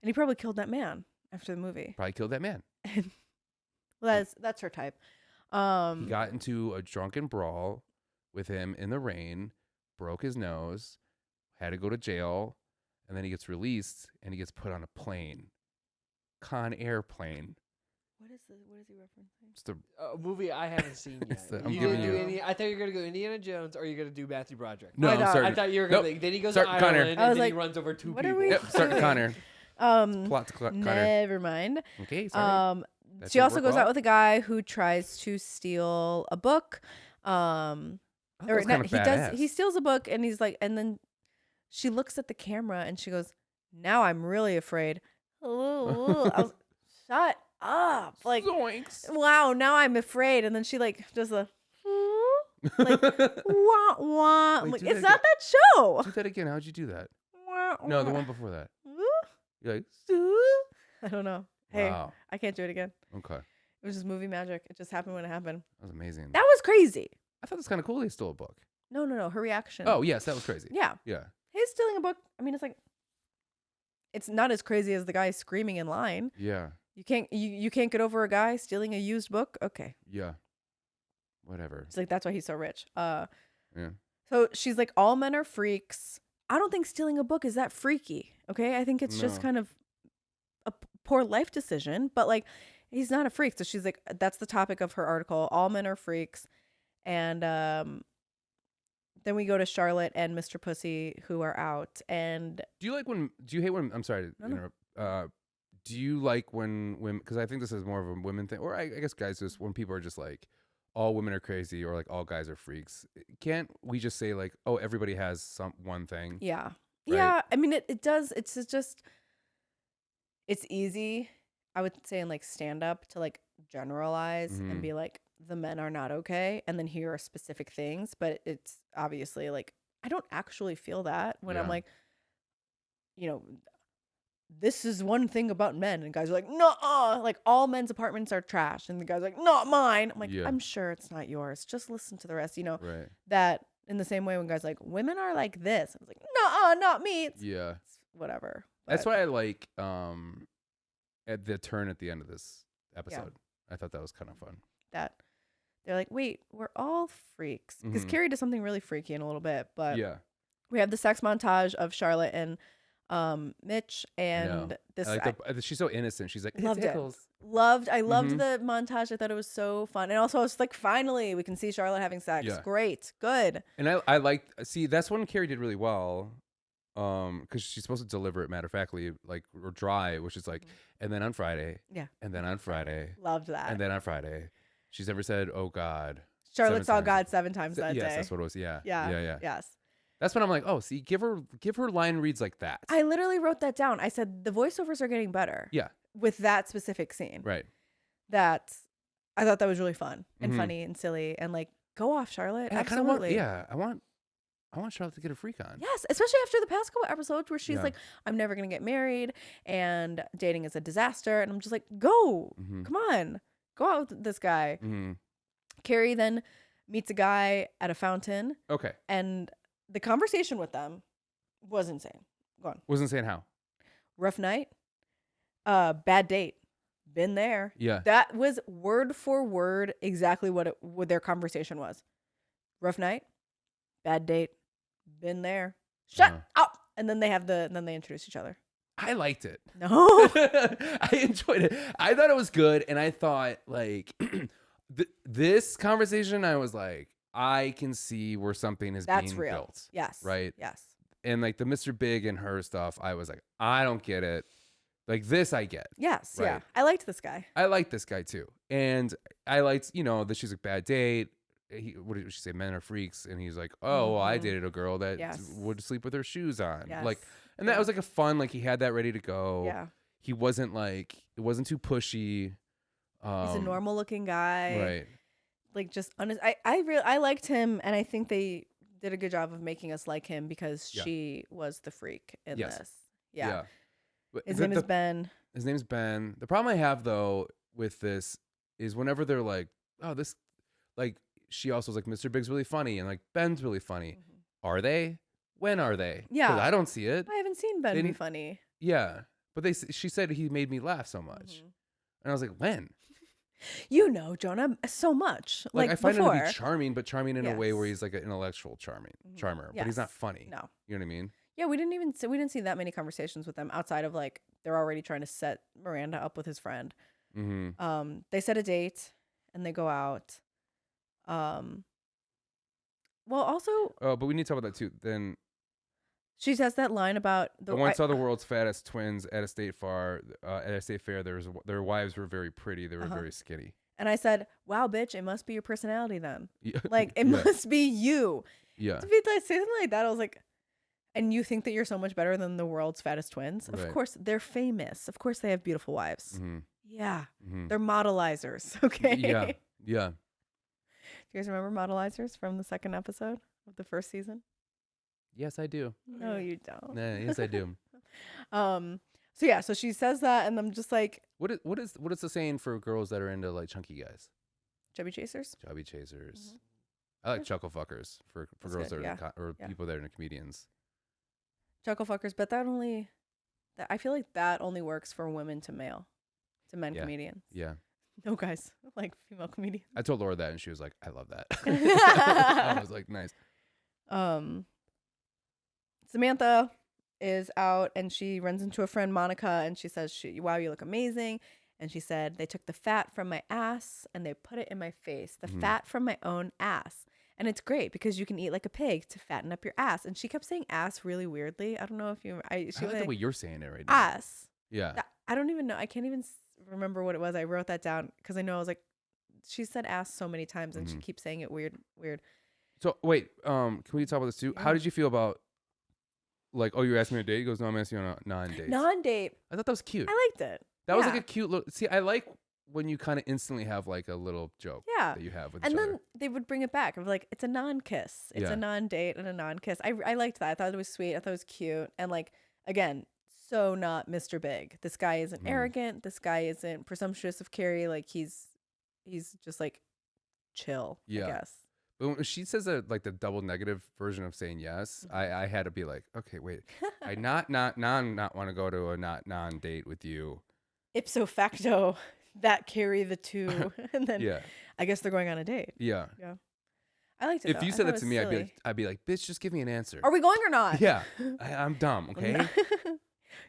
And he probably killed that man after the movie. Probably killed that man. Well, that's her type. He got into a drunken brawl with him in the rain, broke his nose, had to go to jail, and then he gets released and he gets put on a plane. Con Air plane. What is he referencing? It's the A movie I haven't seen yet. I'm You giving gonna do you- I thought you were gonna go Indiana Jones, or you're gonna do Matthew Broderick. No, I'm I starting. I thought you were Nope. gonna. Then he goes Start to Con Air. Ireland, I was and then like, he runs over two what are people. we Yep, start doing? Con Air. Plot to Con Air. Never mind. Okay, sorry. That She didn't also work goes well. out with a guy who tries to steal a book. Oh, that Or was not, kinda badass. he steals a book and he's like, and then she looks at the camera and she goes, now I'm really afraid. Ooh. I was, shut up. Like, Zoinks. wow, now I'm afraid. And then she like does the like wah wah. I'm Wait, like, do it's that not that show. Do that again. How'd you do that? Wah, No, the wah. one before that. Ooh. You're like, I don't know. Hey, wow. I can't do it again. Okay. It was just movie magic. It just happened when it happened. That was amazing. That was crazy. I thought it was kind of cool they stole a book. No. Her reaction. Oh, yes, that was crazy. Yeah. Yeah. He's stealing a book. I mean, it's like, it's not as crazy as the guy screaming in line. Yeah. You can't get over a guy stealing a used book. Okay. Yeah. Whatever. It's like, that's why he's so rich. Yeah. So she's like, all men are freaks. I don't think stealing a book is that freaky. Okay. I think it's just No. kind of a poor life decision, but like, he's not a freak. So she's like, that's the topic of her article. All men are freaks. And, then we go to Charlotte and Mr. Pussy, who are out. And Do you hate when, I'm sorry to No, no. interrupt. Do you like when women, because I think this is more of a women thing, or I guess guys, just when people are just like, all women are crazy or like all guys are freaks. Can't we just say like, oh, everybody has one thing? yeah. Right. Yeah. I mean, it does. It's just, it's easy, I would say, in like stand up to like generalize Mhm. and be like, the men are not okay. And then here are specific things. But it's obviously like, I don't actually feel that when I'm Yeah. like, you know, this is one thing about men. And guys are like, no, like all men's apartments are trash. And the guy's like, not mine. I'm like, Yeah. I'm sure it's not yours. Just listen to the rest. You know, Right. that in the same way when guys are like, women are like this. I was like, no, not me. It's Yeah. whatever. That's But why I like at the turn at the end of this episode. I thought that was kind of fun. that they're like, wait, we're all freaks. Because Mhm. Carrie does something really freaky in a little bit. But Yeah. we have the sex montage of Charlotte and Mitch and this. I like she's so innocent. She's like, Loved it. tickles. I loved Mhm. the montage. I thought it was so fun. And also, it's like, finally, we can see Charlotte having sex. Yeah. Great. Good. And I like, see, that's one Carrie did really well. because she's supposed to deliver it matter of factly, like, or dry, which is like, and then on Friday, Yeah. and then on Friday, Loved that. and then on Friday, she's never said, "Oh God." Charlotte 7 saw times. God 7 times that Yes, day. that's what it was. Yeah. Yeah. Yes. That's when I'm like, oh, see, give her line reads like that. I literally wrote that down. I said the voiceovers are getting better. Yeah. With that specific scene. Right. That I thought that was really fun and Mhm. funny and silly and like go off, Charlotte. And Absolutely. I want Charlotte to get a freak on. Yes, especially after the past couple episodes where she's Yeah. like, I'm never gonna get married and dating is a disaster. And I'm just like, go. Mhm. Come on. Go out with this guy. Mm-hmm. Carrie then meets a guy at a fountain Okay. and the conversation with them was insane. Go on. Wasn't saying how. Rough night. Bad date. Been there. Yeah. That was word for word exactly what their conversation was. Rough night. Bad date. Been there. Shut up. And then they introduce each other. I liked it. No. I enjoyed it. I thought it was good, and I thought like this conversation, I was like, I can see where something is That's being real. built. Yes. Right. Yes. And like the Mr. Big and her stuff, I was like, I don't get it. Like this, I get. Yes. Right. Yeah. I liked this guy. I like this guy too, and I liked, that she's a bad date. What did she say? Men are freaks, and he's like, oh, well, I Mhm. dated a girl that Yes. would sleep with her shoes on, Yes. like, and that Yeah. was like a fun, like he had that ready to go. Yeah. He wasn't like, it wasn't too pushy. He's a normal looking guy. Right. Like just honest. I liked him, and I think they did a good job of making us like him because Yeah. she was the freak in Yes. this. Yeah. But His name is Ben. His name's Ben. The problem I have though with this is whenever they're like, oh, this, like, she also was like, Mr. Big's really funny and like Ben's really funny. Are they? When are they? 'Cause Yeah. I don't see it. I haven't seen Ben be didn't- funny. Yeah, but she said he made me laugh so much, Mhm. and I was like, when? You know Jonah so much. Like I find before. him to be charming, but charming in a way where Yes. he's like an intellectual charmer, but Yes. he's not funny. No. You know what I mean? Yeah, we didn't see that many conversations with them outside of like they're already trying to set Miranda up with his friend. Mm-hmm. They set a date and they go out. Well, also Oh, but we need to talk about that too. Then she has that line about I once saw the world's fattest twins at a state fair. Their wives were very pretty. They were very skinny. and I said, "Wow, bitch, it must be your personality then. Yeah. Like it Yeah. must be you." Yeah. To be like say something like that, I was like, and you think that you're so much better than the world's fattest twins? Of Right. course, they're famous. Of course, they have beautiful wives. Mm-hmm. Yeah, Mm-hmm. they're modelizers. Okay. Yeah. Yeah. Do you guys remember modelizers from the second episode of the first season? Yes, I do. No, you don't. Yes, I do. So yeah, so she says that, and I'm just like, What is the saying for girls that are into like chunky guys? chubby chasers. Chubby chasers. I like chuckle fuckers for That's girls good, that are or yeah. people that are into comedians. Chuckle fuckers, but I feel like that only works for women to men Yeah. comedians. Yeah. No guys like female comedians. I told Laura that and she was like, I love that. I was like, nice. Samantha is out and she runs into a friend, Monica, and she says, wow, you look amazing. And she said, they took the fat from my ass and they put it in my face, the fat from my own ass. And it's great because you can eat like a pig to fatten up your ass. And she kept saying ass really weirdly. I don't know if you, I she like was the way like, you're saying it right now. ass. Yeah. I don't even know. I can't even remember what it was. I wrote that down because I know I was like, she said ass so many times and she keeps saying it weird. So wait, can we talk about this too? How Yeah. did you feel about like, oh, you're asking me on a date? He goes, no, I'm asking you on a non-date. Non-date. I thought that was cute. I liked it. That was like Yeah. a cute little. See, I like when you kind of instantly have like a little joke Yeah. that you have with And each then other. they would bring it back of like, it's a non-kiss. It's Yeah. a non-date and a non-kiss. I liked that. I thought it was sweet. I thought it was cute. And like, again, so not Mr. Big. This guy isn't arrogant. This guy isn't presumptuous of Carrie. Like he's just like chill, Yeah. I guess. But when she says like the double negative version of saying yes, I had to be like, okay, wait, I not want to go to a non-date with you. Ipso facto, that carry the two. And then Yeah. I guess they're going on a date. Yeah. I liked it. If though. you I said thought that it to was me, silly. I'd be like, bitch, just give me an answer. Are we going or not? Yeah. I'm dumb. Okay.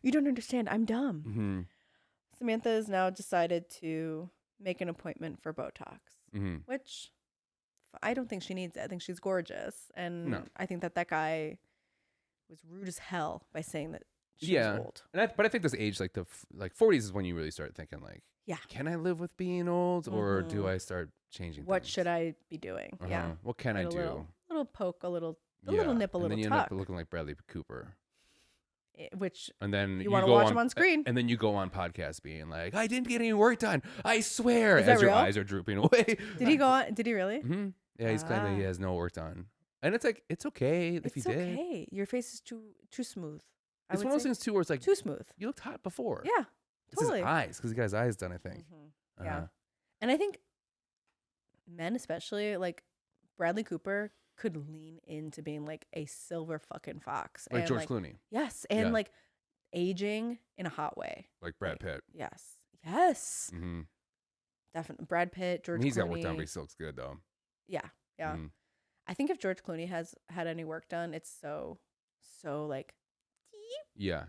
You don't understand. I'm dumb. Mm-hmm. Samantha has now decided to make an appointment for Botox, Mm-hmm. which I don't think she needs it. I think she's gorgeous. And No. I think that guy was rude as hell by saying that she was old. But I think this age, like 40s, is when you really start thinking like, Yeah. can I live with being old, or do I start changing? What things? should I be doing? Yeah. What can I Get a do? little poke, a little nip, a and little then you tuck. end up looking like Bradley Cooper. Which And then you want to go watch him on screen. and then you go on podcast being like, I didn't get any work done. I swear, Is that as your real? eyes are drooping away. Did he go on? Did he really? Mm-hmm. Yeah, he's claiming that he has no work done, and it's like it's okay if he It's did. okay. Your face is too smooth. I It's would one of those say. things too, where it's like Too smooth. you looked hot before. Yeah, It's totally. his eyes because he got his eyes done. I think. Mhm. Yeah, and I think men, especially like Bradley Cooper, could lean into being like a silver fucking fox, Like and George Clooney, Yes, and Yeah. like aging in a hot way. like Brad Pitt. Yes, yes, Mm-hmm. definitely. Brad Pitt, George. He's Clooney. got work done, but he still looks good though. Yeah, yeah. Mhm. I think if George Clooney has had any work done, it's so like Yeah.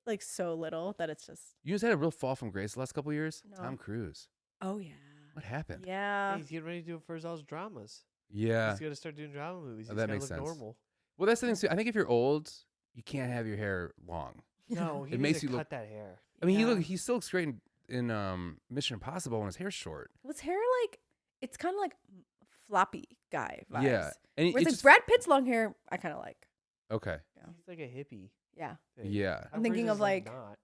like so little that it's just You just had a real fall from grace the last couple of years. No. Tom Cruise. oh yeah. What happened? Yeah. He's getting ready to do it for his all his dramas. Yeah. He's got to start doing drama movies. Oh, He's that gotta makes look sense. normal. Well, that's the thing too. I think if you're old, you can't have your hair long. No, he It needs makes to you cut look- that hair. I mean, Yeah. he still looks great in Mission Impossible when his hair's short. Was hair like it's kind of like floppy guy vibes. Yeah, and Whereas it's like just Brad Pitt's long hair, I kind of like. okay. He's like a hippie. Yeah. thing. Yeah. I'm thinking Tom of, Cruise is, like- not.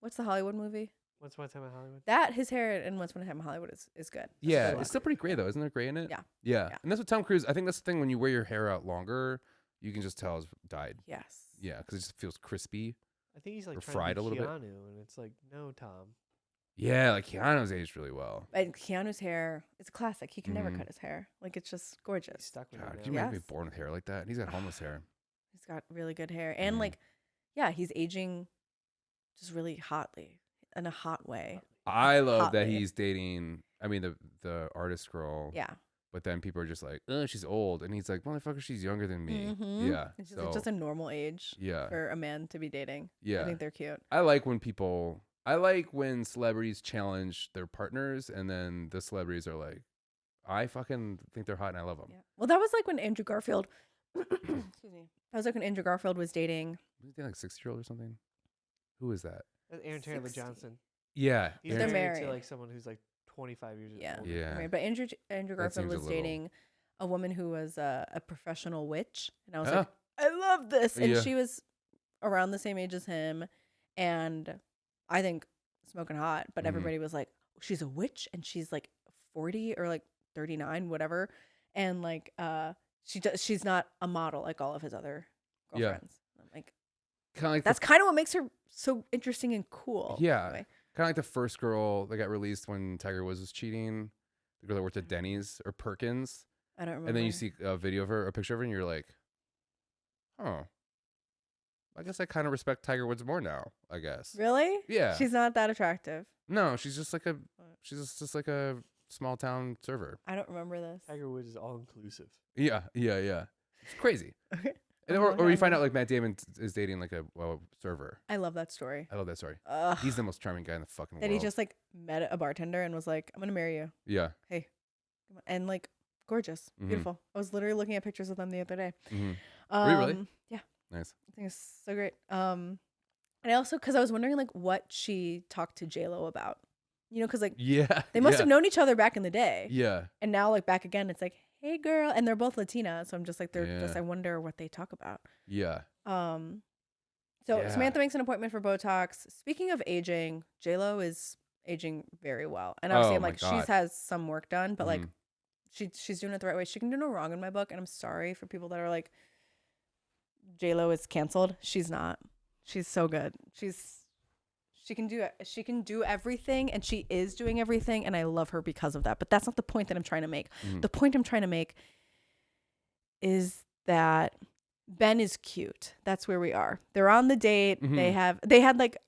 What's the Hollywood movie? Once Upon a Time in Hollywood. That his hair in Once Upon a Time in Hollywood is good. That's Yeah, good. it's still pretty gray though. Isn't there gray in it? Yeah. Yeah. Yeah. And that's what Tom Cruise. I think that's the thing when you wear your hair out longer, you can just tell it's dyed. Yes. Yeah, because it just feels crispy. I think he's like Or trying fried to a be little bit. Keanu, and it's like, no, Tom. Yeah, like Keanu's aged really well. And Keanu's hair, it's a classic. He can never Mhm. cut his hair. Like it's just He's gorgeous. stuck with God, him can you now. imagine Yes. being born with hair like that? And he's got homeless hair. He's got really good hair. And Mhm. like, yeah, he's aging just really hotly in a hot way. I love that Hotly. he's dating. I mean, the artist girl. Yeah. But then people are just like, "Oh, she's old," and he's like, "Motherfucker, she's younger than me." Mhm. Yeah. It's just, So just a normal age yeah, for a man to be dating. I yeah. think they're cute. I like when celebrities challenge their partners, and then the celebrities are like, "I fucking think they're hot, and I love them." Yeah. Well, that was like when Andrew Garfield. Excuse me. That was like when Andrew Garfield was dating. Was he like 6-year-old or something? Who is that? That's Aaron Taylor 60. Johnson. Yeah, He's They're married to married. like someone who's like 25 years Yeah. older. Yeah. Right. But Andrew That Garfield seems a was little- dating a woman who was a professional witch, and I was Oh. like, I love this. And Yeah. she was around the same age as him, and I think smoking hot. But Mhm. everybody was like, she's a witch, and she's like 40 or like 39, whatever, and like she's not a model like all of his other Yeah. girlfriends. I'm like, Kind of like that's kind of what makes her so interesting and cool. Yeah. Anyway. kind of like the first girl that got released when Tiger Woods was cheating. The girl that worked at Denny's or Perkins, I don't remember. and then you see a video of her, a picture of her, and you're like, "Oh, I guess I kind of respect Tiger Woods more now." I guess. Really? Yeah. She's not that attractive. No, she's just like just like a small town server. I don't remember this. Tiger Woods is all inclusive. Yeah. It's crazy. Okay. And Oh, or you okay. find out like Matt Damon is dating like a server. I love that story. I love that story. Ugh. He's the most charming guy in the fucking That world. he just like met a bartender and was like, I'm gonna marry you. yeah. Hey. Come on. And like gorgeous. Mhm. Beautiful. I was literally looking at pictures of them the other day. hmm Were you really? Yeah. Nice. I think it's so great. And I also because I was wondering like what she talked to JLo about. You know, because like Yeah. they must yeah. have known each other back in the day. Yeah. And now like back again, it's like, hey girl, and they're both Latina, so I'm just like they're just Yeah. I wonder what they talk about. Yeah. So Yeah. Samantha makes an appointment for Botox. Speaking of aging, JLo is aging very well. And Oh obviously I'm my like God. she's has some work done, but like Mhm. she's doing it the right way. She can do no wrong in my book, and I'm sorry for people that are like JLo is canceled. She's not. She's so good. She can do everything, and she is doing everything, and I love her because of that. But that's not the point that I'm trying to make. Mhm. The point I'm trying to make is that Ben is cute. That's where we are. They're on the date. Mhm. They had like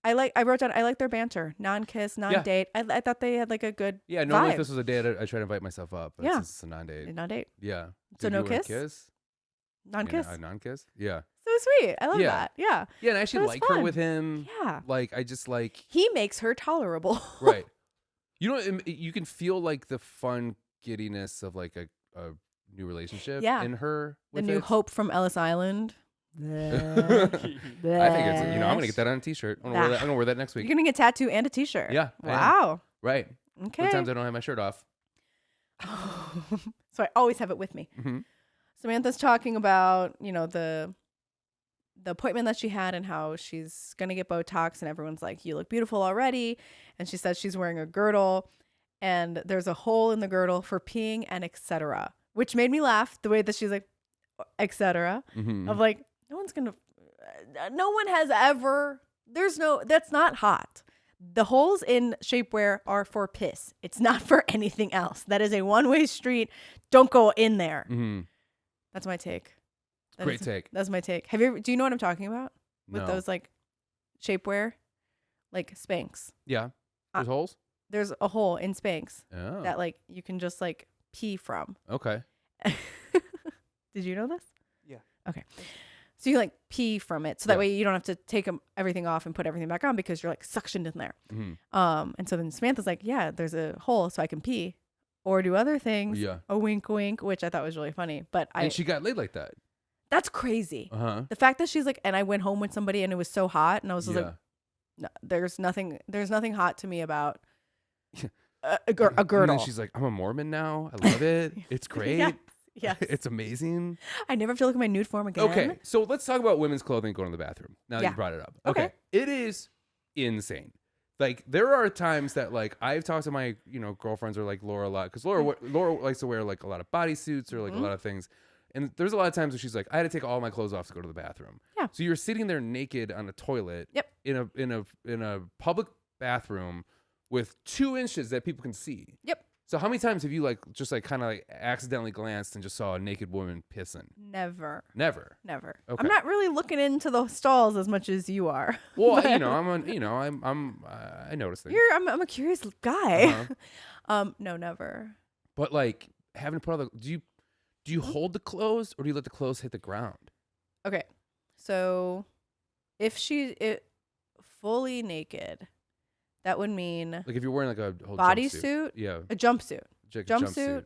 I wrote down I like their banter, non-kiss, non-date. I thought they had like a good Yeah. Normally, vibe. if this was a date, I try to invite myself up. But Yeah. since it's a non-date. non-date, Yeah. So Did no you wanna kiss? Kiss? non-kiss. A non-kiss. Yeah. So sweet. I love Yeah. that. Yeah, Yeah, and I actually was like her fun. with him. yeah. Like I just like He makes her tolerable. right. You know, you can feel like the fun giddiness of like a new relationship Yeah. in her. The With new it. Hope from Ellis Island. I think it's, I'm gonna get that on a t-shirt. I'm gonna wear that next You're week. getting a tattoo and a t-shirt. Yeah, I am. Wow. Right. Okay. Sometimes I don't have my shirt off. So I always have it with me. Mm-hmm. Samantha's talking about, the appointment that she had and how she's going to get Botox, and everyone's like, you look beautiful already. And she says she's wearing a girdle and there's a hole in the girdle for peeing and etc., which made me laugh the way that she's like, etc. Mm-hmm. Of like, no one has ever, that's not hot. The holes in shapewear are for piss. It's not for anything else. That is a one-way street. Don't go in there. Mm-hmm. That's my take. Great take. That's my take. Do you know what I'm talking about? With No. those like shapewear, like Spanx. Yeah. There's holes. There's a hole in Spanx Oh. that like you can just like pee from. Okay. Did you know this? Yeah. Okay. So you like pee from it, so that Yeah. way you don't have to take everything off and put everything back on because you're like suctioned in there. Mm-hmm. And so then Samantha's like, yeah, there's a hole so I can pee or do other things. Yeah. A wink, wink, which I thought was really funny. But And she got laid like that. that's crazy. Uh-huh. The fact that she's like, and I went home with somebody and it was so hot, and I was just Yeah. like, no, there's nothing hot to me about a girdle. And then she's like, I'm a Mormon now. I love it. It's great. Yes. Yes. It's amazing. I never have to look at my nude form again. Okay, so let's talk about women's clothing going to the bathroom. Now that Yeah. you brought it up. Okay. It is insane. Like there are times that like I've talked to my girlfriends or like Laura a lot because Laura likes to wear like a lot of bodysuits or like a lot of things, and there's a lot of times where she's like, I had to take all my clothes off to go to the bathroom. Yeah. So you're sitting there naked on a toilet. Yep. In a public bathroom with 2 inches that people can see. Yep. So how many times have you like just like kind of like accidentally glanced and just saw a naked woman pissing? Never. Never. Okay. Okay. I'm not really looking into the stalls as much as you are. Well, But I notice things. I'm a curious guy. Uh-huh. No, never. But like having to put all the do you hold the clothes or do you let the clothes hit the ground? Okay. So if fully naked, that would mean Like if you're wearing like a whole bodysuit, jumpsuit. Yeah. a jumpsuit. Like a Jumpsuit.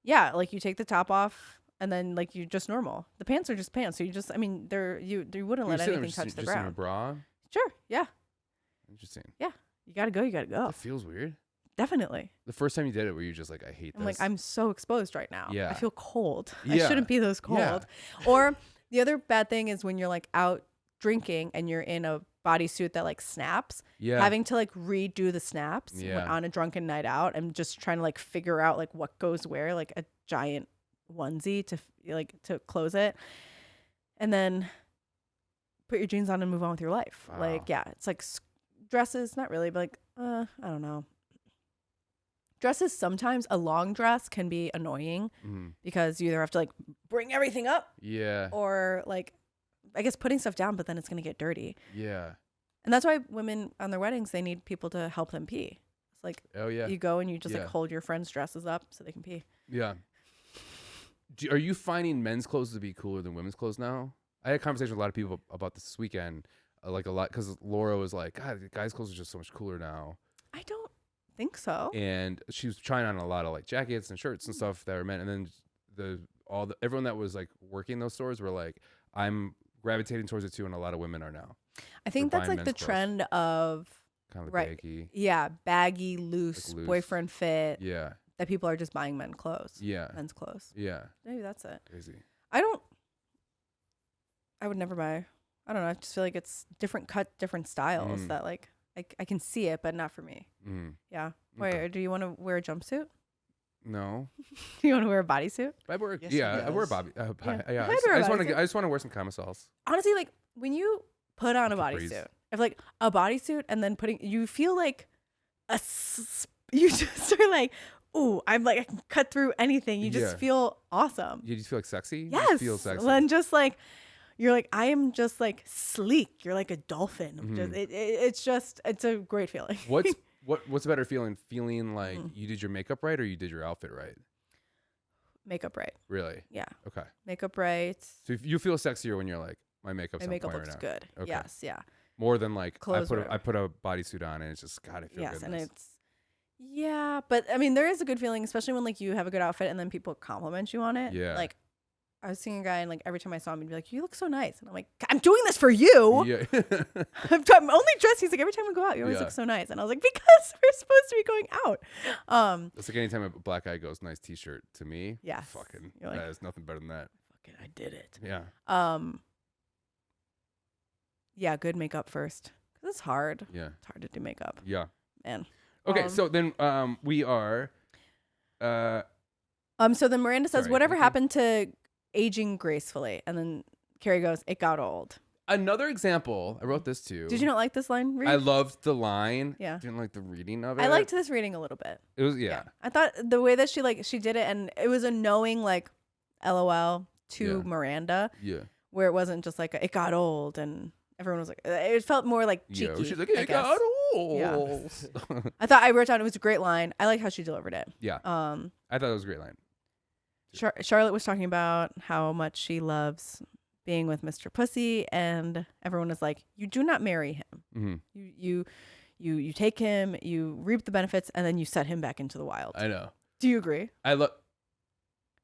Yeah, like you take the top off and then like you're just normal. The pants are just pants. So you just, I mean, you wouldn't let anything touch the just in a ground. bra. Sure. Yeah. Interesting. You gotta go. That feels weird. Definitely. The first time you did it, were you just like, I hate I'm this? like, I'm so exposed right now. Yeah. I feel cold. Yeah. I shouldn't be this cold. Yeah. Or the other bad thing is when you're like out drinking and you're in a bodysuit that like snaps, Yeah. having to like redo the snaps Yeah. on a drunken night out and just trying to like figure out like what goes where, like a giant onesie to close it. And then put your jeans on and move on with your life. Wow. Like, yeah, it's like dresses, not really, but like, I don't know. Dresses, sometimes a long dress can be annoying because you either have to like bring everything up Yeah. or like, I guess putting stuff down, but then it's going to get dirty. Yeah. And that's why women on their weddings, they need people to help them pee. It's like Oh yeah. you go and you just Yeah. like hold your friends' dresses up so they can pee. Yeah. Are you finding men's clothes to be cooler than women's clothes now? I had a conversation with a lot of people about this weekend, like a lot, because Laura was like, God, guys' clothes are just so much cooler now. I don't think so. And she was trying on a lot of like jackets and shirts and stuff that were men. And then everyone that was like working those stores were like, I'm gravitating towards it too, and a lot of women are now. I think They're that's buying like the men's clothes. trend of Kind of Right. baggy. yeah, baggy, loose, Like loose. boyfriend fit. Yeah. That people are just buying men's clothes. Yeah. Men's clothes. Yeah. Maybe that's it. Crazy. I would never buy. I don't know. I just feel like it's different cut, different styles that like I can see it, but not for me. Mm. Yeah. Okay. Wait, do you want to wear a jumpsuit? No. Do you want to wear a bodysuit? I wear, Yes, he I wear a does. bobby. Yeah. Yeah. I'd wear a I just bodysuit. want to wear some camisoles. Honestly, like when you put on a Capris. bodysuit, if like a bodysuit and then you feel like you just are like, ooh, I'm like, I can cut through anything. You just Yeah. feel awesome. You just feel like sexy? You Yes. just feel sexy. And just like, you're like, I am just like sleek. You're like a dolphin. Mhm. It's a great feeling. What's a better feeling? Feeling like you did your makeup right or you did your outfit right? Makeup right. Really? Yeah. Okay. Makeup right. So if you feel sexier when you're like, my makeup's My on makeup point looks right now. good. Okay. Yes. Yeah. More than like Clothes I put a bodysuit on and it's just God, I feel Yes. good. And in this. it's, Yeah, but I mean, there is a good feeling, especially when like you have a good outfit and then people compliment you on it. Yeah. Like, I was seeing a guy and like every time I saw him, he'd be like, "You look so nice," and I'm like, "I'm doing this for you. Yeah. I'm only dressed." He's like, "Every time we go out, you always Yeah. look so nice," and I was like, "Because we're supposed to be going out." It's like anytime a black guy goes, nice t-shirt to me. Yes. Fucking, You're like, that is nothing better than that. "Fucking, I did it." Yeah. Yeah, good makeup first, because it's hard. Yeah. It's hard to do makeup, Yeah. man. Okay. So then, we are, So then Miranda says, Sorry, "Whatever Nikki? happened to aging gracefully?" And then Carrie goes, "It got old." another example. I wrote this too. Did you not like this line? Reed? I loved the line. Yeah. Didn't like the reading of it. I liked this reading a little bit. It was, yeah. I thought the way that she did it, and it was a knowing like LOL to Yeah. Miranda, Yeah. where it wasn't just like it got old and everyone was like, it felt more like cheeky. Yeah. She's like, I it guess. got old. I wrote down it was a great line. I like how she delivered it. Yeah. Um, I thought it was a great line. Charlotte was talking about how much she loves being with Mr. Pussy, and everyone was like, "You do not marry him. Mm-hmm. You take him, you reap the benefits, and then you set him back into the wild." I know. Do you agree? I love.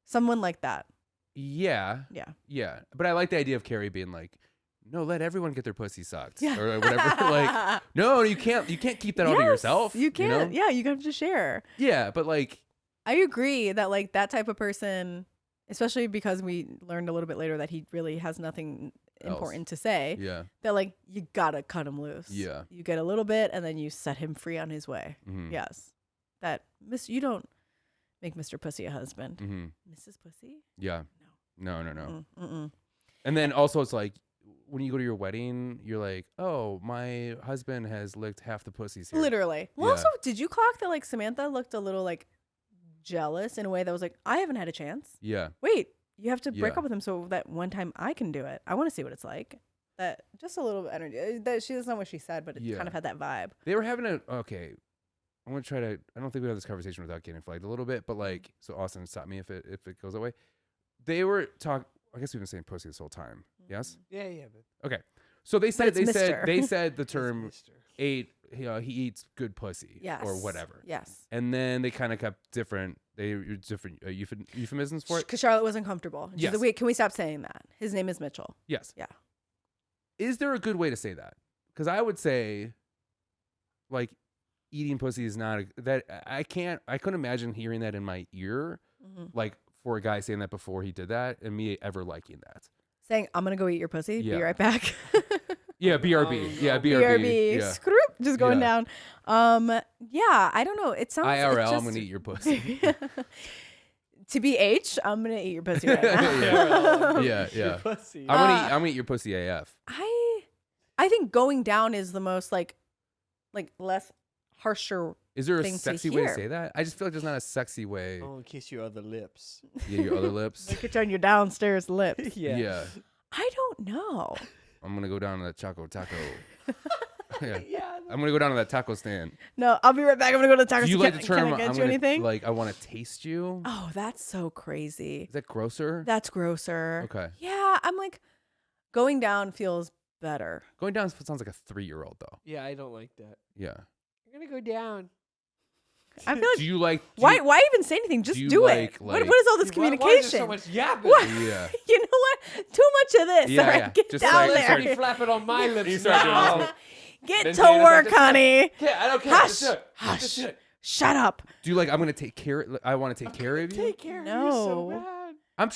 Someone like that. Yeah. Yeah. Yeah. But I like the idea of Carrie being like, no, let everyone get their pussy sucked. Yeah. Or whatever. Like, no, you can't keep that all to Yes, yourself. You can't. know? Yeah, you have to share. Yeah, but like, I agree that like that type of person, especially because we learned a little bit later that he really has nothing important to say, yeah. that like you gotta cut him loose. Yeah. You get a little bit and then you set him free on his way. Mm-hmm. Yes. That you don't make Mr. Pussy a husband. Mm-hmm. Mrs. Pussy? Yeah. No. No. Mm-mm. And then also it's like, when you go to your wedding, you're like, oh, my husband has licked half the pussies here. Literally. Well, Yeah. also, did you clock that like Samantha looked a little like jealous in a way that was like, I haven't had a chance. Yeah. Wait, you have to break Yeah. up with him so that one time I can do it. I want to see what it's like. That just a little energy. That's not what she said, but it Yeah. kind of had that vibe. They were having okay. I'm gonna try to. I don't think we have this conversation without getting flagged a little bit, but like, so Austin, stop me if it goes that way. They were talking. I guess we've been saying pussy this whole time. Yes. Yeah, but Okay. So they said it's Mr. they said the it's term Mr. ate. He eats good pussy. Yes. Or whatever. Yes. And then they kind of kept different. They used different euphemisms for it. Because Charlotte was uncomfortable. She's Yes. like, wait, can we stop saying that? His name is Mitchell. Yes. Yeah. Is there a good way to say that? Because I would say, like, eating pussy is not that I couldn't imagine hearing that in my ear, like for a guy saying that before he did that, and me ever liking that. Saying, I'm going to go eat your pussy. Yeah. Be right back. Yeah, BRB. Yeah, BRB. Yeah. Scroop, just going down. Yeah, I don't know. It sounds IRL, I'm gonna eat your pussy. To be H, I'm gonna eat your pussy right now. Yeah. Pussy. I'm gonna eat your pussy AF. I think going down is the most like less harsher. Is there a thing to sexy way to hear. say that? I just feel like there's not a sexy way. Oh, kiss your other lips. Yeah, your other lips. Like it's on your downstairs lip. Yeah. I don't know. I'm gonna go down to that Choco Taco. Yeah. Yeah. I'm gonna go down to that taco stand. No, I'll be right back. I'm gonna go to the tacos. Do you like the term? Can I get I'm you gonna, anything? Like, I want to taste you. Oh, that's so crazy. Is that grosser? That's grosser. Okay. Yeah, I'm like, going down feels better. Going down sounds like a 3-year-old though. Yeah, I don't like that. Yeah. I'm gonna go down. I feel like Do you like? why even say anything? Just do you do like- it. like- What is all this Why is there communication? so much yapping? What? Yeah. You know what? Too much of this. Yeah, All right, yeah. get Just down like- there. Already flapping on my lips. You start doing now. this. Get Then to Deanna's like, work, "Just honey. Yeah, I don't care. Hush. Just do it. Hush. Just do it. Shut up. Do you like? I'm gonna take care. I want to take care of you. Take care of you No. so bad. I'm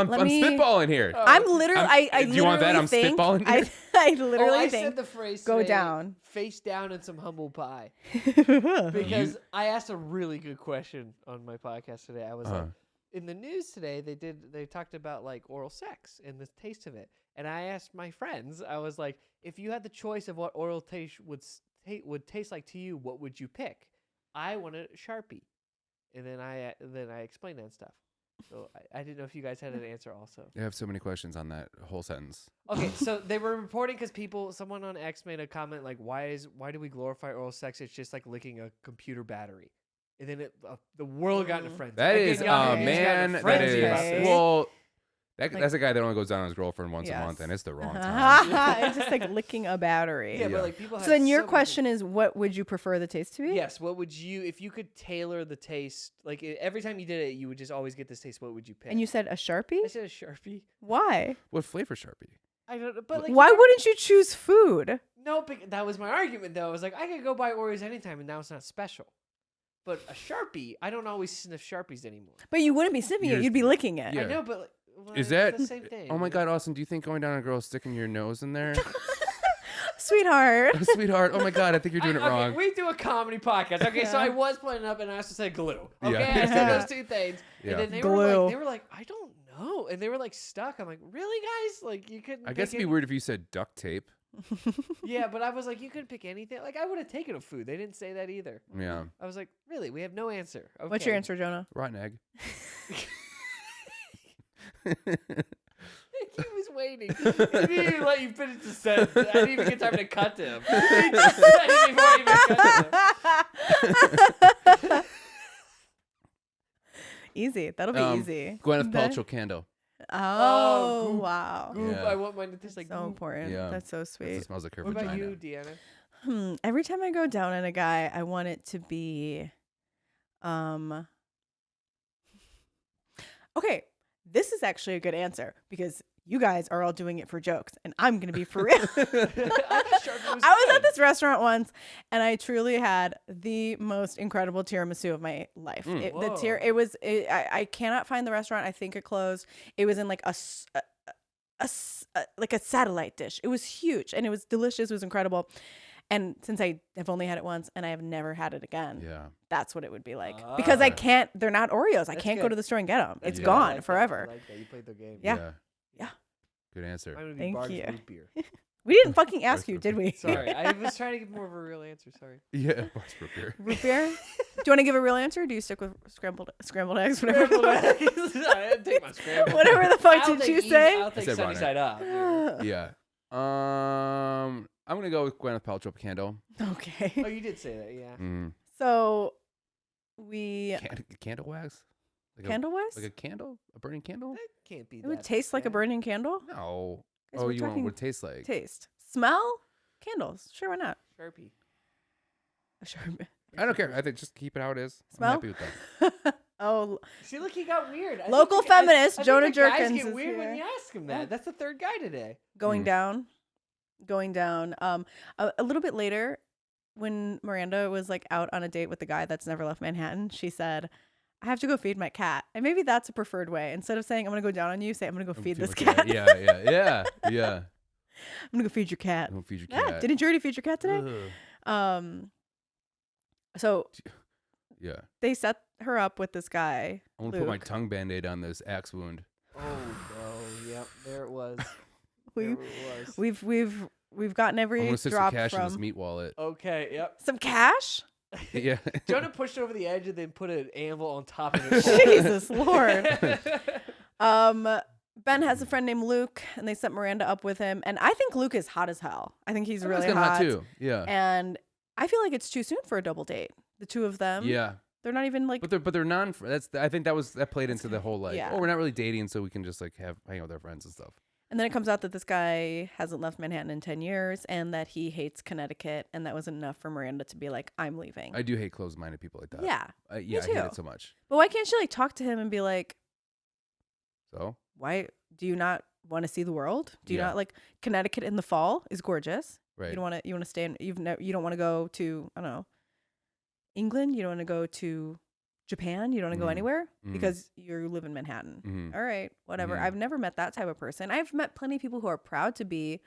Let me- spitballing here. I'm literally. I do you want that? literally I'm think, spitballing I, here? I Oh, literally I think. said the phrase go today, down. face down in some humble pie. Because Because I asked a really good question on my podcast today. I was like, in the news today, they talked about like oral sex and the taste of it. And I asked my friends, I was like, if you had the choice of what oral taste would taste like to you, what would you pick? I wanted Sharpie. And then I explained that stuff. So I didn't know if you guys had an answer also. I have so many questions on that whole sentence. Okay, so they were reporting because someone on X made a comment like, why do we glorify oral sex? It's just like licking a computer battery. And then the world got into frenzy. That Again, is, young age got into man. That frenzy is about this. well. That's a guy that only goes down on his girlfriend once a Yes. month, and it's the wrong time. It's just like licking a battery. Yeah, but like people have So then your so many question is, what would you prefer the taste to be? Yes. What would you, if you could tailor the taste, like every time you did it, you would just always get this taste. What would you pick? And you said a Sharpie? I said a Sharpie. Why? What flavor Sharpie? I don't know, but like, Why wouldn't you choose food? No, that was my argument though. I was like, I could go buy Oreos anytime, and now it's not special. But a Sharpie, I don't always sniff Sharpies anymore. But you wouldn't be sniffing it. You'd be licking it. Yeah. I know, but like, well, Is it's that the same thing? Oh my God, Austin, do you think going down on a girl is sticking your nose in there? Sweetheart. Oh, sweetheart. Oh my God, I think you're doing it wrong. Okay, we do a comedy podcast. Okay, so I was playing up, and I also said glue. Okay, Yeah. I said those two things, Yeah. and then they Glue. were like, I don't know, and they were like stuck. I'm like, really, guys? Like you couldn't. I guess it'd pick be any- weird if you said duct tape. Yeah, but I was like, you couldn't pick anything. Like I would have taken a food. They didn't say that either. Yeah. I was like, really? We have no answer. Okay. What's your answer, Jonah? Rotten egg. He was waiting. He didn't even let you finish the sentence. I didn't even get time to cut to him. He just said it before I even cut to him. Easy. That'll be easy. Gwyneth Then- Paltrow candle. Oh, goop. wow. Goop. Yeah. I want mine to taste like So goop. important. Yeah. That's so It sweet. smells like her What about vagina. you, Deanna? Every time I go down on a guy, I want it to be okay, this is actually a good answer because you guys are all doing it for jokes and I'm going to be for real. I was at this restaurant once and I truly had the most incredible tiramisu of my life. I cannot find the restaurant. I think it closed. It was in like like a satellite dish. It was huge and it was delicious. It was incredible. And since I have only had it once and I have never had it again, Yeah. that's what it would be like. Because I can't, they're not Oreos. I can't go good. to the store and get them. It's Yeah. gone I like forever. That. I like that. You played the game. Yeah. Yeah. Good answer. Mine would be Thank Bard's you. root beer. We didn't fucking ask you, did we? Sorry, I was trying to give more of a real answer. Sorry. Yeah. Bart's root beer. Root beer? Do you want to give a real answer or do you stick with scrambled eggs? Whatever, Scrambled eggs. I didn't take my scrambled. whatever the fuck I'll did take you easy- say? I'll take said sunny Ronnie. side up. dude. Yeah. I'm gonna go with Gwyneth Paltrow candle. Okay. Oh, you did say that, yeah. Mm. So we Candle wax. Like candle wax? Like a candle? A burning candle? That can't be. It would that taste like a bad. burning candle? No. Guys, Oh, we're you want talking what it tastes like? Taste. Smell? Candles. Sure, why not? Sharpie. Sure. I don't care. I think just keep it how it is. Smell? I'm happy with that. Oh, See, look, he got weird. I think Local the guy- feminist, I think Jonah the guys Jurkens get is weird when here. you ask him that. That's the third guy today. going Mm. down. Going down. A little bit later, when Miranda was like out on a date with the guy that's never left Manhattan, she said, I have to go feed my cat. And maybe that's a preferred way. Instead of saying, I'm going to go down on you, say, I'm going to go feed this my cat. Yeah. I'm I'm going to go feed your cat. gonna feed your Yeah, cat. didn't you already feed your cat today? Ugh. So Yeah. they set her up with this guy. I'm gonna put my Luke. tongue band-aid on this axe wound. Oh, no. Yep, there it was. We- There it was. We've gotten I'm every gonna sit some drop cash in this from meat wallet. Okay, yep. some cash. Yeah. Jonah pushed over the edge and then put an anvil on top of it. Jesus Lord. Ben has a friend named Luke, and they set Miranda up with him. And I think Luke is hot as hell. I think he's really That's kinda hot. too. Yeah. And I feel like it's too soon for a double date. The two of them. Yeah. They're not even like. But they're non. I think that played into the whole like. Yeah. Oh, we're not really dating, so we can just like hang out with our friends and stuff. And then it comes out that this guy hasn't left Manhattan in 10 years, and that he hates Connecticut, and that was enough for Miranda to be like, I'm leaving. I do hate closed-minded people like that. Yeah. Yeah. I hate too. it so much. But why can't she like talk to him and be like, So. why do you not want to see the world? Do you Yeah. not like Connecticut in the fall is gorgeous. Right. You don't want to stay in, you don't want to go to, I don't know, England. You don't want to go to Japan. You don't want to go Mhm. anywhere Mhm. because you live in Manhattan. Mhm. All right, whatever. Mhm. I've never met that type of person. I've met plenty of people who are proud to be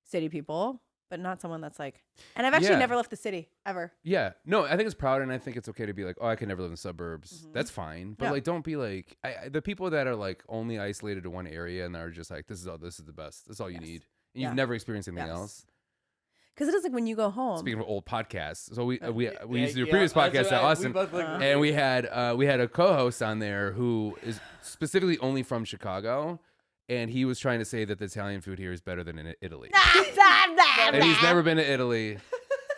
city people, but not someone that's like, and I've actually Yeah. never left the city ever. Yeah, no, I think it's proud, and I think it's okay to be like, oh, I can never live in the suburbs. Mhm. That's fine, but Yeah. like, don't be like the people that are like only isolated to one area and are just like, this is the best. This is all you Yes. need, and Yeah. you've never experienced anything Yes. else. Because it is like when you go home. Speaking of old podcasts, so we Yeah, used to do a yeah, previous that's podcast right. at Austin, We both looked Uh-huh. and we had a co-host on there who is specifically only from Chicago, and he was trying to say that the Italian food here is better than in Italy. And he's never been to Italy.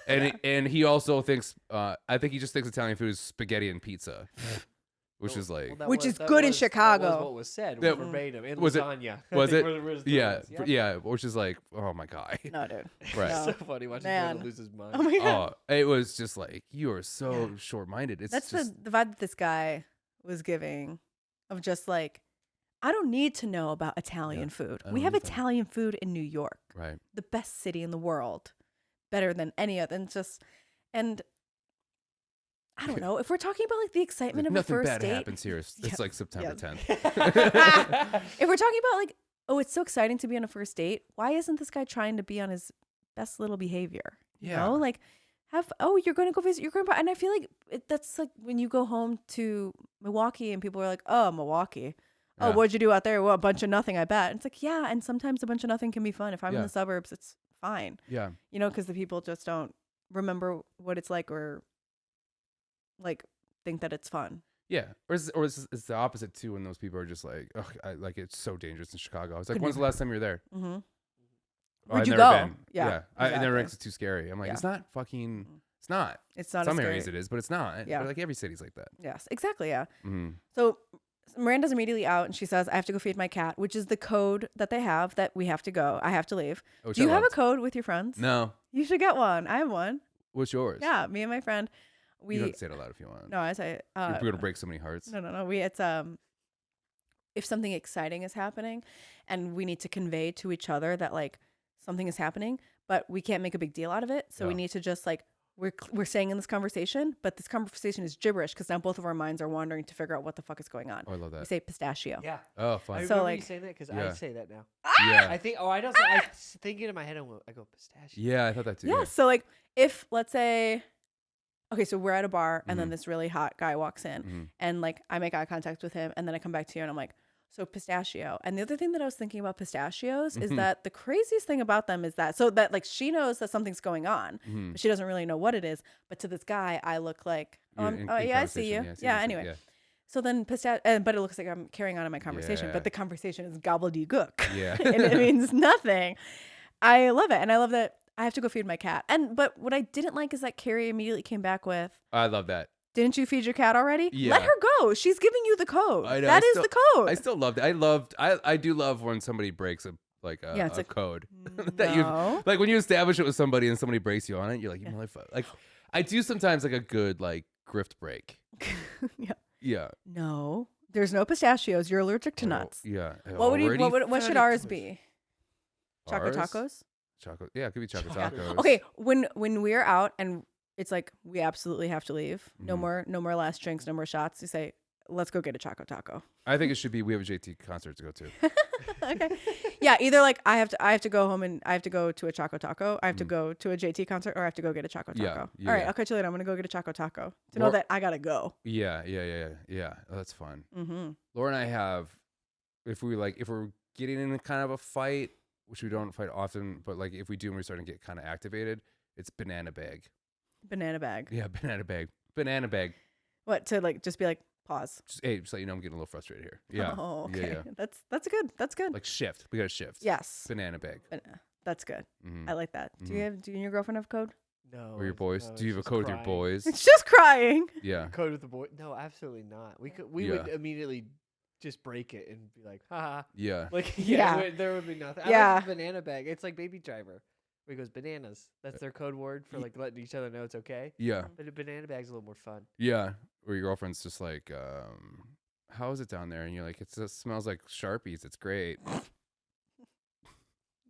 And he also thinks I think he just thinks Italian food is spaghetti and pizza. which is like, Which is good in That Chicago. was what was said That- verbatim in was it- lasagna. was I think it? was the yeah, words. Yep. yeah, which is like, oh my god, No, dude. right? No. So funny watching Man. Jonah lose his mind. Oh my god. Oh, it was just like you are so Yeah. short-minded. It's That's just the vibe that this guy was giving of just like, I don't need to know about Italian food. I We don't have need to. Italian food in New York, right. the best city in the world, better than any other. And I don't know if we're talking about like the excitement of a Nothing first bad date. happens here. It's Yeah. like September Yeah. 10th. If we're talking about like, oh, it's so exciting to be on a first date. Why isn't this guy trying to be on his best little behavior? You Yeah. know, like you're going to go visit your grandpa. And I feel like that's like when you go home to Milwaukee and people are like, oh, Milwaukee. Oh, Yeah. what'd you do out there? Well, a bunch of nothing, I bet. It's like, yeah. And sometimes a bunch of nothing can be fun. If I'm in Yeah. the suburbs, it's fine. Yeah. You know, because the people just don't remember what it's like or like think that it's fun. Yeah. Or it's the opposite too when those people are just like, oh, like it's so dangerous in Chicago. I was like, Could when's the never- last time you were there? Mm-hmm. Oh, Where'd I've you never go? been. Yeah, I never exactly. it's too scary. I'm like, Yeah. it's not fucking. Mhm. It's not. It's not Some as areas scary. it is, but it's not. Yeah. But like every city's like that. Yes, exactly. Yeah. Mm-hmm. So Miranda's immediately out and she says, I have to go feed my cat, which is the code that they have that we have to go. I have to leave. Which Do you I have a loved. code with your friends? No. You should get one. I have one. What's yours? Yeah, me and my friend. You We don't have to say it aloud if you want. no, I say You're gonna break so many hearts. no. It's if something exciting is happening and we need to convey to each other that like something is happening, but we can't make a big deal out of it. So we Yeah. need to just like we're staying in this conversation, but this conversation is gibberish because now both of our minds are wandering to figure out what the fuck is going on. Oh, I love We that. say pistachio. Yeah. Oh, I fun. remember So, you like- saying that because Yeah. I say that now. Yeah. I think. Oh, I don't. Say, I think it in my head. I go pistachio. Yeah, I thought that too. Yeah. So like if let's say, okay, so we're at a bar and then Mhm. this really hot guy walks in Mhm. and like I make eye contact with him and then I come back to you and I'm like, so pistachio. And the other thing that I was thinking about pistachios is Mhm. that the craziest thing about them is that so that like she knows that something's going on, Mhm. but she doesn't really know what it is. But to this guy, I look like, You're oh, in yeah, I see you. conversation. I see Yeah. what you're Anyway, saying. so then but it looks like I'm carrying on in my conversation, Yeah. but the conversation is gobbledygook. Yeah. And it means nothing. I love it. And I love that I have to go feed my cat. But what I didn't like is that Carrie immediately came back with, I love that. didn't you feed your cat already? Yeah. Let her go. She's giving you the code. I know, That I is still- the code. I still loved it. I do love when somebody breaks a Yeah, it's a like, code. that you No. like when you establish it with somebody and somebody breaks you on it, you're like, you Yeah. motherfucker. Like I do sometimes like a good like grift break. Yeah. Yeah. No. There's no pistachios. You're allergic to Oh, nuts. yeah. What Already what should fed ours it. be? Choco Ours? tacos? Chocolate. Yeah, it could be chocolate Chocolate. tacos. Okay, when we're out and it's like we absolutely have to leave. No Mhm. more last drinks, no more shots. You say, let's go get a choco taco. I think it should be we have a JT concert to go to. Okay. Yeah, either like I have to go home and I have to go to a choco taco. I have to go to a JT concert or I have to go get a choco taco. Yeah, All right, yeah. I'll catch you later. I'm gonna go get a choco taco to know Or- that I gotta go. Yeah. Oh, that's fun. Mm-hmm. Laura and I have, if we're getting in kind of a fight, which we don't fight often, but like if we do and we're starting to get kind of activated, it's banana bag. Banana bag. Yeah, banana bag. What to like just be like pause. Just let you know I'm getting a little frustrated here. Yeah. Oh, okay. Yeah. That's good. That's good. Like shift. We got to shift. Yes. Banana bag. That's good. Mhm. I like that. Do you Mhm. have? Do you and your girlfone have code? No. Or your boys? no, Do you have a it's code with just your crying. boys? It's just crying. Yeah. Code with the boy? No, absolutely not. We would Yeah. immediately just break it and be like, haha. Yeah. Like Yeah. there would be nothing. I Yeah. like the banana bag. It's like Baby Driver. Where he goes bananas. That's their code word for like letting each other know it's okay. Yeah. But a banana bag's a little more fun. Yeah. Or your girlfriend's just like, how is it down there? And you're like, it smells like Sharpies. It's great.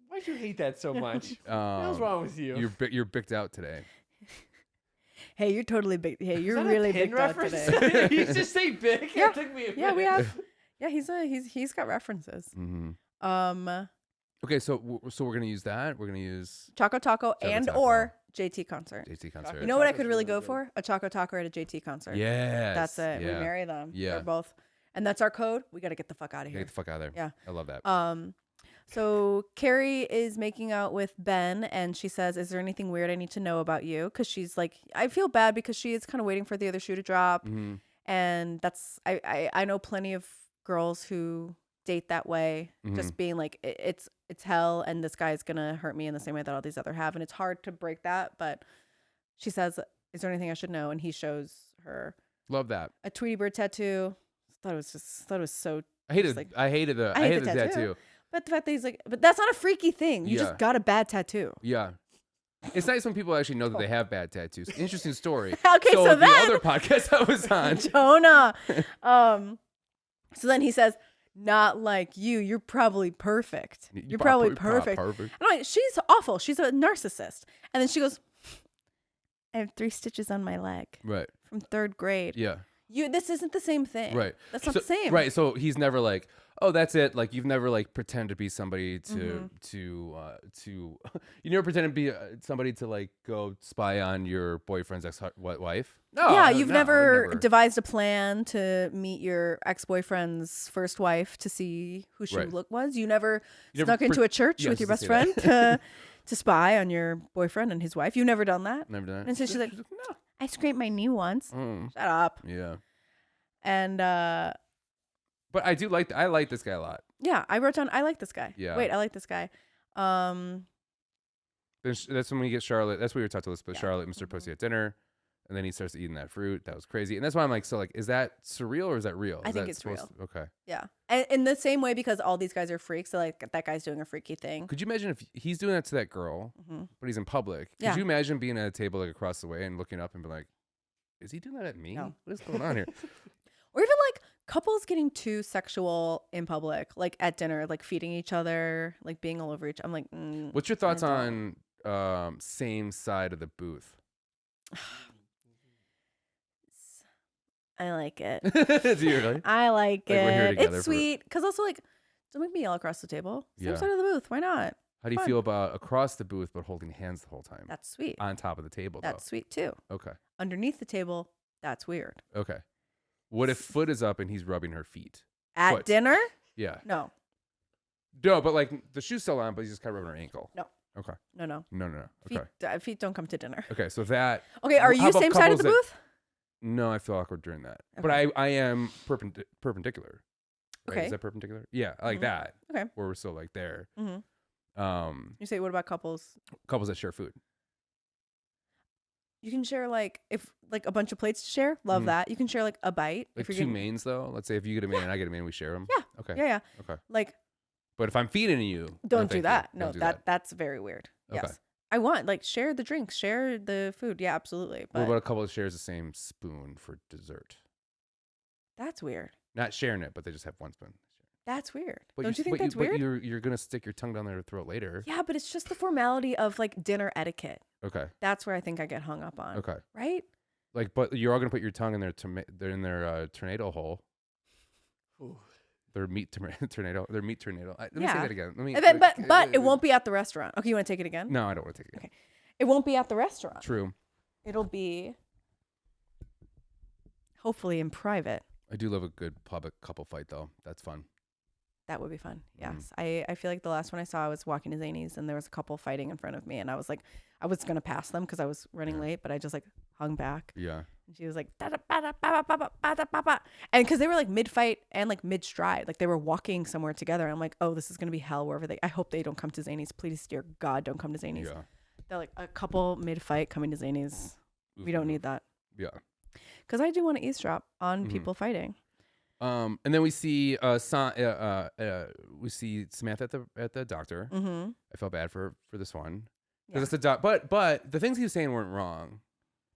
Why'd you hate that so much? What's wrong with you? You're bicked out today. Hey, you're totally big. Hey, Is you're that a really pin big out reference? today. You just say big. Yeah. It took me a Yeah, we minute. have. Yeah, he's got references. Mm-hmm. Okay, so we're gonna use that. We're gonna use Choco Taco and Taco. or JT concert. JT concert. You know what I Taco's could really really go good. for? A Choco Taco at a JT concert. Yes. That's it. Yeah. We marry them. Yeah. They're both. And that's our code. We got to get the fuck out of Get here. the fuck out of there. Yeah. I love that. So Carrie is making out with Ben and she says, is there anything weird I need to know about you? Because she's like, I feel bad because she is kind of waiting for the other shoe to drop. Mhm. And that's, I know plenty of girls who date that way, just being like, it's hell and this guy's going to hurt me in the same way that all these other have. And it's hard to break that. But she says, is there anything I should know? And he shows her Love that. a Tweety Bird tattoo, thought it was so. I hated like, I hated the tattoo. But the fact that he's like, but that's not a freaky thing. You Yeah. just got a bad tattoo. Yeah. It's nice when people actually know that they have bad tattoos. Interesting story. Okay, so the then other podcast I was on, Jonah. So then he says, "Not like you. You're probably perfect. You're probably perfect." Perfect. I'm like, she's awful. She's a narcissist. And then she goes, "I have 3 stitches on my leg Right. from 3rd grade. Yeah. This isn't the same thing. Right. That's not the same. Right. So he's never like, oh, that's it. Like you've never like pretend to be somebody Mm-hmm. to you never pretend to be somebody to like go spy on your boyfriend's wife. No. Yeah, no, you've no, never devised a plan to meet your ex-boyfriend's first wife to see who she Right. was. You never You snuck never into a church yes, with your to best say friend that. to spy on your boyfriend and his wife. You've never done that. Never done. And so she's like, no. I scraped my knee once. Mm, Shut up. yeah. And But I do like I like this guy a lot. yeah, I wrote down, I like this guy. Yeah. Wait, I like this guy. That's when we get Charlotte. That's what we were talking about. Yeah. Charlotte, Mr. Mhm. Pussy at dinner, and then he starts eating that fruit. That was crazy, and that's why I'm like, so like, is that surreal or is that real? I Is think that it's supposed real. to- okay. Yeah. And in the same way, because all these guys are freaks, so like that guy's doing a freaky thing. Could you imagine if he's doing that to that girl, Hmm. but he's in public? Could Yeah. you imagine being at a table like across the way and looking up and be like, is he doing that at me? No. What is going on here? Or even like couples getting too sexual in public, like at dinner, like feeding each other, like being all over each. I'm like, What's your thoughts I on same side of the booth? I like it. Do you really? I like Like, we're here it. together It's for- sweet. Because also, like, don't make me yell across the table. Same Yeah. side of the booth. Why not? How do you Fun. feel about across the booth but holding hands the whole time That's sweet. on top of the table? That's sweet too. Though. Okay. Underneath the table, that's weird. Okay. What if foot is up and he's rubbing her feet? At Foot. dinner? Yeah. No. No, but like the shoe's still on, but he's just kind of rubbing her ankle. No. Okay. No. No. Feet, Okay. feet don't come to dinner. Okay. So that. Okay, are How you about same side of couples the that- booth? No, I feel awkward during that. But Okay. I am perpendicular. Right? Okay. Is that perpendicular? Yeah, I like Mhm. that. Okay. Where we're still like there. Hmm. Um, You say, what about couples? couples that share food. You can share like if like a bunch of plates to share. Love Mhm. that. You can share like a bite. Like if you're two getting, mains though. Let's say if you get a main and I get a main, we share them. Yeah. Okay. Yeah. Okay. Like But if I'm feeding you, don't do thank you. that. No, Don't do that's very weird. Okay. Yes. I want like share the drinks, share the food. Yeah, absolutely. What But about a couple that shares the same spoon for dessert? that's weird. Not sharing it, but they just have one spoon. That's weird. But Don't you think that's weird? But you're gonna stick your tongue down their throat later. Yeah, but it's just the formality of like dinner etiquette. Okay. That's where I think I get hung up on. Okay. Right? Like, but you're all gonna put your tongue in their tornado hole. Their meat tornado. Their meat tornado. Let me say Yeah. that again. Let me. But it won't be at the restaurant. Okay, you want to take it again? No, I don't want to take it. Okay. It won't be at the restaurant. True. It'll be hopefully in private. I do love a good public couple fight though. That's fun. That would be fun. Mhm. Yes. I feel like the last one I saw, I was walking to Zany's and there was a couple fighting in front of me. And I was like, I was going to pass them because I was running Yeah. late, but I just like hung back. Yeah. And she was like, and because they were like mid fight and like mid stride, like they were walking somewhere together. And I'm like, oh, this is going to be hell wherever I hope they don't come to Zany's. Please, dear God, don't come to Zany's. Yeah. They're like a couple mid fight coming to Zany's. We don't need that. Yeah. Because I do want to eavesdrop on Mhm. people fighting. And then we see we see Samantha at the doctor. Mm-hmm. I felt bad for this one Yeah. because it's the but the things he was saying weren't wrong.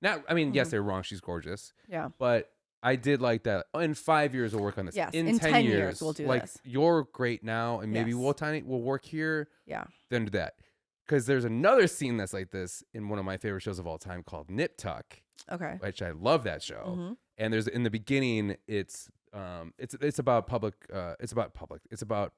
Not, I mean, yes, Mhm. they're wrong. She's gorgeous, Yeah. but I did like that. In 5 years, we'll work on this. Yes, in in 10 10 years, years, we'll do like this. you're great now, and maybe Yes. we'll work here. Yeah. Then do that. Because there's another scene that's like this in one of my favorite shows of all time called Nip Tuck, Okay. which I love that show. Mhm. And there's in the beginning, it's about public. It's about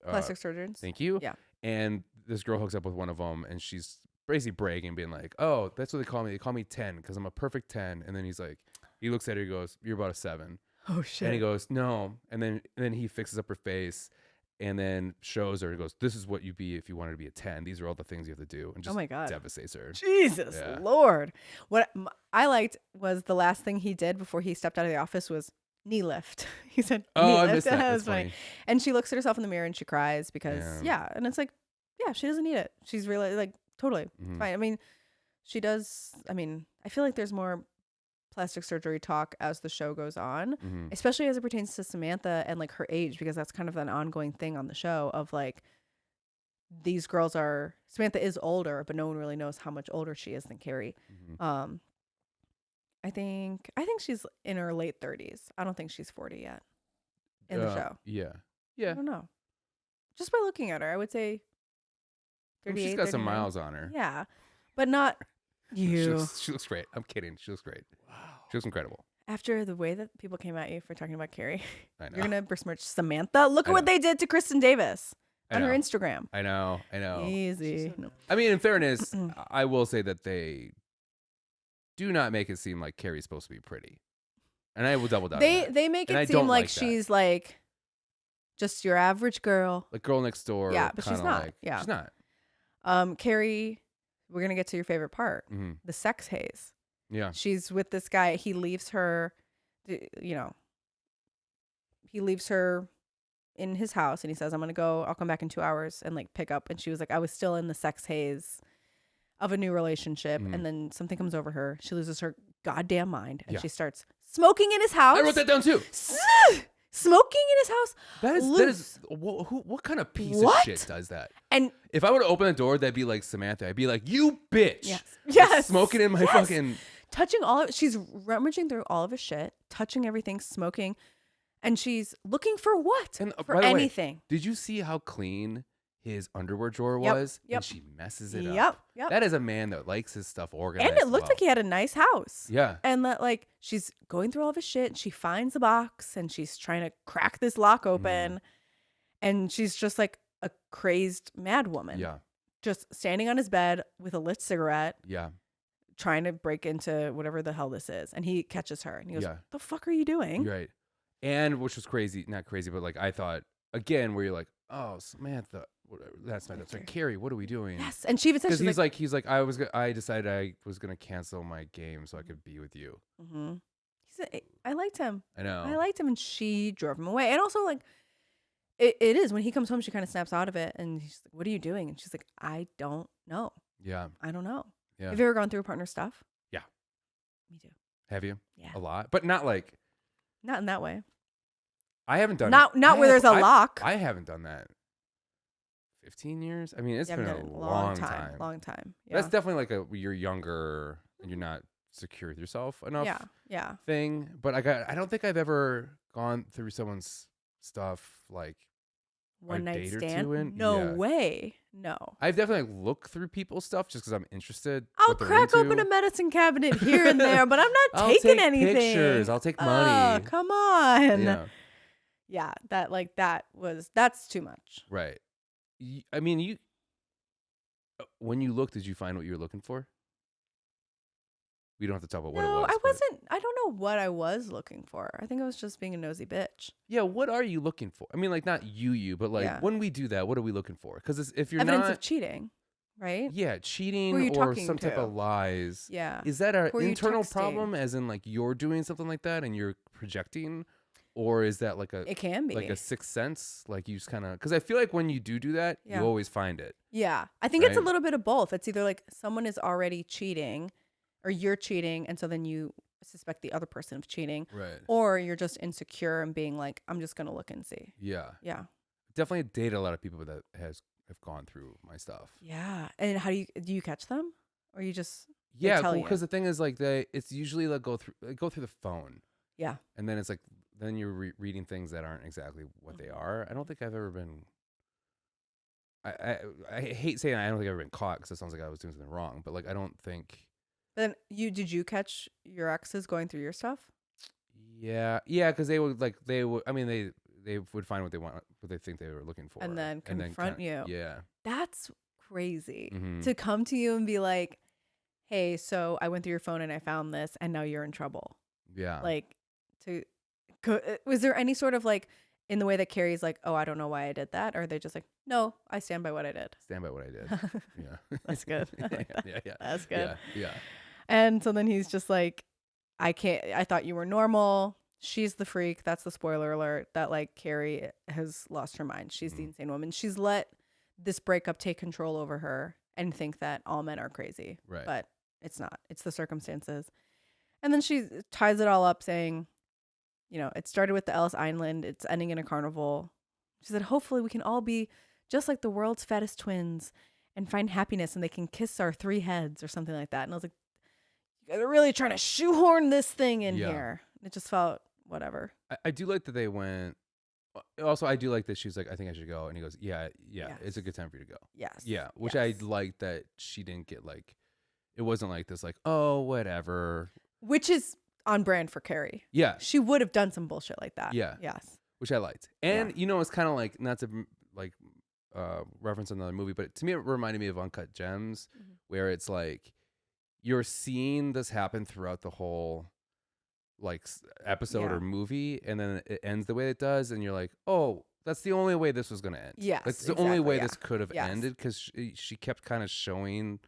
Plastic surgeons. Thank you. Yeah. And this girl hooks up with one of them, and she's basically bragging, being like, "Oh, that's what they call me. They call me 10 because I'm a perfect 10." And then he's like, he looks at her, he goes, "You're about a 7." Oh shit. And he goes, "No." And then he fixes up her face, and then shows her. He goes, "This is what you'd be if you wanted to be a 10. These are all the things you have to do." And just my God. devastates her. Jesus Yeah. Lord. What I liked was the last thing he did before he stepped out of the office was knee lift. He said, Oh, knee I lift. missed that. was That's funny. funny. And she looks at herself in the mirror and she cries because, Yeah. and it's like, yeah, she doesn't need it. She's really like, totally Mhm. fine. I mean, she does. I mean, I feel like there's more plastic surgery talk as the show goes on, Mhm. especially as it pertains to Samantha and like her age, because that's kind of an ongoing thing on the show of like these girls are Samantha is older, but no one really knows how much older she is than Carrie. Mhm. I think she's in her late 30s. I don't think she's 40 yet in the show. Yeah. I Yeah. don't know. Just by looking at her, I would say I mean, 38. she's got some 39. miles on her. Yeah, but not She you. looks great. I'm kidding. She looks great. Wow. She looks incredible. After the way that people came at you for talking about Carrie, I know. you're gonna besmirch Samantha. Look I at what know. they did to Kristen Davis I on her know. Instagram. I know. Easy. She's so No. I mean, in fairness, I will say that they do not make it seem like Carrie's supposed to be pretty, and I will double down. on that. They make And I it don't seem like like that. she's like just your average girl. Like girl next door. Yeah, but she's kinda not. Like, Yeah. she's not. Carrie, we're gonna get to your favorite part, Hmm. the sex haze. Yeah. She's with this guy. He leaves her, he leaves her in his house and he says, I'll come back in 2 hours and like pick up. And she was like, I was still in the sex haze of a new relationship. Mhm. And then something comes over her. She loses her goddamn mind and Yeah. she starts smoking in his house. I wrote that down too. Smoking in his house. That is what kind of piece What? of shit does that? And If I were to open the door, that'd be like Samantha. I'd be like, you bitch. yes. You're Yes. Smoking in my Yes. fucking. Touching all of she's rummaging through all of his shit, touching everything, smoking, and she's looking for what? And For by the way, anything. did you see how clean his underwear drawer Yep, was? yep. And she messes it Yep. up. Yep. That is a man that likes his stuff organized. And it looked well. like he had a nice house. Yeah. And that like she's going through all of his shit and she finds a box and she's trying to crack this lock open. And she's just like a crazed mad woman. Yeah. Just standing on his bed with a lit cigarette, Yeah. trying to break into whatever the hell this is. And he catches her and he goes, Yeah. What the fuck are you doing? You're right. And which was crazy, not crazy, but like I thought again, where you're like, oh, Samantha, whatever, that's not. That's like Carrie. What are we doing? Yes. And she even said, Because she's he's like, I decided I was gonna cancel my game so I could be with you. mm-hmm. He said, I liked him. I know. I liked him. And she drove him away. And also like, it is when he comes home, she kind of snaps out of it and he's like, what are you doing? And she's like, I don't know. Yeah. I don't know. Yeah. Have you ever gone through partner stuff? Yeah. Me too. Have you? Yeah. A lot, but not like Not in that way. I haven't done. Not I where there's a have- lock. I haven't done that. 15 years. I mean, it's You been haven't a done it in long time. Long time. Yeah. That's definitely like you're younger and you're not secure with yourself enough. Yeah. Yeah. Thing, but I don't think I've ever gone through someone's stuff like One night date or stand. two in? No Yeah. way. No. I've definitely looked through people's stuff just because I'm interested. I'll what they're crack open into. a medicine cabinet here and there, but I'm not I'll taking take anything. pictures. I'll take Oh, money. come on. Yeah, Yeah. That's too much. right. I mean, you. When you looked, did you find what you were looking for? We don't have to talk about what it No, was. I but- wasn't. I don't know what I was looking for. I think I was just being a nosy bitch. Yeah, what are you looking for? I mean, like not you, but like Yeah. when we do that, what are we looking for? Because if you're Evidence not, of cheating, right? yeah, cheating Who are you or talking some type to? of lies. Yeah. Is that an Who are you internal texting? problem, as in like you're doing something like that and you're projecting, or is that like It can be. like a sixth sense? Like you just kind of because I feel like when you do that, Yeah. you always find it. Yeah. I think it's a Right? little bit of both. It's either like someone is already cheating or you're cheating. And so then you suspect the other person of cheating, Right. or you're just insecure and being like, I'm just going to look and see. Yeah. Yeah. Definitely dated a lot of people that have gone through my stuff. Yeah. And how do you catch them? Or you just, Yeah, tell you. because the thing is like it's usually like go through the phone. yeah. And then it's like, then you're reading things that aren't exactly what they are. I don't think I've ever been. I hate saying I don't think I've ever been caught because it sounds like I was doing something wrong. But like I don't think. But then did you catch your exes going through your stuff? Yeah, because they would. I mean, they would find what they want, what they think they were looking for, And then confront you. Yeah. That's crazy. Mhm. To come to you and be like, hey, so I went through your phone and I found this and now you're in trouble. Yeah. Like, was there any sort of like in the way that Carrie's like, oh, I don't know why I did that? Or are they just like, no, I stand by what I did? Stand by what I did. Yeah. That's good. I like that. Yeah. That's good. Yeah. And so then he's just like, I thought you were normal. She's the freak. That's the spoiler alert that like Carrie has lost her mind. She's the insane woman. She's let this breakup take control over her and think that all men are crazy. Right. But it's not. It's the circumstances. And then she ties it all up saying, you know, it started with the Ellis Island. It's ending in a carnival. She said, hopefully we can all be just like the world's fattest twins and find happiness and they can kiss our 3 heads or something like that. And I was like, you guys are really trying to shoehorn this thing in here. It just felt whatever. I do like that they went. Also, I do like that she's like, I think I should go. And he goes, yeah, Yes. it's a good time for you to go. Yes. Yeah, which Yes. I like that she didn't get like, it wasn't like this, like, oh, whatever. Which is on brand for Carrie. Yeah. She would have done some bullshit like that. Yeah. Yes. Which I liked. And, you know, it's kind of like, not to like reference another movie, but to me, it reminded me of Uncut Gems, where it's like, you're seeing this happen throughout the whole like episode or movie, and then it ends the way it does, and you're like, oh, that's the only way this was going to end. Yes, that's the only way yeah. this could have ended, because she kept kind of showing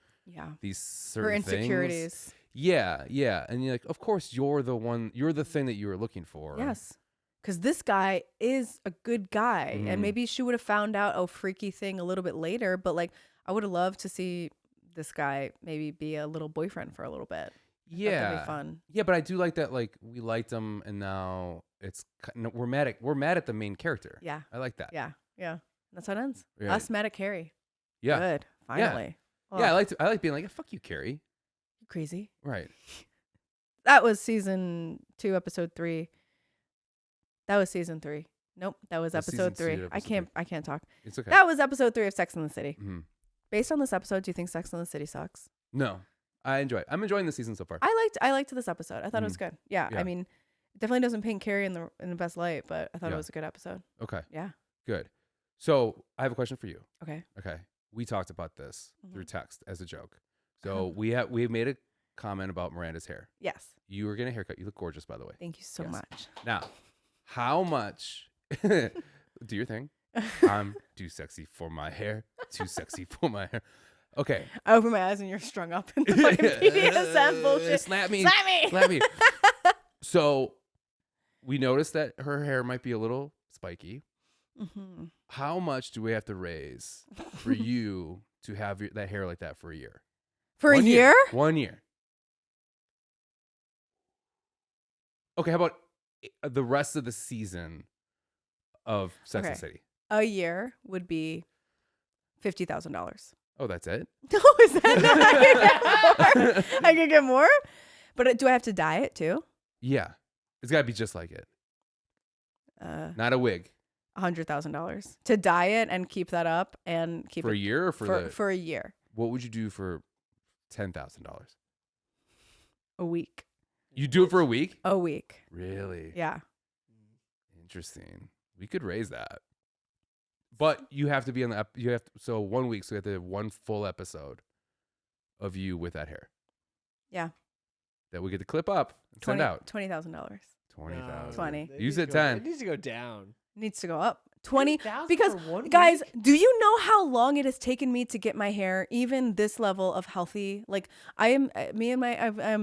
these certain her insecurities. Things. Yeah, and you're like, of course, you're the thing that you were looking for. Yes, because this guy is a good guy, and maybe she would have found out a freaky thing a little bit later, but like, I would have loved to see this guy maybe be a little boyfriend for a little bit. That'd be fun. Yeah, but I do like that. Like, we liked him, and now we're mad at the main character. Yeah, I like that. Yeah, that's how it ends. Yeah. Us mad at Carrie. Yeah, good. Finally. Yeah, I like being like, fuck you, Carrie. You crazy. Right. That was season 2, episode 3. That was season 3. Nope, that was episode 3. I can't talk. It's okay. That was episode 3 of Sex and the City. Mm-hmm. Based on this episode, do you think Sex and the City sucks? No. I'm enjoying the season so far. I liked this episode. I thought it was good. Yeah, I mean, it definitely doesn't paint Carrie in the best light, but I thought it was a good episode. Okay. Yeah. Good. So I have a question for you. Okay. We talked about this through text as a joke. So we made a comment about Miranda's hair. Yes. You were getting a haircut. You look gorgeous, by the way. Thank you so much. Now, how much? Do your thing. I'm too sexy for my hair. Too sexy for my hair. Okay. I open my eyes and you're strung up in the fucking BDSM bullshit. Slap me. Slap me. Slap me. So we noticed that her hair might be a little spiky. Mm-hmm. How much do we have to raise for you to have that hair like that for a year? For a year? 1 year. Okay, how about the rest of the season of Sex and the City? A year would be $50,000. Oh, that's it? No, is that not? I could get more? But do I have to dye it too? Yeah. It's got to be just like it. Not a wig. $100,000 to dye it and keep that up and keep for it a year or for a year. What would you do for $10,000? A week. You do it for a week? A week. Really? Yeah. Interesting. We could raise that. But you have to be on so 1 week, so you have to have one full episode of you with that hair. Yeah. That we get to clip up and send out. $20,000. 20,000. 20. You said 10. It needs to go down. Needs to go up. 20 $20,000 because for 1 guys, week? do you know how long it has taken me to get my hair even this level of healthy? Like I'm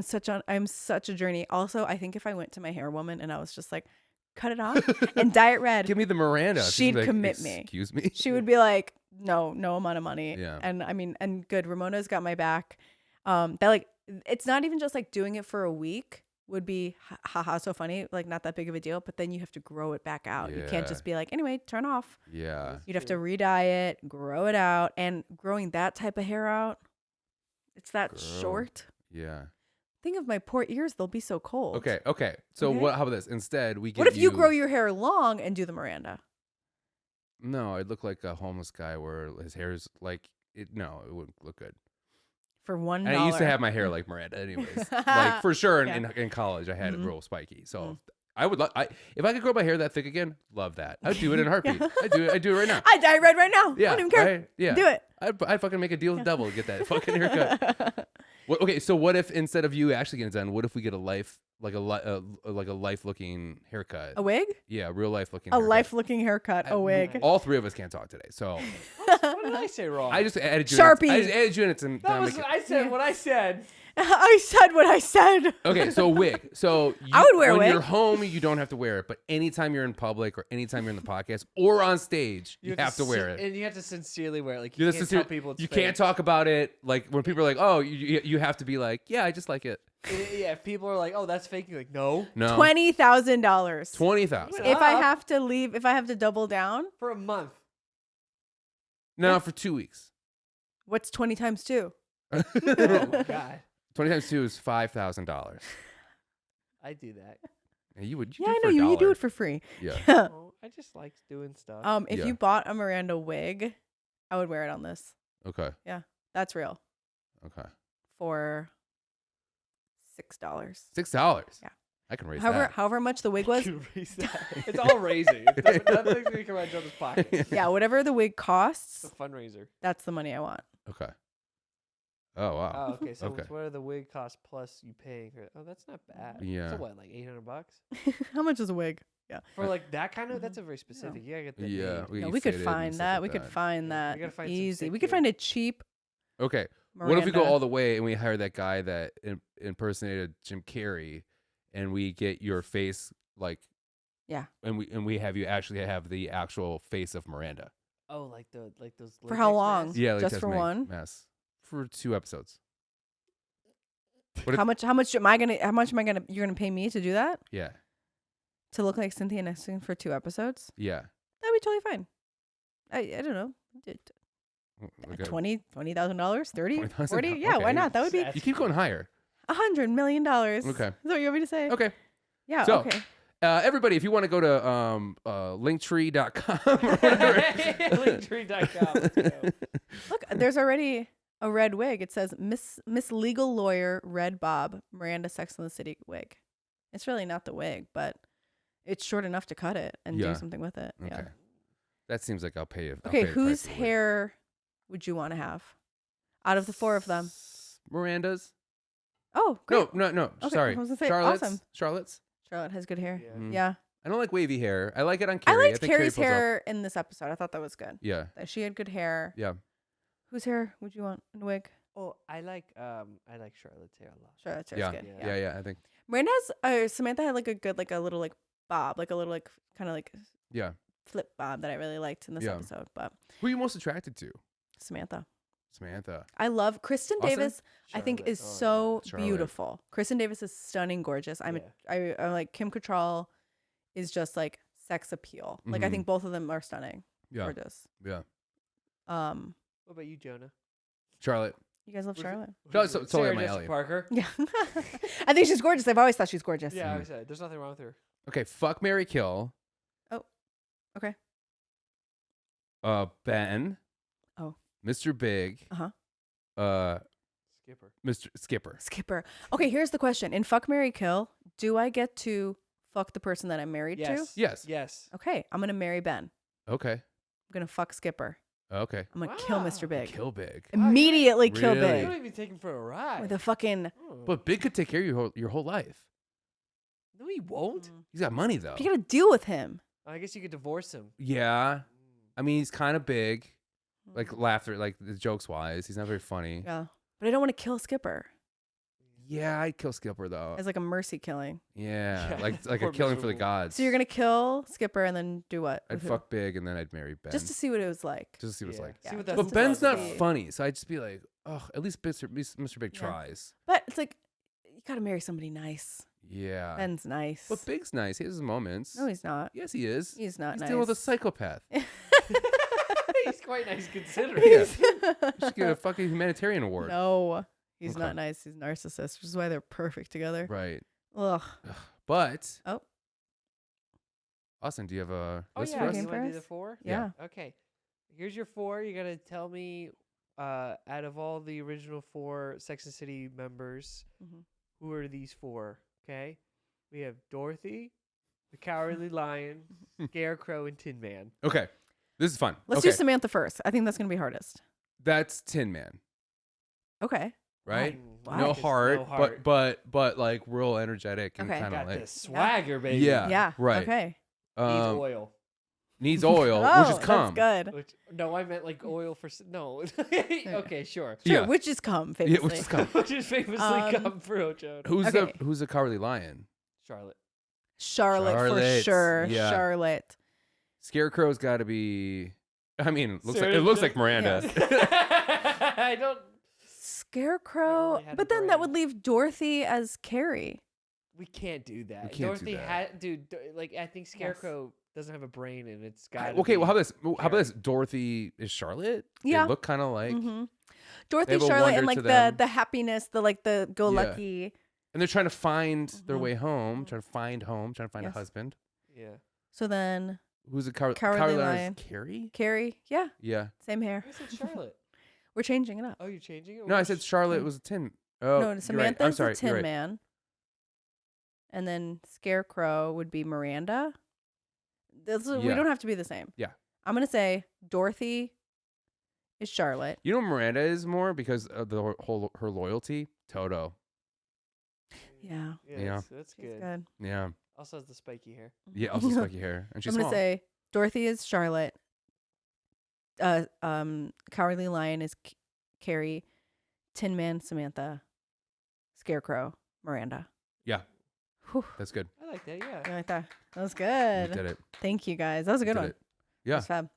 such a journey. Also, I think if I went to my hair woman and I was just like, cut it off and dye it red, Give me the Miranda. she'd like, commit me. Excuse me. She would be like, no amount of money. Yeah. And I mean, and good. Ramona's got my back. That like, it's not even just like doing it for a week would be haha so funny, like not that big of a deal, but then you have to grow it back out. You can't just be like, anyway, turn off. Yeah. You'd have to re-dye it, grow it out, and growing that type of hair out, it's that short. Yeah. Think of my poor ears, they'll be so cold. Okay. So how about this? Instead, we get what if you grow your hair long and do the Miranda? No, I'd look like a homeless guy where his hair's like it wouldn't look good. For $1. And I used to have my hair like Miranda anyways. Like for sure in college I had it real spiky. So I would if I could grow my hair that thick again, love that. I'd do it in a heartbeat. I do it right now. I dye red right now. Yeah. I don't even care. Right? Yeah. Do it. I'd fucking make a deal with the devil to get that fucking haircut. Okay, so what if instead of you actually getting it done, what if we get a life looking haircut? A wig? Yeah, real life looking. A life looking haircut. A wig. All three of us can't talk today, so What did I say wrong? I just added you. Sharpie. I just added you in it to that was I said what I said. I said what I said. Okay, so wig. So I would wear a when wig. you're home, you don't have to wear it, but anytime you're in public or anytime you're in the podcast or on stage, you have to wear it. And you have to sincerely wear it. Like You you have can't to tell people it's you fake. can't talk about it. Like when people are like, "Oh, you have to be like, yeah, I just like it." Yeah, if people are like, "Oh, that's fake," you're like, "No." No. $20,000. 20,000. If I Up. have to leave, if I have to double down, For a month. No, for 2 weeks. what's 20 times 2? Oh God, 20 times 2 is $5,000. I do that. Yeah, you would. Yeah, do I it know for you. You do $1. it for free. Yeah. Oh, I just like doing stuff. If Yeah. you bought a Miranda wig, I would wear it on this. Okay. That's real. Okay. For $6. $6. Yeah. I can raise However much the wig was. You raise that. It's all raising. Nothing's gonna come out of Jonah's pocket. Yeah, whatever the wig It's costs, a fundraiser. that's the money I want. that. Okay. Oh wow. Oh, okay. So Okay. what are the wig costs plus you paying her? Oh, that's not bad. Yeah. So what, like $800 How much is a wig? for like that kind of? That's a very specific. You gotta get that. Yeah. made. We could fitted and find stuff that. like We could find Yeah, that we gotta find some easy. sick We could kid. find a cheap Okay. Miranda. What if we go all the way and we hire that guy that impersonated Jim Carrey, and we get your face like. Yeah. And we have you actually have the actual face of Miranda. Oh, like those. For how latex long? masks? Yeah. Like Just for one? Mess. For 2 episodes. How much am I gonna you're gonna pay me to do that? Yeah. To look like Cynthia Nixon for 2 episodes? Yeah. That'd be totally fine. I don't know. Okay. $20,000? 30? 20,000? 40? Yeah, why Okay. not? That would be That's You keep going higher. $100 million. Okay. Okay. Is that what you want me to say? Okay. Yeah, So, okay. Everybody, if you want to go to linktree.com or whatever. Linktree.com. Let's go. Look, there's already a red wig. It says Miss Legal Lawyer Red Bob Miranda Sex and the City wig. It's really not the wig, but it's short enough to cut it and Yeah. do something with it. Okay. Yeah. That seems like I'll pay you. Okay, whose hair would you want to have out of the 4 of them? Miranda's? Oh, great. No. Okay, Sorry. I was gonna say, Charlotte's. awesome. Charlotte's. Charlotte has good hair. Yeah. Mm. Yeah. I don't like wavy hair. I like it on I Carrie. liked think Carrie's pulls off- hair in this episode. I thought that was good. Yeah. That she had good hair. Yeah. Whose hair would you want in a wig? Oh, I like Charlotte's hair a lot. Charlotte's hair Yeah. is good. Yeah. Yeah. I think. Miranda's Samantha had like a good like a little like bob, like a little like kind of like Yeah. flip bob that I really liked in this Yeah. episode. But Who are you most attracted to? Samantha. Samantha. I love Kristen Austin? Davis. I think Charlotte. is Oh, so yeah. Charlotte. beautiful. Kristen Davis is stunning, gorgeous. I'm like Kim Cattrall is just like sex appeal. Like I Mhm. think both of them are stunning, Yeah. gorgeous. Yeah. What about you, Jonah? Charlotte. You guys love Who's- Charlotte? Charlotte's totally Sarah up my Jessica alley. Parker. Yeah, I think she's gorgeous. I've always thought she's gorgeous. Yeah, Mhm. I said there's nothing wrong with her. Okay. Fuck, marry, kill. Okay. Ben. Oh. Mr. Big. Uh-huh. Skipper. Mr. Skipper. Skipper. Okay, here's the question: in Fuck, Marry, Kill, do I get to fuck the person that I'm married to? Yes. Yes. Yes. Okay, I'm gonna marry Ben. Okay. I'm gonna fuck Skipper. Okay. I'm gonna kill Wow. Mr. Big. Kill Big. Immediately kill Really? You Big don't even take him for a ride. with a fucking. Oh. But Big could take care of your whole life. No, he won't. He's got money though. You gotta deal with him. I guess you could divorce him. Yeah. I mean, he's kind of big. Like laughter, like the jokes wise, he's not very funny. Yeah, but I don't want to kill Skipper Yeah, I'd kill Skipper though. as like a mercy killing. Yeah, Yeah, like a poor killing for the miserable. gods. So you're gonna kill Skipper and then do what? I'd with who? fuck Big and then I'd marry Ben. just to see what it was like. Just to see what it's Yeah. like. Yeah, See what just that's But Ben's not see. funny, so I'd just be like, oh, at least Mr. Big Yeah. tries. But it's like you gotta marry somebody nice. Yeah. Ben's nice. But Big's nice. He has his moments. No, he's not. Yes, he is. He's not He's nice. dealing with a psychopath. He's quite nice considering. Yeah. You should get a fucking humanitarian award. No, he's Okay. not nice. He's a narcissist, which is why they're perfect together. Right. Ugh. But Oh. Austin, do you have a Oh list yeah, for Okay. us? you want to do for the us? 4? Yeah. Okay. Here's your 4. You gotta tell me, out of all the original 4 Sex and the City members, Mhm. who are these 4? Okay. We have Dorothy, the Cowardly Lion, Scarecrow, and Tin Man. Okay. This is fun. Let's okay. do Samantha first. I think that's gonna be hardest. That's Tin Man, Okay. right? Why? No Just heart, but like real energetic and Okay. kind of Got like the swagger, baby. Yeah. Yeah. right. Okay. Needs um, oil. needs oil, Oh, which is cum. That's good. Which, no, I meant like oil for no. Okay, sure. Sure. Yeah. Which is cum, Yeah, famously. which is cum. Which is famously come for Ocho. Okay. Who's the cowardly lion? Charlotte. Charlotte for Charlotte, sure. yeah. Charlotte. Scarecrow's got to be. I mean, it looks Sarah like Jessica- Miranda. I don't. Scarecrow, only had a but then that brain. would leave Dorothy as Carrie. We can't do that. We can't do Dorothy that. had, dude. Like I think Scarecrow doesn't have a brain, and it's got. Okay, well, how about this? Dorothy is Charlotte. Yeah. They look kind of like, Dorothy, have a Charlotte, and wonder like to them. the happiness, the like the go Yeah. lucky. and they're trying to find their way home, trying to find a Yes. husband. Yeah. So then Who's a Cowardly Lion. Carrie? Carrie, yeah, Yeah. same hair. I said Charlotte. We're changing it up. Oh, you're changing it? No, I said Charlotte Mm. was a tin. Oh, No, you're right. Samantha's I'm sorry. the Tin You're right. Man. And then Scarecrow would be Miranda. We Yeah. don't have to be the same. Yeah. I'm gonna say Dorothy is Charlotte. You know what Miranda is more because of the whole her loyalty. Toto. Yeah, Yeah. Yeah. That's she's good. good. Yeah. Also has the spiky hair. Yeah. Also spiky hair, and she's I'm small. gonna say Dorothy is Charlotte. Cowardly Lion is Carrie. Tin Man Samantha. Scarecrow Miranda. Yeah. Whew. That's good. I like that. Yeah. I like that. That was You good. did it. Thank you guys. That was a good Did one. it. Yeah. That's fab.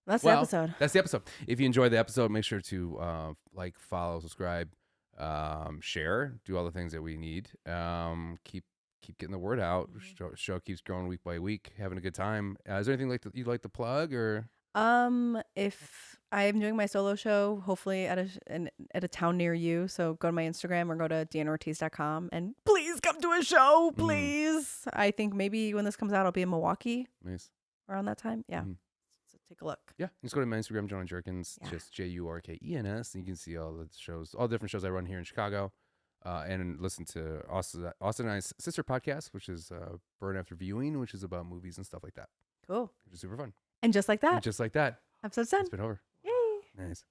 That's Well, the episode. That's the episode. If you enjoyed the episode, make sure to like, follow, subscribe, share, do all the things that we need. Keep getting the word out. Show keeps growing week by week. Having a good time. Is there anything you'd like to plug or? If I'm doing my solo show, hopefully at a town near you, so go to my Instagram or go to DeannaOrtiz.com and please come to a show, please. I think maybe when this comes out, I'll be in Milwaukee Nice. around that time. Yeah. Mhm. So take a look. Yeah, just go to my Instagram, Jonah Jurkens, Yeah. just Jurkens, and you can see all the shows, all the different shows I run here in Chicago, and listen to Austin and I's sister podcast, which is Burn After Viewing, which is about movies and stuff like that, Cool. which is super fun. And just like that, And just like that, episode's done. it's been over. Yay. Nice.